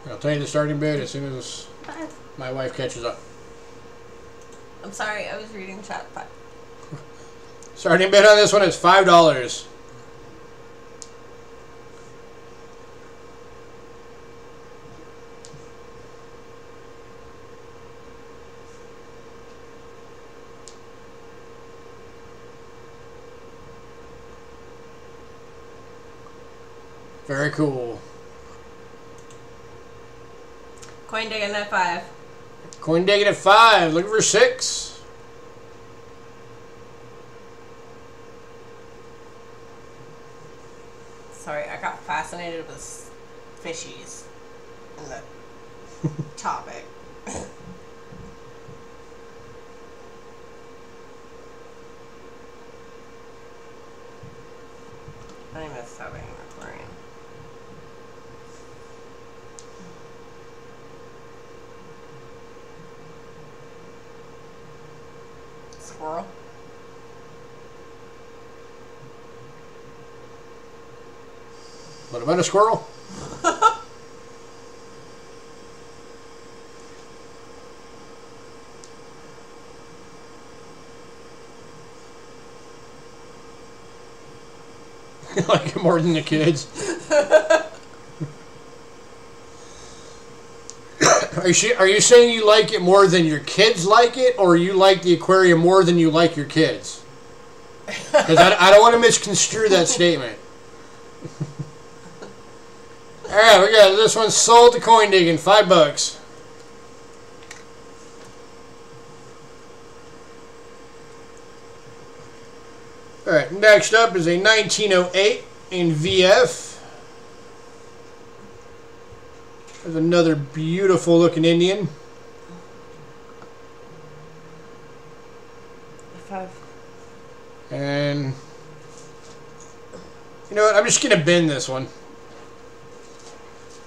I'll tell you the starting bid as soon as my wife catches up. I'm sorry, I was reading chat. Starting bid on this one is $5. Very cool. Coin digging at 5. Coin digging at 5. Looking for 6. Sorry, I got fascinated with fishies in the topic. I miss having an aquarium. Squirrel. What about a squirrel? Like it more than the kids. Are you saying you like it more than your kids like it, or you like the aquarium more than you like your kids? Because I don't want to misconstrue that statement. Alright, we got this one sold to coin digging, $5. Alright, next up is a 1908 in VF. There's another beautiful looking Indian. 5. And you know what? I'm just gonna bin this one.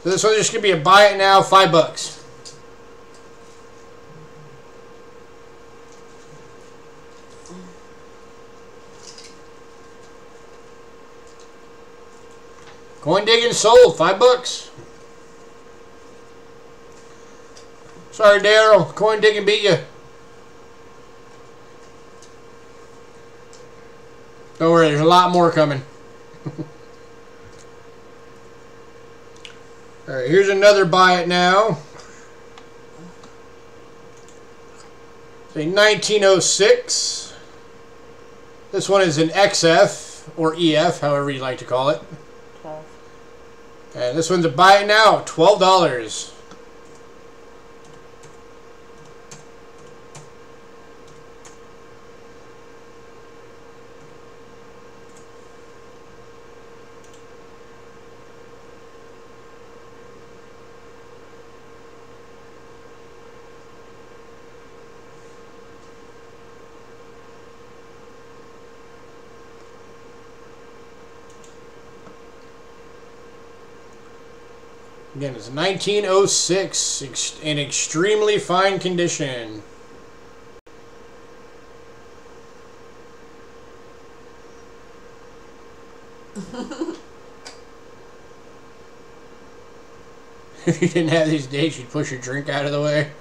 So this one's just gonna be a buy it now, $5. Coin digging sold, $5. Sorry, Daryl. Coin digging beat you. Don't worry, there's a lot more coming. Alright, here's another buy it now. It's a 1906. This one is an XF, or EF, however you like to call it. 12. And this one's a buy it now, $12. Again, it's 1906 in extremely fine condition. If you didn't have these dates, you'd push your drink out of the way.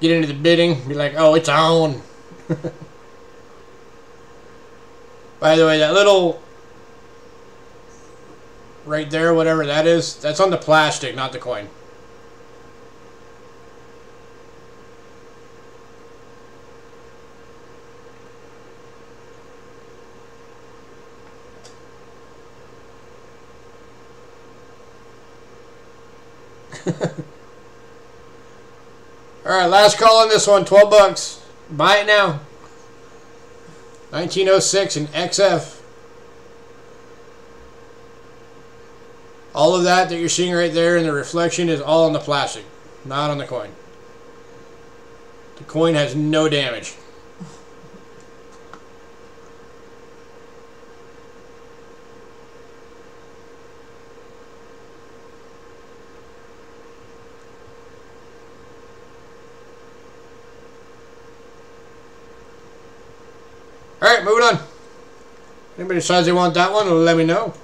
Get into the bidding, be like, oh, it's on. By the way, that little right there, whatever that is, that's on the plastic, not the coin. Alright, last call on this one, $12. Buy it now. 1906 in XF. All of that you're seeing right there in the reflection is all on the plastic, not on the coin. The coin has no damage. Alright, moving on. Anybody decides they want that one, let me know.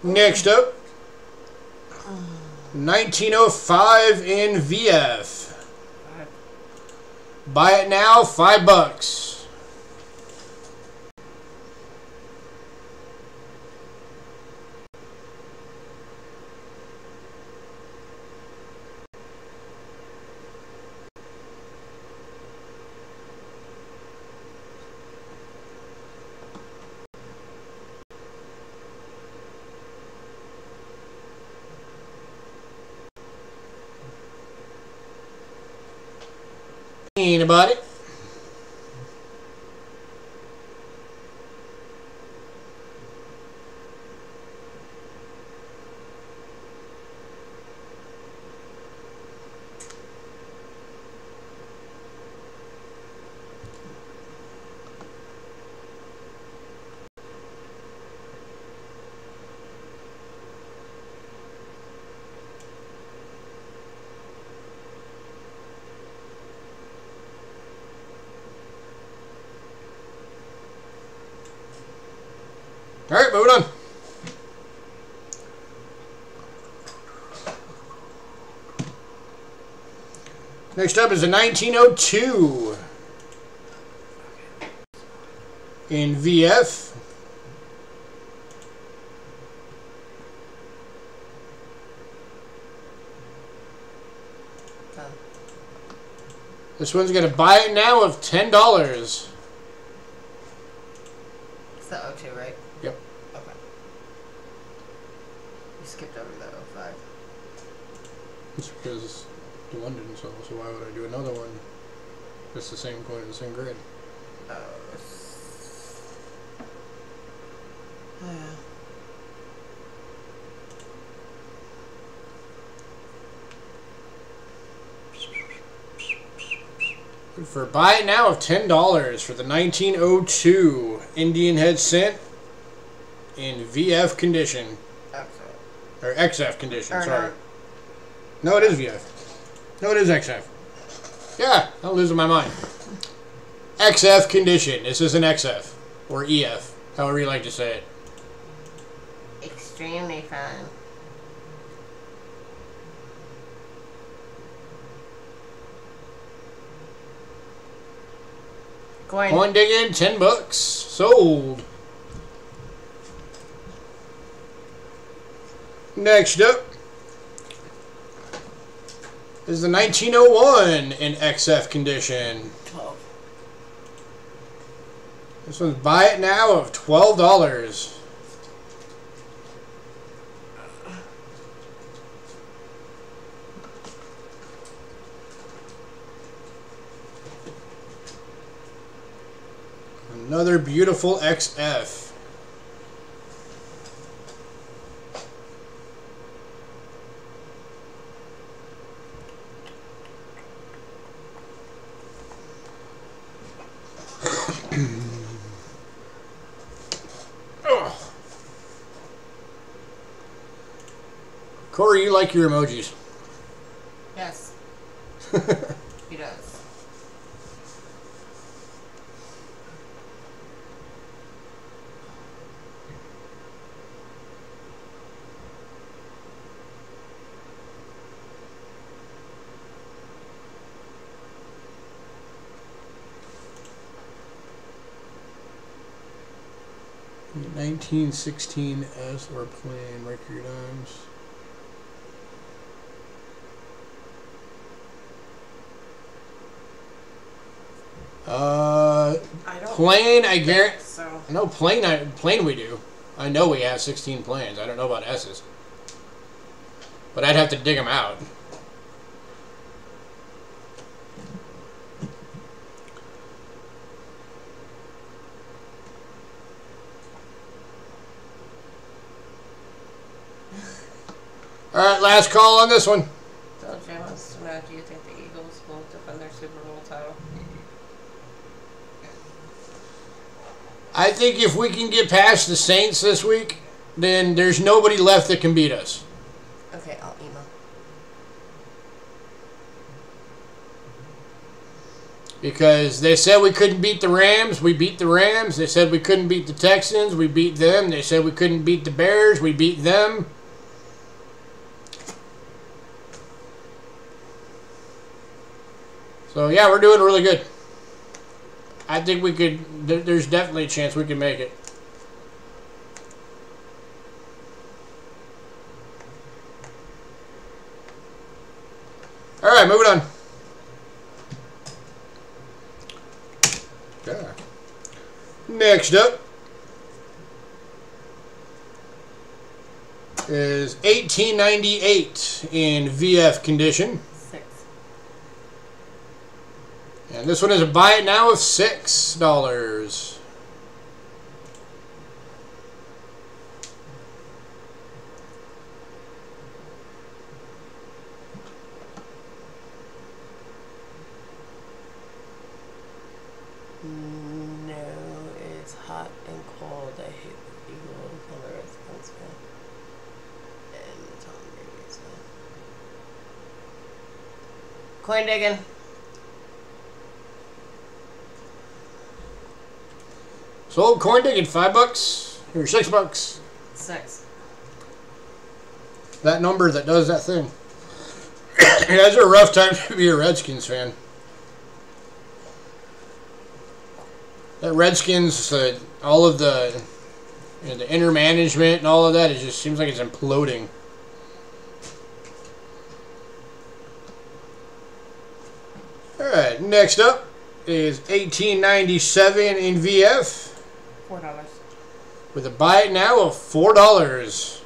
Next up, 1905 in VF. Buy it now, $5. Anybody? Alright, moving on. Next up is a 1902 in VF. Done. This one's gonna buy it now of $10. It's the O2, right? Yep. Okay. You skipped over the O5. It's because the one didn't sell, so why would I do another one? It's the same coin, the same grid. Oh. For buy it now of $10 for the 1902 Indian head cent in VF condition. Or XF condition, sorry. No, it is VF. No, it is XF. Yeah, I'm losing my mind. XF condition. This is an XF. Or EF. However you like to say it. Extremely fun. Coin digging, $10. Sold. Next up is the 1901 in XF condition. 12. This one's buy it now of $12. Another beautiful XF. Corey, you like your emojis. Yes. He does. The 1916 S or plain Mercury dimes. Plain, I guarantee. So. No, plain we do. I know we have 16 planes. I don't know about S's. But I'd have to dig them out. Alright, last call on this one. Bill J wants to know, do you think the Eagles will defend their Super Bowl title? I think if we can get past the Saints this week, then there's nobody left that can beat us. Okay, I'll email. Because they said we couldn't beat the Rams, we beat the Rams. They said we couldn't beat the Texans, we beat them. They said we couldn't beat the Bears, we beat them. So yeah, we're doing really good. I think we could, there's definitely a chance we can make it. Alright, moving on. Yeah. Next up is 1898 in VF condition. And this one is a buy it now of $6. No, it's hot and cold. I hate the Eagles and the Redskins fan. And the Tom Brady's fan. Coin digging. Sold coin digging, $5 or $6. 6. That number that does that thing. It has a rough time to be a Redskins fan. That Redskins, all of the, the inner management and all of that, it just seems like it's imploding. Alright, next up is 1897 in VF. $4. With a buy it now of $4.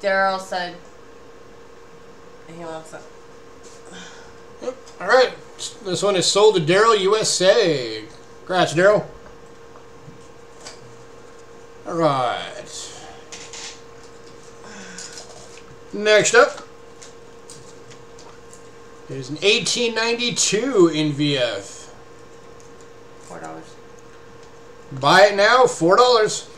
Daryl said he wants it. Yep. Alright, this one is sold to Daryl USA. Congrats, Daryl. Alright. Next up is an 1892 in VF. $4. Buy it now, $4.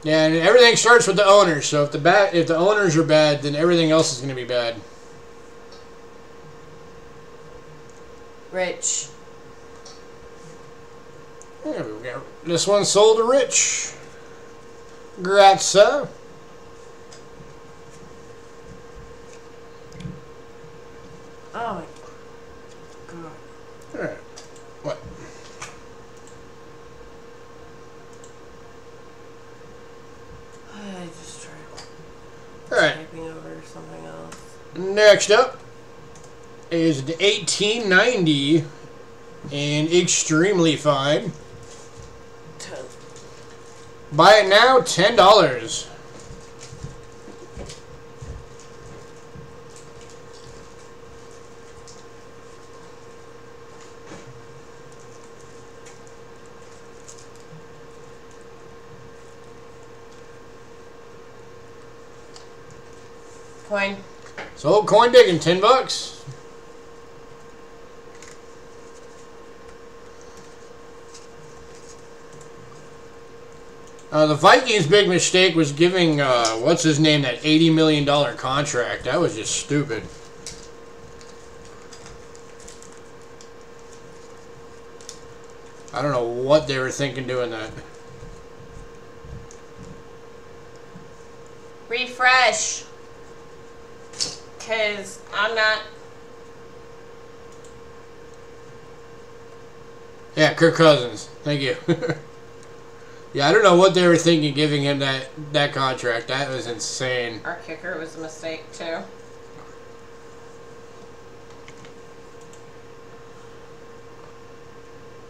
Yeah, and everything starts with the owners. So if the owners are bad, then everything else is going to be bad. Rich. There we go. This one sold to Rich. Grazza. Oh my god. Alright. What? I just tried Alright. typing over something else. Next up is the 1890 and extremely fine. 10. Buy it now, $10. Coin. So coin digging, $10. The Vikings' big mistake was giving what's his name that $80 million contract. That was just stupid. I don't know what they were thinking doing that. Refresh. Because I'm not. Yeah, Kirk Cousins. Thank you. Yeah, I don't know what they were thinking giving him that contract. That was insane. Our kicker was a mistake, too.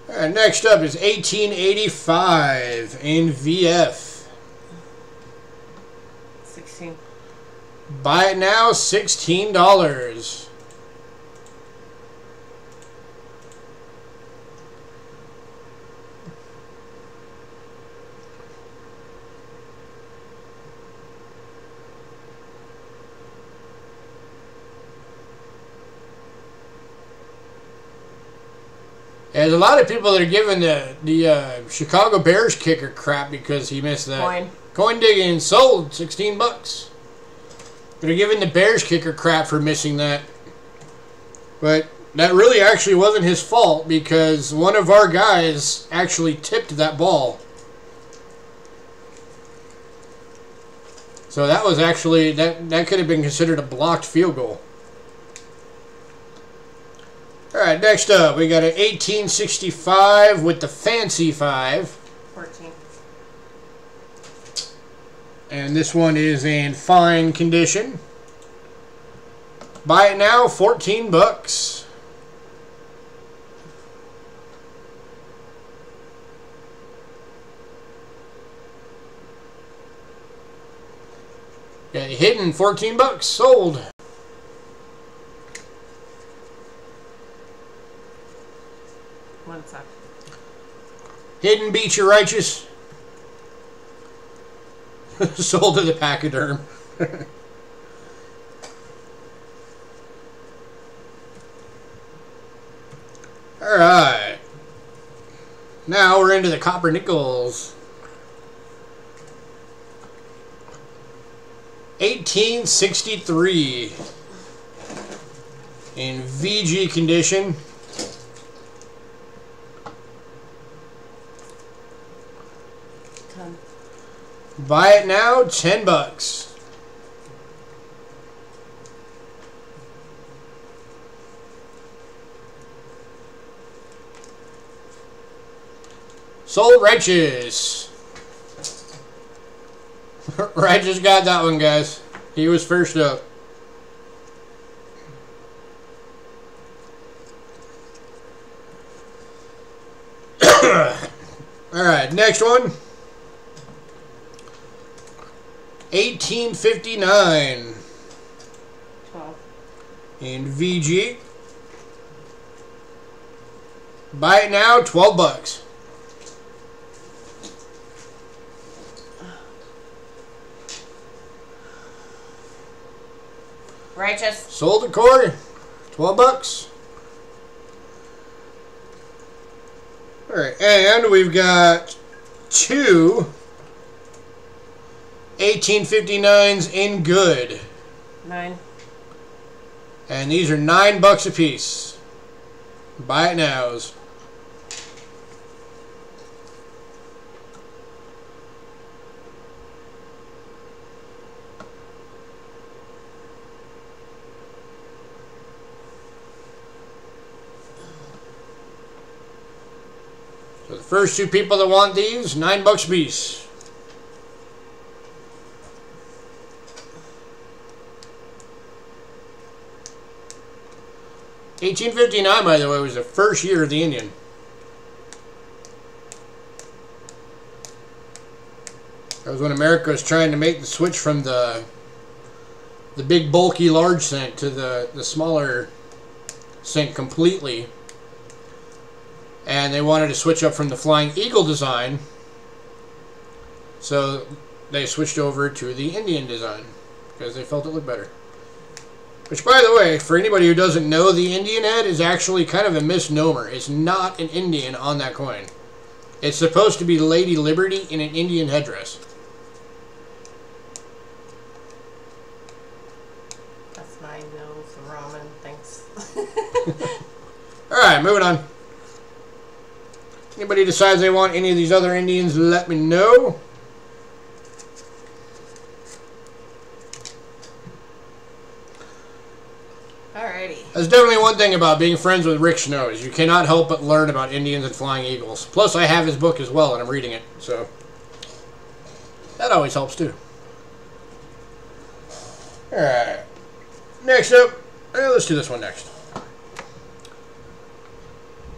Alright, next up is 1885 in VF. 16. Buy it now, $16. There's a lot of people that are giving the Chicago Bears kicker crap because he missed that. Coin. Coin digging sold, $16. They're giving the Bears kicker crap for missing that. But that really actually wasn't his fault because one of our guys actually tipped that ball. So that was actually, that could have been considered a blocked field goal. Alright, next up, we got an 1865 with the fancy 5. 14. And this one is in fine condition. Buy it now, $14. Got it hidden, $14, sold. One sec. Hidden beat you righteous. Sold to the pachyderm. Alright. Now we're into the copper nickels. 1863. In VG condition. Buy it now, $10. Sold Righteous. Righteous got that one, guys. He was first up. Alright, next one. 1859. 12. In VG. Buy it now, $12. Righteous. Sold to Corey. $12. Alright, and we've got two 1859s in good. 9. And these are $9 a piece. Buy it nows. So the first two people that want these, $9 a piece. $1859, by the way, was the first year of the Indian. That was when America was trying to make the switch from the big, bulky, large cent to the smaller cent completely. And they wanted to switch up from the Flying Eagle design. So they switched over to the Indian design because they felt it looked better. Which, by the way, for anybody who doesn't know, the Indian head is actually kind of a misnomer. It's not an Indian on that coin. It's supposed to be Lady Liberty in an Indian headdress. That's my nose, Roman. Thanks. Alright, moving on. Anybody decides they want any of these other Indians, let me know. Alrighty. That's definitely one thing about being friends with Rick Snow, is you cannot help but learn about Indians and Flying Eagles. Plus, I have his book as well, and I'm reading it, so that always helps too. Alright. Next up, let's do this one next.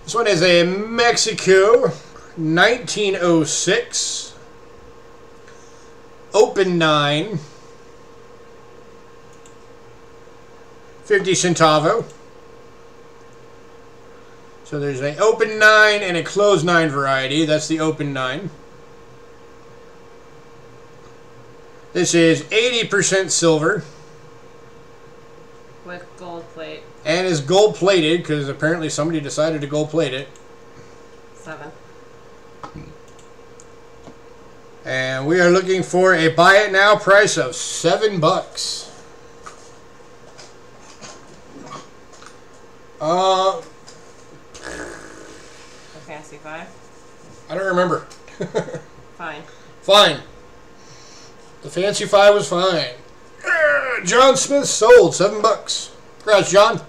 This one is a Mexico 1906 Open 9 50 centavo. So there's an open 9 and a closed 9 variety. That's the open 9. This is 80% silver. With gold plate. And is gold plated because apparently somebody decided to gold plate it. 7. And we are looking for a buy it now price of $7. A fancy 5. I don't remember. Fine. Fine. The fancy 5 was fine. John Smith sold $7. Congrats, John.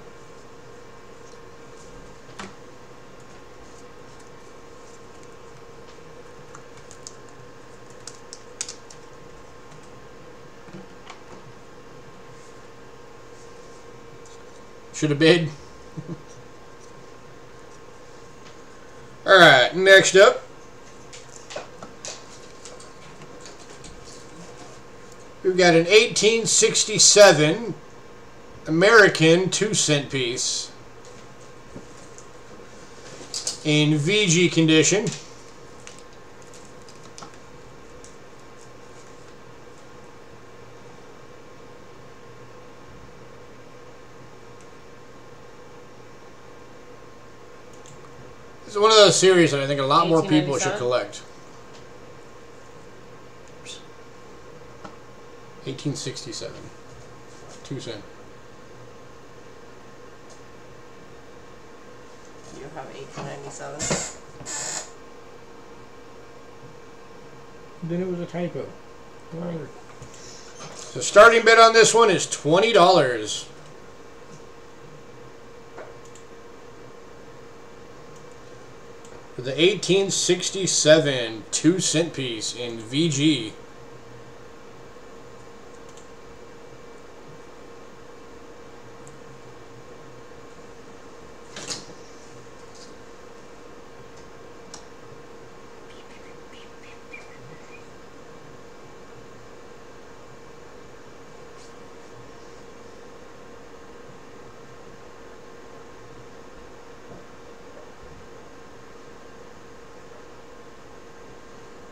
Should have bid. Alright, next up. We've got an 1867 American 2-cent piece in VG condition. This is one of those series that I think a lot more people should collect. 1867. 2 cent. have 1897. Then it was a typo. The starting bid on this one is $20. For the 1867 2-cent piece in VG.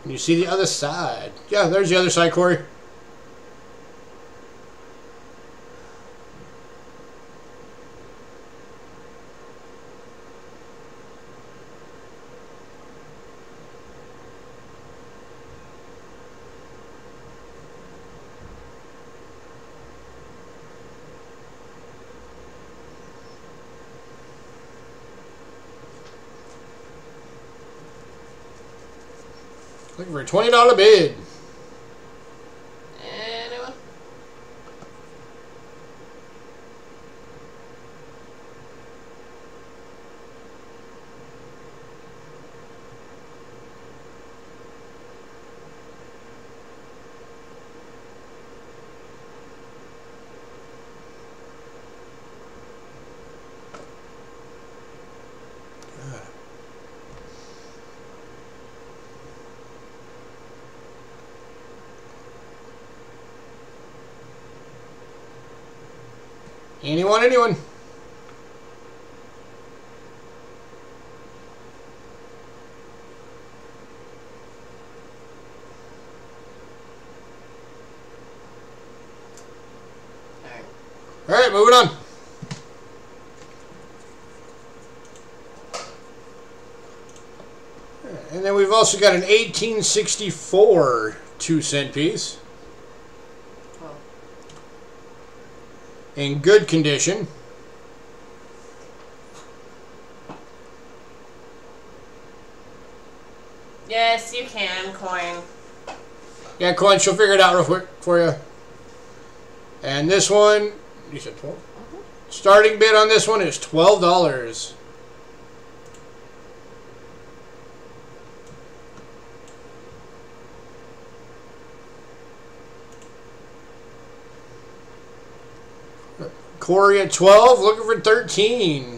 Can you see the other side? Yeah, there's the other side, Corey. Looking for a $20 bid. Anyone? Anyone? All right, moving on. And then we've also got an 1864 2-cent piece. In good condition. Yes, you can, coin. Yeah, coin, she'll figure it out real quick for you. And this one, you said 12? Starting bid on this one is $12. Corey at 12, looking for 13.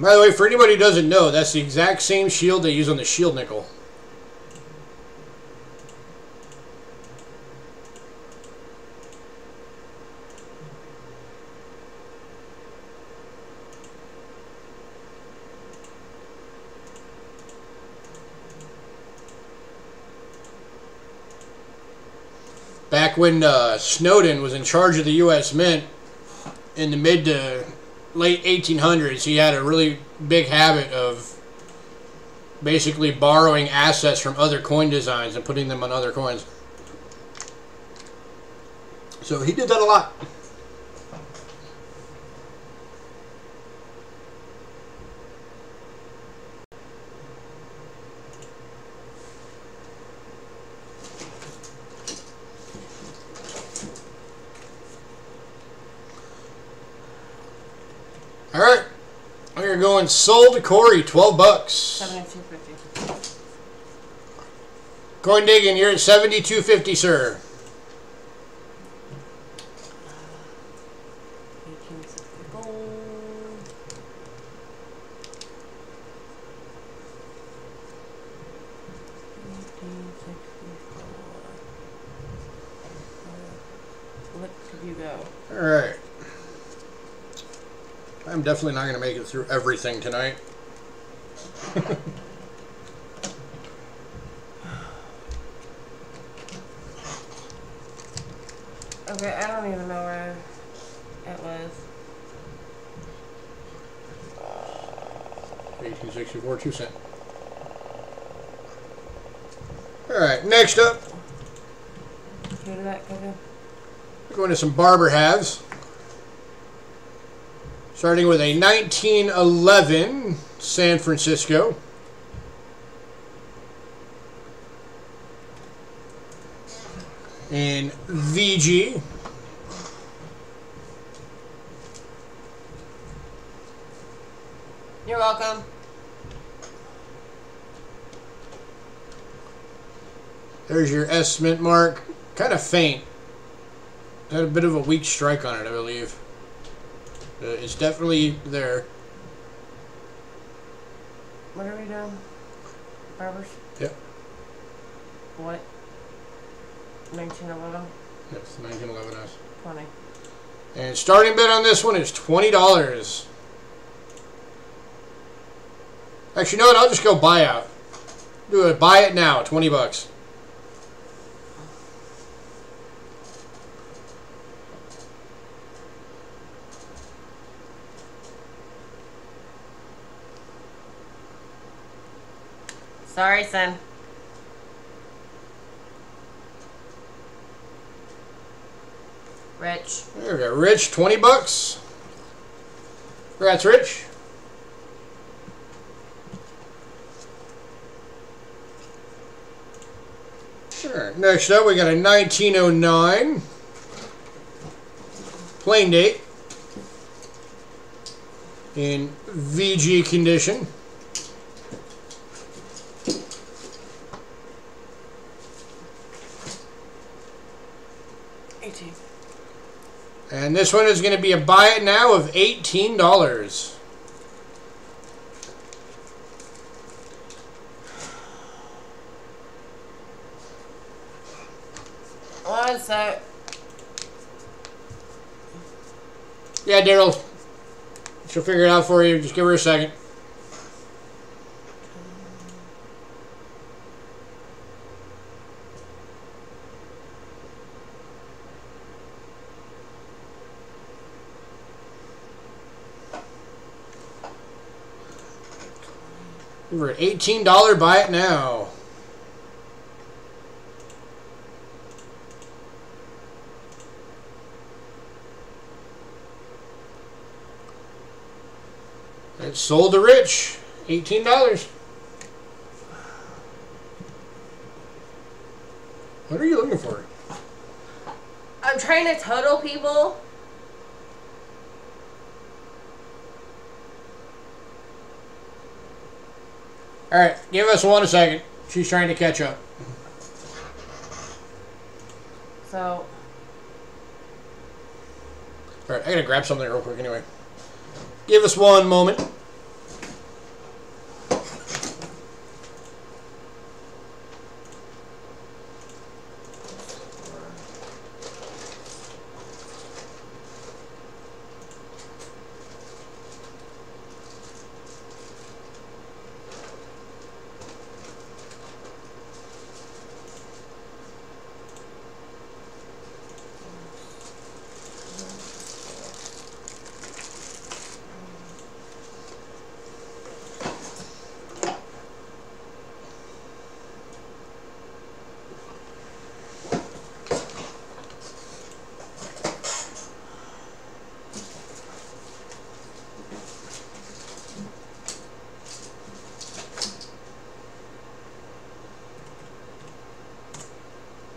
By the way, for anybody who doesn't know, that's the exact same shield they use on the shield nickel. Back when Snowden was in charge of the U.S. Mint in the mid to late 1800s, he had a really big habit of basically borrowing assets from other coin designs and putting them on other coins. So he did that a lot. All right, we're going sold to Corey, $12. $72.50. Coin digging, you're at $72.50, sir. 1860 gold. What could you go? All right. I'm definitely not going to make it through everything tonight. Okay, I don't even know where it was. 1864, 2 cents. Alright, next up, Who did that go to? we're going to some barber halves. Starting with a 1911 San Francisco. In VG. You're welcome. There's your estimate mark. Kind of faint. Had a bit of a weak strike on it, I believe. It's definitely there. What are we doing? Barbers? Yep. What? 1911? Yes, 1911 S. 20. And starting bid on this one is $20. Actually, you know what? I'll just go buyout. Do it. Buy it now. $20. Sorry, son. Rich. There we go. Rich, $20. Congrats, Rich. Sure. Next up, we got a 1909 plain date in VG condition. And this one is going to be a buy it now of $18. One sec. Yeah, Daryl. She'll figure it out for you. Just give her a second. We're at $18 buy it now. It's sold to Rich. $18. What are you looking for? I'm trying to total people. Alright, give us 1 second. She's trying to catch up. So. Alright, I gotta grab something real quick anyway. Give us 1 moment.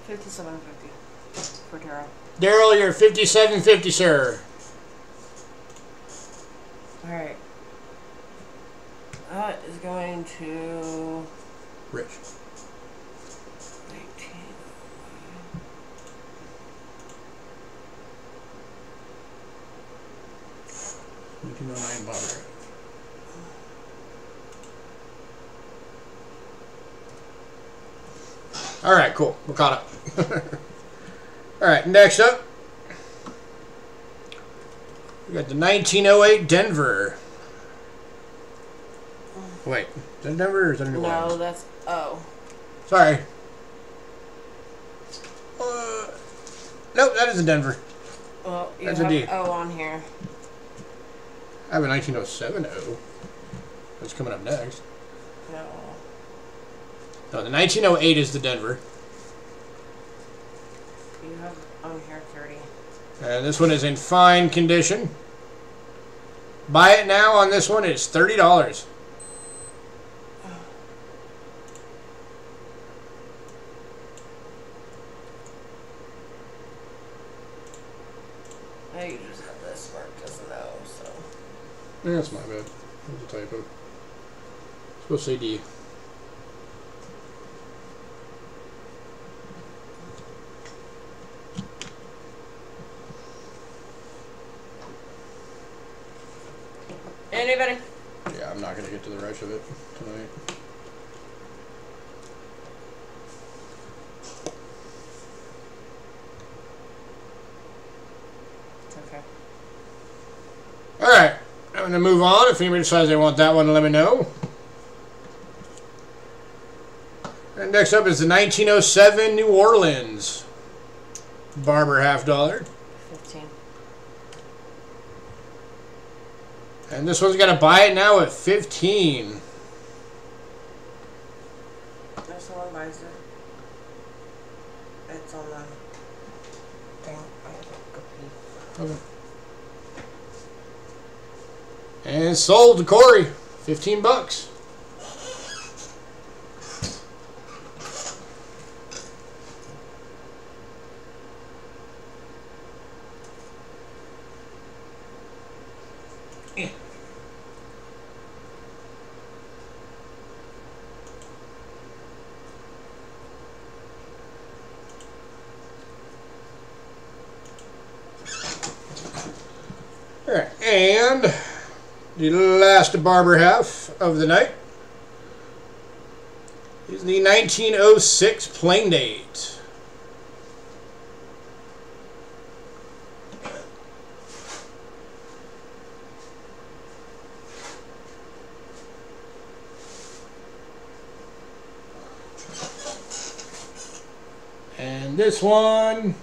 $57.50 for Daryl. Daryl, you're $57.50, sir. Alright. That is going to Rich. 19. 1909 Bobber. Alright, cool. We're caught up. Alright, next up, we got the 1908 Denver. Wait, is that Denver or is that a New Orleans? No, that's. Oh. Sorry. Nope, that is a Denver. Well, you That's have a D. O on here. I have a 1907 O. That's coming up next. No. No, the 1908 is the Denver. You have on here 30. And this one is in fine condition. Buy it now on this one. It's $30. I you just have this marked as an O, so. Yeah, that's my bad. That was a typo. It's supposed to say D. Anybody? Yeah, I'm not going to get to the rest of it tonight. It's okay. Alright, I'm going to move on. If anybody decides they want that one, let me know. And next up is the 1907 New Orleans. Barber $50. 15. And this one's got to buy it now at 15. If someone buys it, it's on the thing. I have to go pee. Okay. And sold to Corey. $15. Alright, and the last barber half of the night is the 1906 Plain Date. And this one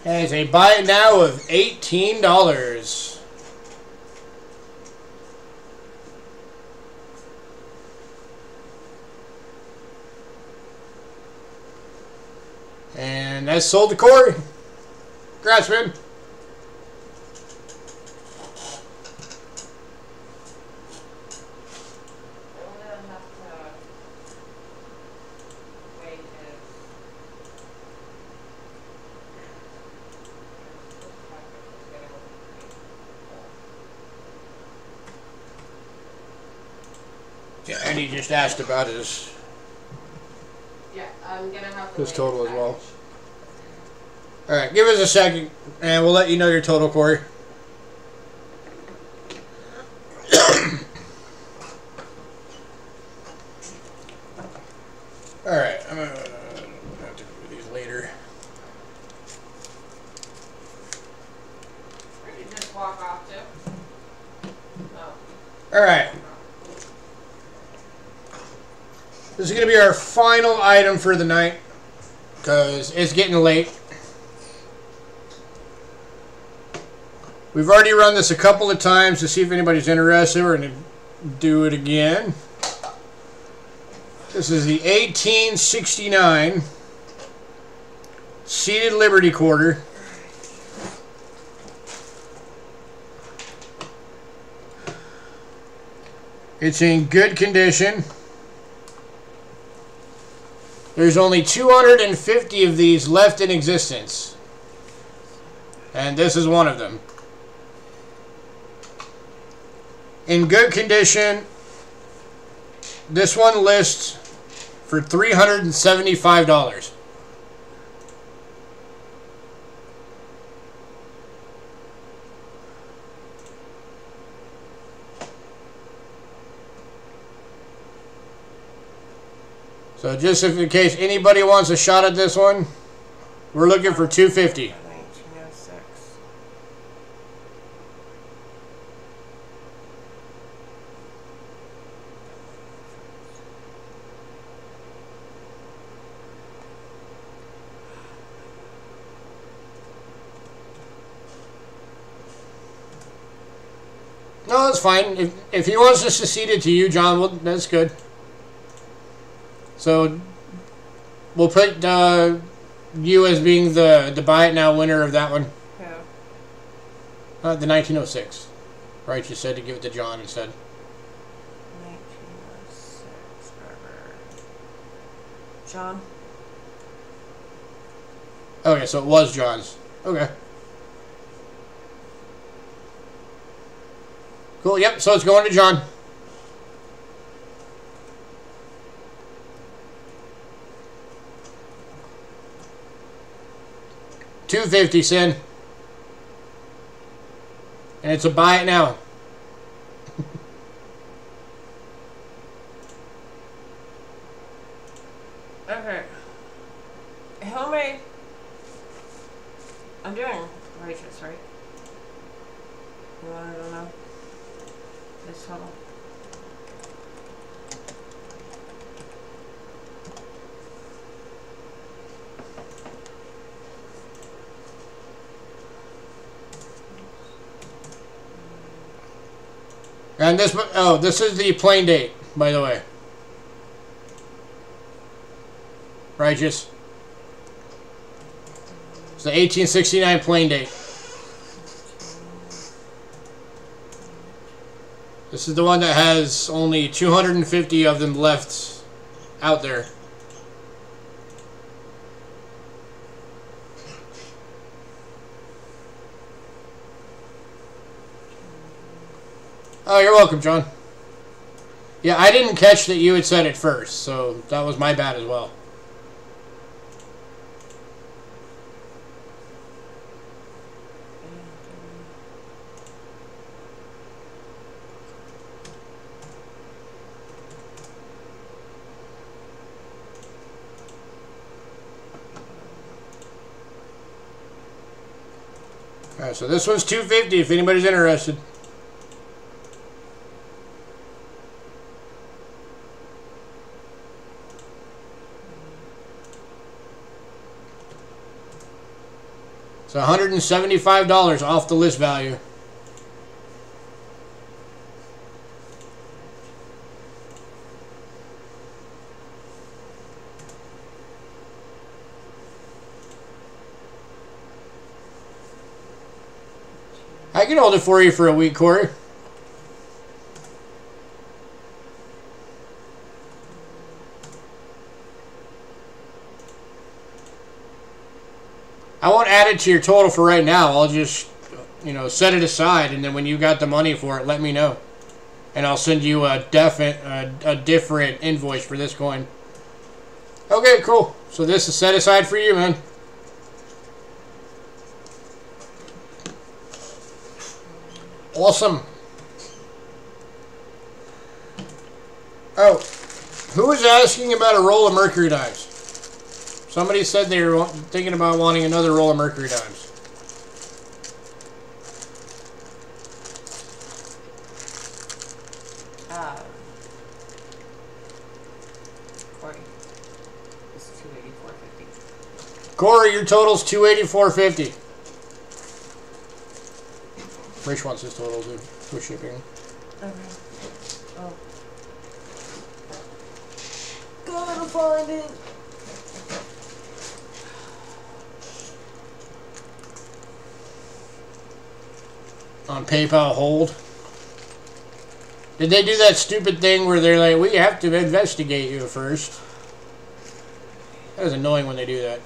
has a buy it now of $18. And that's sold to Corey. Congrats, man. Yeah, and he just asked about his I'm gonna have to his total as well. All right, give us a second, and we'll let you know your total, Corey. All right, I'm gonna have to do these later. Where did you just walk off to? Oh. All right. This is going to be our final item for the night because it's getting late. We've already run this a couple of times to see if anybody's interested. We're going to do it again. This is the 1869 Seated Liberty Quarter. It's in good condition. There's only 250 of these left in existence. And this is one of them. In good condition, this one lists for $375. So just if in case anybody wants a shot at this one, we're looking for $250. 1906. that's fine. If he wants us to cede it to you, John, well, that's good. So we'll put you as being the buy it now winner of that one. Yeah. The 1906. Right, you said to give it to John instead. 1906. John. Okay, so it was John's. Okay. Cool, yep, so it's going to John. $250, Sin. And it's a buy it now. Okay. How many? I'm doing righteous, right? You want to know? This total. And this, oh, this is the plain date, by the way. Righteous. It's the 1869 plain date. This is the one that has only 250 of them left out there. Oh, you're welcome, John. Yeah, I didn't catch that you had said it first, so that was my bad as well. Alright, so this one's $250 if anybody's interested. It's $175 off the list value. I can hold it for you for a week, Corey. I won't add it to your total for right now. I'll just, you know, set it aside, and then when you got the money for it, let me know. And I'll send you a different invoice for this coin. Okay, cool. So this is set aside for you, man. Awesome. Oh, who was asking about a roll of mercury dimes? Somebody said they were thinking about wanting another roll of mercury dimes. Corey. It's $284.50. Corey, your total's $284.50. Rich wants his total too, for shipping. Okay. Oh. Gotta find it. On PayPal hold. Did they do that stupid thing where they're like, we have to investigate you first? That is annoying when they do that.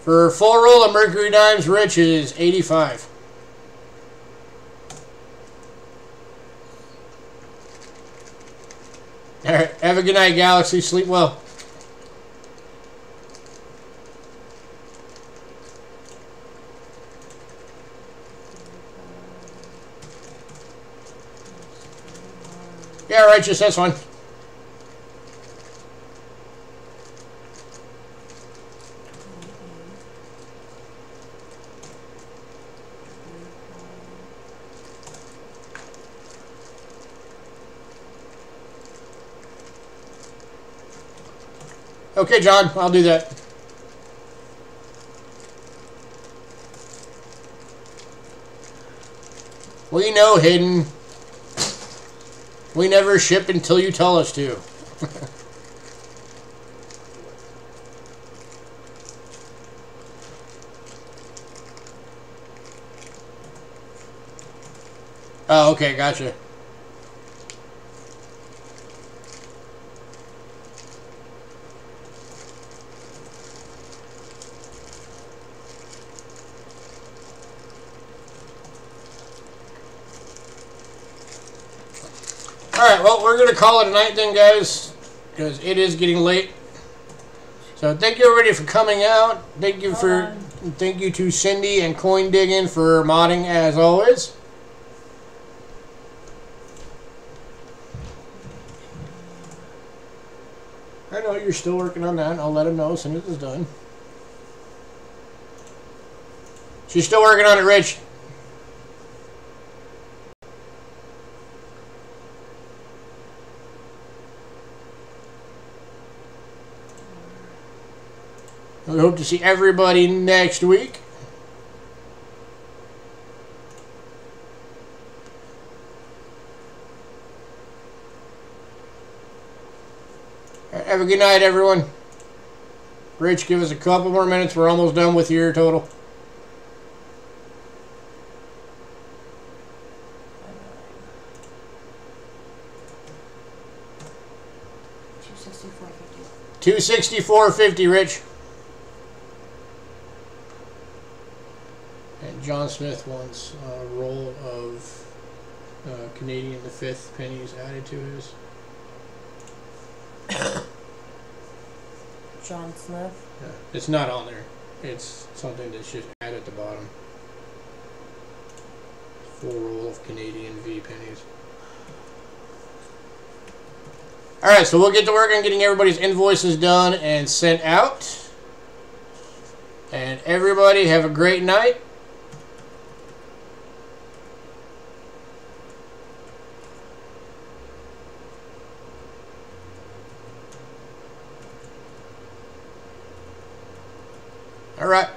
For a full roll of mercury dimes, Rich is $85. Alright, have a good night, Galaxy. Sleep well. Yeah, Righteous, that's fine. Okay, John, I'll do that. We know, Hayden. We never ship until you tell us to. Oh, okay, gotcha. Alright, well, we're going to call it a night then, guys, because it is getting late. So thank you, everybody, for coming out. Thank you to Cindy and Coin Digging for modding, as always. I know you're still working on that. I'll let him know as soon as it's done. She's still working on it, Rich. We hope to see everybody next week. Have a good night, everyone. Rich, give us a couple more minutes. We're almost done with your total. $264.50, Rich. And John Smith wants a roll of Canadian the 5th pennies added to his. John Smith? Yeah, it's not on there. It's something that's just added at the bottom. Full roll of Canadian V pennies. Alright, so we'll get to work on getting everybody's invoices done and sent out. And everybody have a great night. All right.